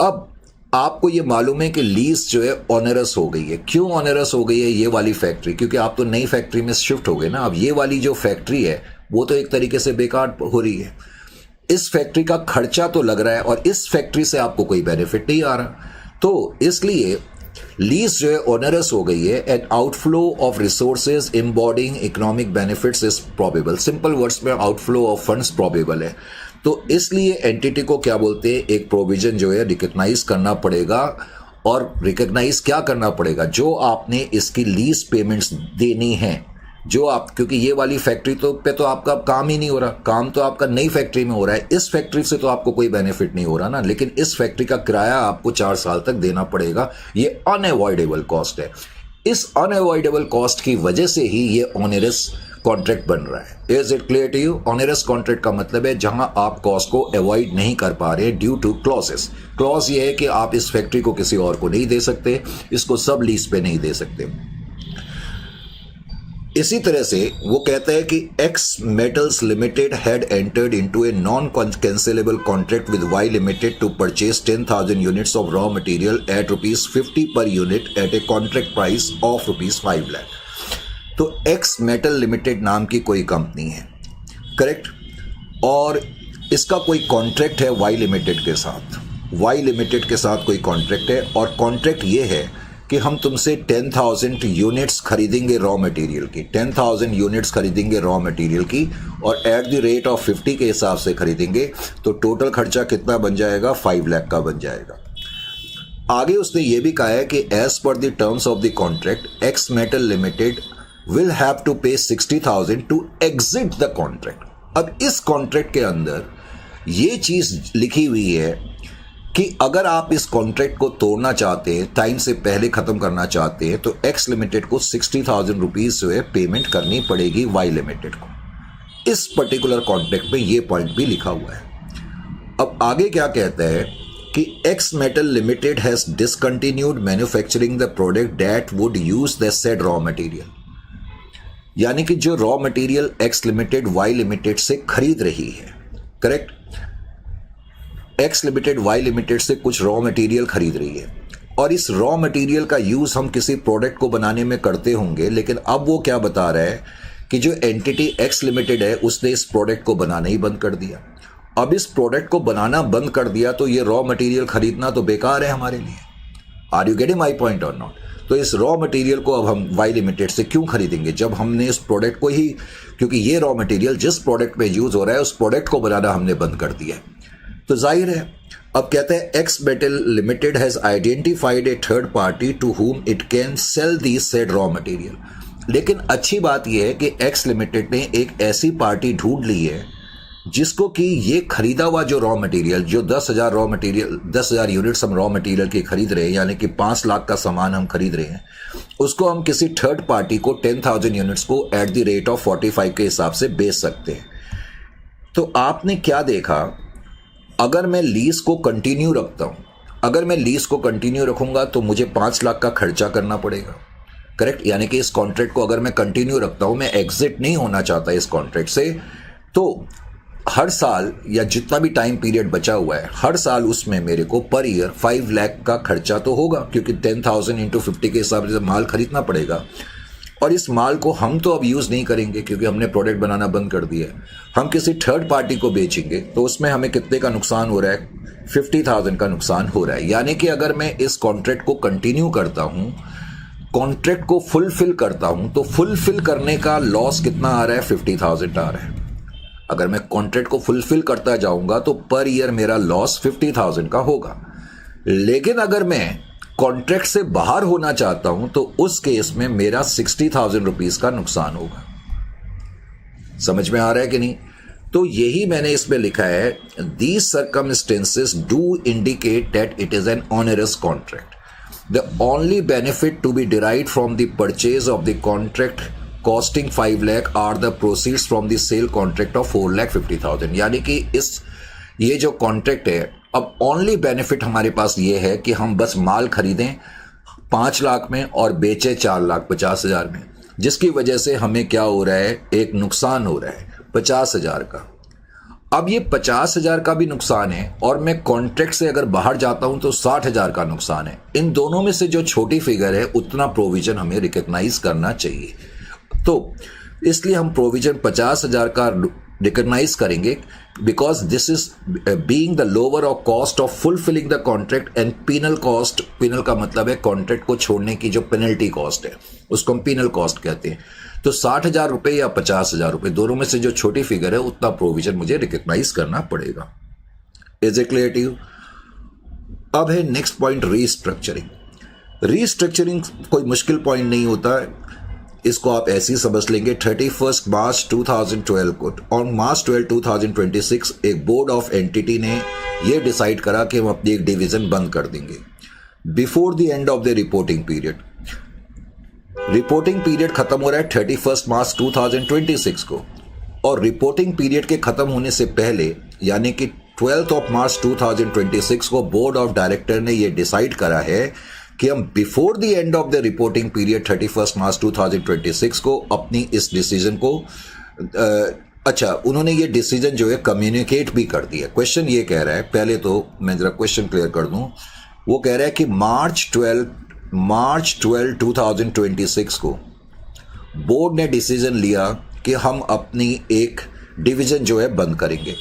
अब आपको ये मालूम है कि लीज जो है ऑनरस हो गई है। क्यों ऑनरस हो गई है ये वाली फैक्ट्री? क्योंकि आप तो नई फैक्ट्री में शिफ्ट हो गए ना। अब ये वाली जो फैक्ट्री है वो तो एक तरीके से बेकार हो रही है। इस फैक्ट्री का खर्चा तो लग रहा है और इस फैक्ट्री से आपको कोई बेनिफिट नहीं आ रहा, तो इसलिए लीज जो है ऑनरस हो गई है। And outflow of resources embodying economic benefits is probable. Simple words में आउटफ्लो ऑफ फंड्स प्रोबेबल है, तो इसलिए एंटिटी को क्या बोलते हैं, एक प्रोविजन जो है रिकग्नाइज करना पड़ेगा। और रिकग्नाइज क्या करना पड़ेगा? जो आपने इसकी लीज पेमेंट्स देनी है, जो आप, क्योंकि ये वाली फैक्ट्री पे तो आपका काम ही नहीं हो रहा, काम तो आपका नई फैक्ट्री में हो रहा है। इस फैक्ट्री से तो आपको कोई बेनिफिट नहीं हो रहा ना, लेकिन इस फैक्ट्री का किराया आपको 4 साल तक देना पड़ेगा। ये अनअवॉइडेबल कॉस्ट है। इस अनअवॉइडेबल कॉस्ट की वजह से ही ये ऑनरस कॉन्ट्रैक्ट बन रहा है। Is it clear to you? Onerous contract का मतलब है जहां आप कॉस्ट को अवॉइड नहीं कर पा रहे ड्यू टू क्लॉजेस। क्लॉज ये है कि आप इस फैक्ट्री को किसी और को नहीं दे सकते, इसको सब लीज पे नहीं दे सकते। इसी तरह से वो कहता है कि X metals limited had entered into a non cancellable contract with Y limited to purchase 10,000 units of raw material at ₹50 per unit at a contract price of ₹5 lakh. तो एक्स मेटल लिमिटेड नाम की कोई कंपनी है, correct, और इसका कोई contract है Y limited के साथ। वाई लिमिटेड के साथ कोई कॉन्ट्रैक्ट है और कॉन्ट्रैक्ट ये है कि हम तुमसे 10,000 यूनिट्स खरीदेंगे रॉ मटेरियल की, 10,000 यूनिट्स खरीदेंगे रॉ मटेरियल की और एट द रेट ऑफ 50 के हिसाब से खरीदेंगे। तो टोटल खर्चा कितना बन जाएगा? 5 लाख का बन जाएगा। आगे उसने ये भी कहा है कि as per the terms of the contract X metal limited will have to pay 60,000 to exit the contract. अब इस कॉन्ट्रैक्ट के अंदर ये चीज लिखी हुई है कि अगर आप इस कॉन्ट्रैक्ट को तोड़ना चाहते हैं, टाइम से पहले खत्म करना चाहते हैं, तो एक्स लिमिटेड को 60,000 रुपीज जो है पेमेंट करनी पड़ेगी वाई लिमिटेड को। इस पर्टिकुलर कॉन्ट्रैक्ट में ये पॉइंट भी लिखा हुआ है। अब आगे क्या कहता है कि X metal limited has discontinued manufacturing the product that would use the said raw material. यानी कि जो raw material X limited Y limited से खरीद रही है, correct, X limited Y limited से कुछ रॉ मटेरियल खरीद रही है और इस रॉ मटेरियल का यूज हम किसी प्रोडक्ट को बनाने में करते होंगे, लेकिन अब वो क्या बता रहा है कि जो एंटिटी एक्स लिमिटेड है उसने इस प्रोडक्ट को बनाना ही बंद कर दिया। अब इस प्रोडक्ट को बनाना बंद कर दिया तो ये रॉ मटेरियल खरीदना तो बेकार है हमारे लिए। Are you getting my point और नॉट? तो इस रॉ मटेरियल को अब हम वाई लिमिटेड से क्यों खरीदेंगे जब हमने इस प्रोडक्ट को ही, क्योंकि ये रॉ मटेरियल जिस प्रोडक्ट में यूज हो रहा है उस प्रोडक्ट को बनाना हमने बंद कर दिया है। तो जाहिर है, अब कहते हैं X metal limited has identified a third party to whom it can sell the said raw material. लेकिन अच्छी बात यह है कि एक्स लिमिटेड ने एक ऐसी पार्टी ढूंढ ली है जिसको कि ये खरीदा हुआ जो रॉ मटेरियल, जो 10,000 यूनिट्स हम रॉ मटेरियल की खरीद रहे हैं, यानी कि 5 लाख का सामान हम खरीद रहे हैं, उसको हम किसी थर्ड पार्टी को 10,000 यूनिट्स को एट द रेट ऑफ 45 के हिसाब से बेच सकते हैं। तो आपने क्या देखा, अगर मैं लीज को कंटिन्यू रखता हूं, अगर मैं लीज को कंटिन्यू रखूंगा तो मुझे 5 लाख का खर्चा करना पड़ेगा, करेक्ट। यानी कि इस कॉन्ट्रैक्ट को अगर मैं कंटिन्यू रखता हूं, मैं एग्जिट नहीं होना चाहता इस कॉन्ट्रैक्ट से, तो हर साल या जितना भी टाइम पीरियड बचा हुआ है, हर साल उसमें मेरे को पर ईयर 5 लाख का खर्चा तो होगा, क्योंकि 10,000 इंटू 50 के हिसाब से माल खरीदना पड़ेगा। और इस माल को हम तो अब यूज़ नहीं करेंगे क्योंकि हमने प्रोडक्ट बनाना बंद कर दिया है। हम किसी थर्ड पार्टी को बेचेंगे तो उसमें हमें कितने का नुकसान हो रहा है? 50,000 का नुकसान हो रहा है। यानी कि अगर मैं इस कॉन्ट्रैक्ट को कंटिन्यू करता हूं, कॉन्ट्रैक्ट को फुलफिल करता हूं, तो फुलफिल करने का लॉस कितना आ रहा है? 50,000 आ रहा है। अगर मैं कॉन्ट्रैक्ट को फुलफिल करता जाऊंगा तो पर ईयर मेरा लॉस 50,000 का होगा। लेकिन अगर मैं कॉन्ट्रैक्ट से बाहर होना चाहता हूं तो उस केस में मेरा 60,000 रुपीज का नुकसान होगा। समझ में आ रहा है कि नहीं? तो यही मैंने इसमें लिखा है, these circumstances do indicate that it is an onerous contract. The only benefit to be derived from the purchase of the contract costing 5 lakh are the proceeds from the sale contract of 4,50,000। यानी कि ये जो contract है, अब only benefit हमारे पास ये है कि हम बस माल खरीदें 5 लाख में और बेचे 4,50,000 में, जिसकी वजह से हमें क्या हो रहा है? एक नुकसान हो रहा है 50,000 का। अब ये 50,000 का भी नुकसान है और मैं कॉन्ट्रैक्ट से अगर बाहर जाता हूं तो 60,000 का नुकसान है। इन दोनों में से जो छोटी फिगर है उतना प्रोविजन हमें रिकॉग्नाइज करना चाहिए। तो इसलिए हम प्रोविजन 50,000 का रिकॉग्नाइज करेंगे, because this is being the lower of cost of fulfilling the contract and penal cost. Penal का मतलब है कॉन्ट्रैक्ट को छोड़ने की जो पेनल्टी कॉस्ट है, उसको हम पीनल कॉस्ट कहते हैं। तो 60,000 रुपए या 50,000 रुपए, दोनों में से जो छोटी फिगर है उतना प्रोविजन मुझे रिकॉग्नाइज करना पड़ेगा। Is it clear to you? अब है नेक्स्ट पॉइंट, रीस्ट्रक्चरिंग। रीस्ट्रक्चरिंग कोई मुश्किल पॉइंट नहीं होता है, इसको आप ऐसे ही समझ लेंगे। 31 मार्च 2012 को, ऑन मार्च 12, 2026 एक बोर्ड ऑफ एंटिटी ने यह डिसाइड करा कि हम अपनी एक डिवीजन बंद कर देंगे before the end of the reporting period. Reporting period खत्म हो रहा है 31 मार्च 2026 को, और रिपोर्टिंग पीरियड के खत्म होने से पहले यानी कि 12 ऑफ मार्च 2026 को बोर्ड ऑफ डायरेक्टर ने यह डिसाइड करा है कि हम before the end of the reporting period 31 March 2026 को अपनी इस डिसीजन को अच्छा, उन्होंने ये डिसीजन जो है कम्युनिकेट भी कर दिया। क्वेश्चन ये कह रहा है, पहले तो मैं जरा क्वेश्चन क्लियर कर दूं। वो कह रहा है कि मार्च 12 2026 को बोर्ड ने डिसीजन लिया कि हम अपनी एक डिवीजन जो है बंद करेंगे,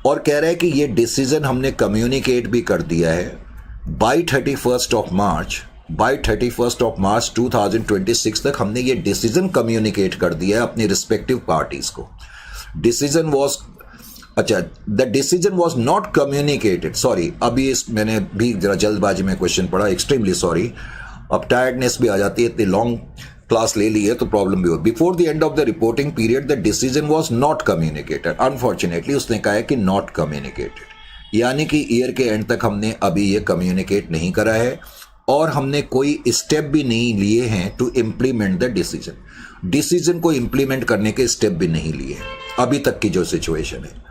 और कह रहा है कि ये डिसीजन हमने कम्युनिकेट भी कर दिया है बाय 31 ऑफ मार्च 2026 तक हमने ये डिसीजन कम्युनिकेट कर दिया है अपनी रिस्पेक्टिव पार्टीज को। Decision was the decision was not communicated, sorry, अभी मैंने भी जरा जल्दबाजी में क्वेश्चन पढ़ा, एक्सट्रीमली सॉरी, अब टायर्डनेस भी आ जाती है, इतनी लॉन्ग क्लास ले ली है तो प्रॉब्लम भी हो। Before the end of the reporting period the decision was not communicated, unfortunately उसने कहा है कि नॉट कम्युनिकेटेड, यानी कि ईयर के एंड तक हमने अभी ये कम्युनिकेट नहीं करा है और हमने कोई स्टेप भी नहीं लिए हैं टू इम्प्लीमेंट द डिसीजन को इम्प्लीमेंट करने के स्टेप भी नहीं लिए अभी तक की जो सिचुएशन है।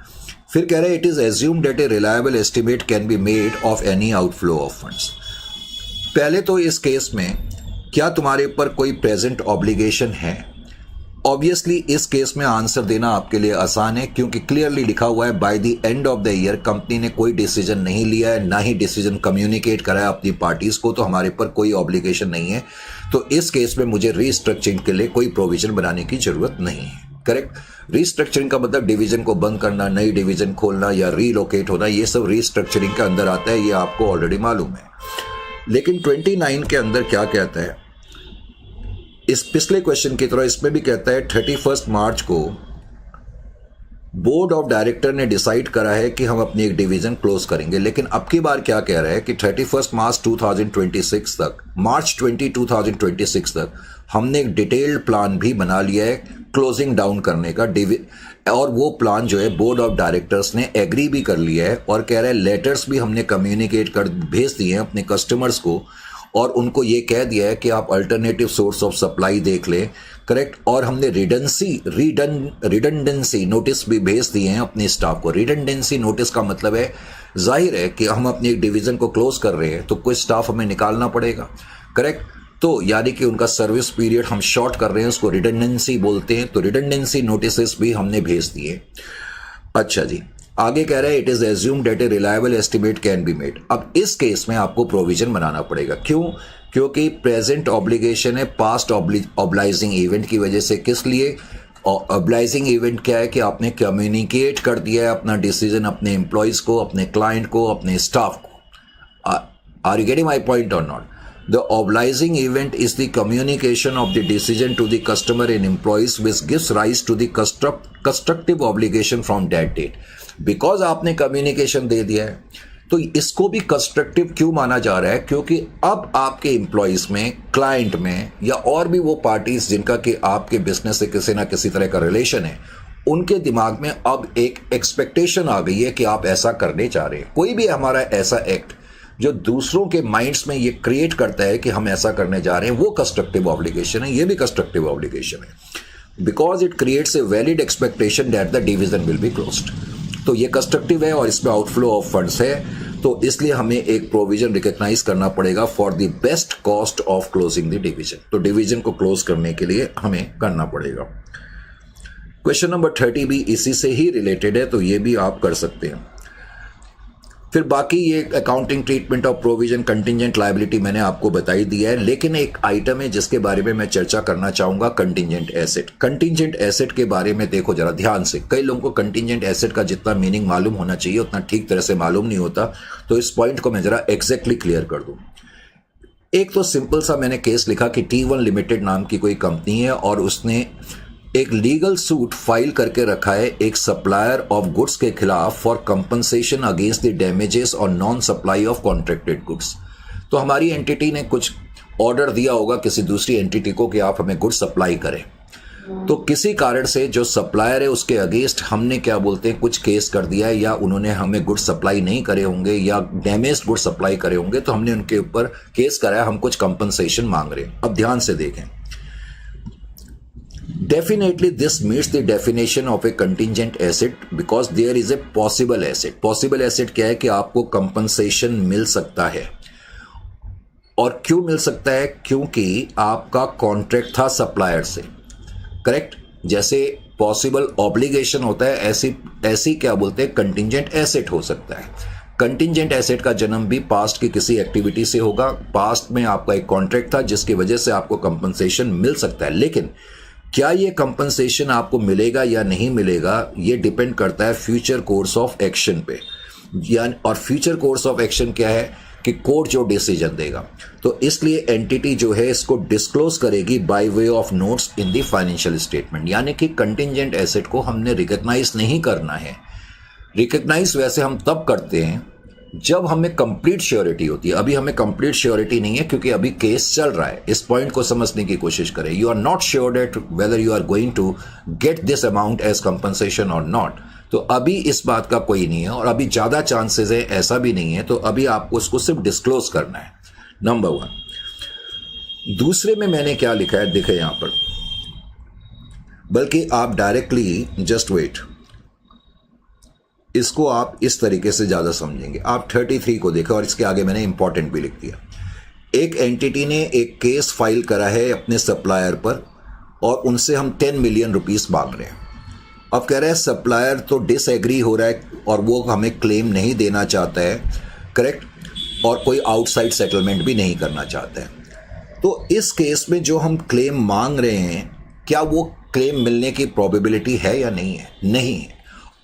फिर कह रहे हैं it is assumed that a reliable estimate can be made of any outflow of funds. पहले तो इस केस में क्या तुम्हारे ऊपर कोई प्रेजेंट ऑब्लिगेशन है? ऑब्वियसली इस केस में आंसर देना आपके लिए आसान है, क्योंकि क्लियरली लिखा हुआ है by the end of the year company ने कोई डिसीजन नहीं लिया है, ना ही डिसीजन कम्युनिकेट करा है अपनी पार्टीज को, तो हमारे ऊपर कोई ऑब्लिगेशन नहीं है। तो इस केस में मुझे रीस्ट्रक्चरिंग के लिए कोई प्रोविजन बनाने की जरूरत नहीं है। करेक्ट। रीस्ट्रक्चरिंग का मतलब डिवीजन को बंद करना, नई डिवीजन खोलना या रीलोकेट होना, ये सब रीस्ट्रक्चरिंग के अंदर आता है, ये आपको ऑलरेडी मालूम है। लेकिन 29 के अंदर क्या कहता है, इस पिछले क्वेश्चन की तरह इसमें भी कहता है 31 मार्च को बोर्ड ऑफ डायरेक्टर ने डिसाइड करा है कि हम अपनी एक डिवीजन क्लोज करेंगे। लेकिन अब की बार क्या कह रहा है कि 31 मार्च 2026 तक, मार्च 2026 तक हमने एक डिटेल्ड प्लान भी बना लिया है क्लोजिंग डाउन करने का, और वो प्लान जो है बोर्ड ऑफ डायरेक्टर्स ने एग्री भी कर लिया है, और कह रहे हैं लेटर्स भी हमने कम्युनिकेट कर भेज दिए हैं अपने कस्टमर्स को, और उनको ये कह दिया है कि आप अल्टरनेटिव सोर्स ऑफ सप्लाई देख लें। करेक्ट। और हमने रिडंडेंसी नोटिस भी भेज दिए हैं अपने स्टाफ को। रिडंडेंसी नोटिस का मतलब है, जाहिर है कि हम अपनी एक डिवीजन को क्लोज कर रहे हैं तो कोई स्टाफ हमें निकालना पड़ेगा। करेक्ट। तो यानी कि उनका सर्विस पीरियड हम शॉर्ट कर रहे हैं, उसको रिडंडेंसी बोलते हैं। तो रिडंडेंसी नोटिस भी हमने भेज दिए। अच्छा जी, आगे कह रहा है it is assumed that a reliable estimate can be made. अब इस केस में आपको प्रोविजन बनाना पड़ेगा। क्यों? क्योंकि प्रेजेंट ऑब्लिगेशन है पास्ट ऑब्लाइजिंग इवेंट की वजह से। किस लिए? ऑब्लाइजिंग इवेंट क्या है कि आपने कम्युनिकेट कर दिया है अपना डिसीजन अपने एम्प्लॉयज को, अपने क्लाइंट को, अपने स्टाफ को। Are you getting my point और not? The obliging event is the communication of the decision to the customer and employees which gives rise to the constructive obligation from that date. Because आपने communication दे दिया है तो इसको भी constructive क्यों माना जा रहा है? क्योंकि अब आपके एम्प्लॉयज में, क्लाइंट में, या और भी वो पार्टीज जिनका कि आपके बिजनेस से किसी ना किसी तरह का रिलेशन है, उनके दिमाग में अब एक एक्सपेक्टेशन आ गई है कि आप ऐसा करने जा रहे हैं। कोई भी हमारा ऐसा एक्ट जो दूसरों के माइंड्स में ये क्रिएट करता है कि हम ऐसा करने जा रहे हैं, वो कंस्ट्रक्टिव ऑब्लिगेशन है। ये भी कंस्ट्रक्टिव ऑब्लिगेशन है, because it creates a valid expectation that the division will be closed. तो ये कंस्ट्रक्टिव है और इसमें आउटफ्लो ऑफ फंड्स है, तो इसलिए हमें एक प्रोविजन रिकॉग्नाइज करना पड़ेगा for the best cost of closing the division. तो डिवीजन को क्लोज करने के लिए हमें करना पड़ेगा। क्वेश्चन नंबर 30 भी इसी से ही रिलेटेड है, तो ये भी आप कर सकते हैं। फिर बाकी ये accounting treatment of provision, contingent liability मैंने आपको बताई दिया है, लेकिन एक आइटम है जिसके बारे में मैं चर्चा करना चाहूंगा, कंटिंजेंट एसेट। कंटिंजेंट एसेट के बारे में देखो जरा ध्यान से। कई लोगों को कंटिंजेंट एसेट का जितना मीनिंग मालूम होना चाहिए उतना ठीक तरह से मालूम नहीं होता, तो इस पॉइंट को मैं जरा एग्जैक्टली क्लियर कर दूं। एक तो सिंपल सा मैंने केस लिखा कि T1 लिमिटेड नाम की कोई कंपनी है और उसने एक लीगल सूट फाइल करके रखा है एक सप्लायर ऑफ गुड्स के खिलाफ for compensation against the damages और non supply of contracted goods. तो हमारी एंटिटी ने कुछ ऑर्डर दिया होगा किसी दूसरी एंटिटी को कि आप हमें गुड्स सप्लाई करें, तो किसी कारण से जो सप्लायर है उसके अगेंस्ट हमने क्या बोलते हैं कुछ केस कर दिया है, या उन्होंने हमें गुड्स सप्लाई नहीं करे होंगे या डैमेज्ड गुड्स सप्लाई करे होंगे, तो हमने उनके ऊपर केस कराया, हम कुछ कंपनसेशन मांग रहे हैं। अब ध्यान से देखें, Definitely this meets the definition of a contingent asset because there is a possible asset. Possible asset क्या है कि आपको compensation मिल सकता है, और क्यों मिल सकता है? क्योंकि आपका कॉन्ट्रैक्ट था सप्लायर से, करेक्ट? जैसे पॉसिबल ऑब्लिगेशन होता है, ऐसी क्या बोलते हैं, कंटिंजेंट एसेट हो सकता है। कंटिंजेंट एसेट का जन्म भी पास्ट की किसी एक्टिविटी से होगा। पास्ट में आपका एक कॉन्ट्रैक्ट था जिसकी वजह से आपको कंपनसेशन मिल सकता है, लेकिन क्या ये कंपनसेशन आपको मिलेगा या नहीं मिलेगा, ये डिपेंड करता है फ्यूचर कोर्स ऑफ एक्शन पे। यानी और फ्यूचर कोर्स ऑफ एक्शन क्या है कि कोर्ट जो डिसीजन देगा, तो इसलिए एंटिटी जो है इसको डिस्क्लोज करेगी by way of notes in the financial statement. यानी कि कंटिंजेंट एसेट को हमने रिकॉग्नाइज नहीं करना है। रिकॉग्नाइज वैसे हम तब करते हैं जब हमें कंप्लीट श्योरिटी होती है। अभी हमें कंप्लीट श्योरिटी नहीं है क्योंकि अभी केस चल रहा है। इस पॉइंट को समझने की कोशिश करें। You are not sure that whether you are going to get this amount as compensation और नॉट। तो अभी इस बात का कोई नहीं है और अभी ज्यादा चांसेस है ऐसा भी नहीं है, तो अभी आपको इसको सिर्फ डिस्क्लोज करना है, नंबर 1। दूसरे में मैंने क्या लिखा है देखें यहां पर, बल्कि आप डायरेक्टली जस्ट वेट, इसको आप इस तरीके से ज्यादा समझेंगे। आप 33 को देखो और इसके आगे मैंने इंपॉर्टेंट भी लिख दिया। एक एंटिटी ने एक केस फाइल करा है अपने सप्लायर पर और उनसे हम 10 मिलियन रुपीस मांग रहे हैं। अब कह रहे हैं सप्लायर तो डिसएग्री हो रहा है और वो हमें क्लेम नहीं देना चाहता है, करेक्ट, और कोई आउटसाइड सेटलमेंट भी नहीं करना चाहता है। तो इस केस में जो हम क्लेम मांग रहे हैं, क्या वो क्लेम मिलने की प्रोबेबिलिटी है या नहीं है? नहीं है।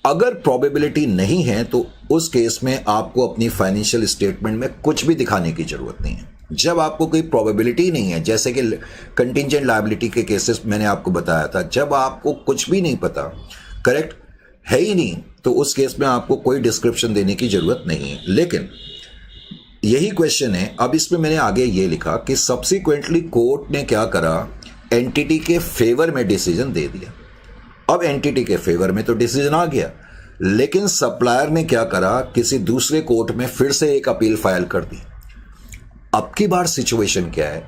अगर प्रोबेबिलिटी नहीं है तो उस केस में आपको अपनी फाइनेंशियल स्टेटमेंट में कुछ भी दिखाने की जरूरत नहीं है। जब आपको कोई प्रोबेबिलिटी नहीं है, जैसे कि कंटिंजेंट लायबिलिटी के केसेस मैंने आपको बताया था, जब आपको कुछ भी नहीं पता, करेक्ट, है ही नहीं, तो उस केस में आपको कोई डिस्क्रिप्शन देने की जरूरत नहीं है। लेकिन यही क्वेश्चन है। अब इसमें मैंने आगे ये लिखा कि सब्सिक्वेंटली कोर्ट ने क्या करा, एंटिटी के फेवर में डिसीजन दे दिया। अब एंटिटी के फेवर में तो डिसीजन आ गया, लेकिन सप्लायर ने क्या करा, किसी दूसरे कोर्ट में फिर से एक अपील फाइल कर दी। अब की बार सिचुएशन क्या है,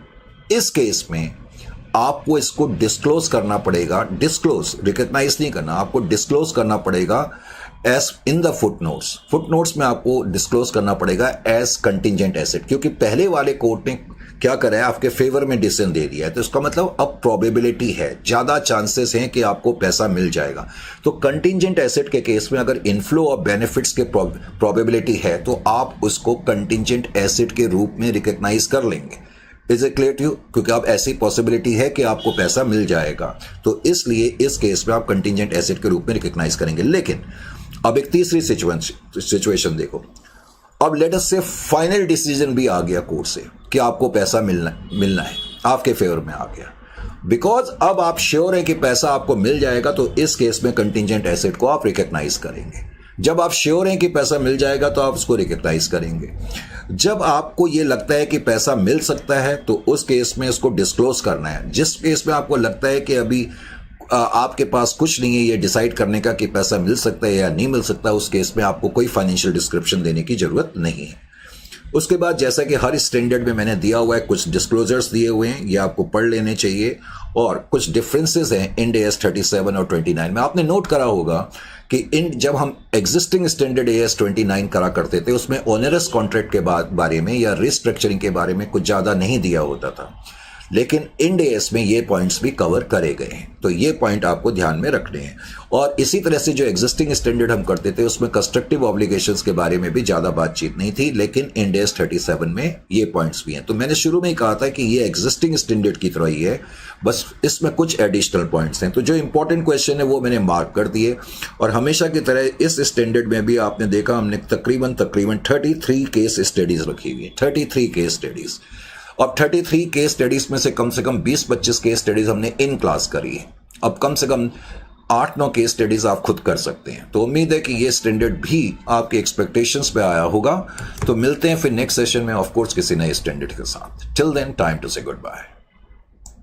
इस केस में आपको इसको डिस्क्लोज करना पड़ेगा। डिस्क्लोज, रिकॉग्नाइज नहीं करना, आपको डिस्क्लोज करना पड़ेगा as in the footnotes. Footnotes में आपको डिस्क्लोज करना पड़ेगा एज कंटिंजेंट एसेट, क्योंकि पहले वाले कोर्ट ने क्या करा है, आपके फेवर में डिसीजन दे दिया है, तो इसका मतलब अब प्रोबेबिलिटी है, ज्यादा चांसेस हैं कि आपको पैसा मिल जाएगा। तो कंटिंजेंट एसेट के केस में अगर इनफ्लो ऑफ बेनिफिट्स के प्रोबेबिलिटी है तो आप उसको कंटिंजेंट एसेट के रूप में रिकॉग्नाइज कर लेंगे। Is it clear to you? क्योंकि अब ऐसी पॉसिबिलिटी है कि आपको पैसा मिल जाएगा, तो इसलिए इस केस में आप कंटिंजेंट एसेट के रूप में रिकॉग्नाइज करेंगे। लेकिन अब एक तीसरी सिचुएशन देखो। अब लेट अस से फाइनल डिसीजन भी आ गया कोर्ट से कि आपको पैसा मिलना है, आपके फेवर में आ गया। बिकॉज अब आप श्योर है कि पैसा आपको मिल जाएगा, तो इस केस में कंटिंजेंट एसेट को आप रिकॉग्नाइज करेंगे। जब आप श्योर हैं कि पैसा मिल जाएगा तो आप उसको रिकॉग्नाइज करेंगे। जब आपको यह लगता है कि पैसा मिल सकता है तो उस केस में इसको डिस्क्लोज करना है। जिस केस में आपको लगता है कि अभी आपके पास कुछ नहीं है ये डिसाइड करने का कि पैसा मिल सकता है या नहीं मिल सकता, उस केस में आपको कोई फाइनेंशियल डिस्क्रिप्शन देने की जरूरत नहीं है। उसके बाद जैसा कि हर स्टैंडर्ड में मैंने दिया हुआ है, कुछ डिस्क्लोजर्स दिए हुए हैं, ये आपको पढ़ लेने चाहिए। और कुछ डिफरेंसेस हैं इंड AS 37 और 29 में। आपने नोट करा होगा कि जब हम एग्जिस्टिंग स्टैंडर्ड AS 29 करा करते थे, उसमें ओनरस कॉन्ट्रैक्ट के बारे में या रिस्ट्रक्चरिंग के बारे में कुछ ज्यादा नहीं दिया होता था, लेकिन इंड AS में ये पॉइंट्स भी कवर करे गए हैं। तो ये पॉइंट आपको ध्यान में रखने हैं। और इसी तरह से जो एग्जिस्टिंग स्टैंडर्ड हम करते थे उसमें कंस्ट्रक्टिव ऑब्लिगेशंस के बारे में भी ज्यादा बातचीत नहीं थी, लेकिन इंड AS 37 में ये पॉइंट्स भी हैं। तो मैंने शुरू में ही कहा था कि ये एग्जिस्टिंग स्टैंडर्ड की तरह ही है, बस इसमें कुछ एडिशनल पॉइंट्स हैं। तो जो इंपॉर्टेंट क्वेश्चन है वो मैंने मार्क कर दिए। और हमेशा की तरह इस स्टैंडर्ड में भी आपने देखा हमने तकरीबन 33 केस स्टडीज रखी हुई है, 33 केस स्टडीज। अब 33 केस स्टडीज में से कम 20-25 केस स्टडीज हमने इन क्लास करी है। अब कम से कम 8-9 केस स्टडीज आप खुद कर सकते हैं। तो उम्मीद है कि ये स्टैंडर्ड भी आपके एक्सपेक्टेशंस पे आया होगा। तो मिलते हैं फिर नेक्स्ट सेशन में, ऑफ कोर्स किसी नए स्टैंडर्ड के साथ। टिल देन, टाइम टू से गुड बाय।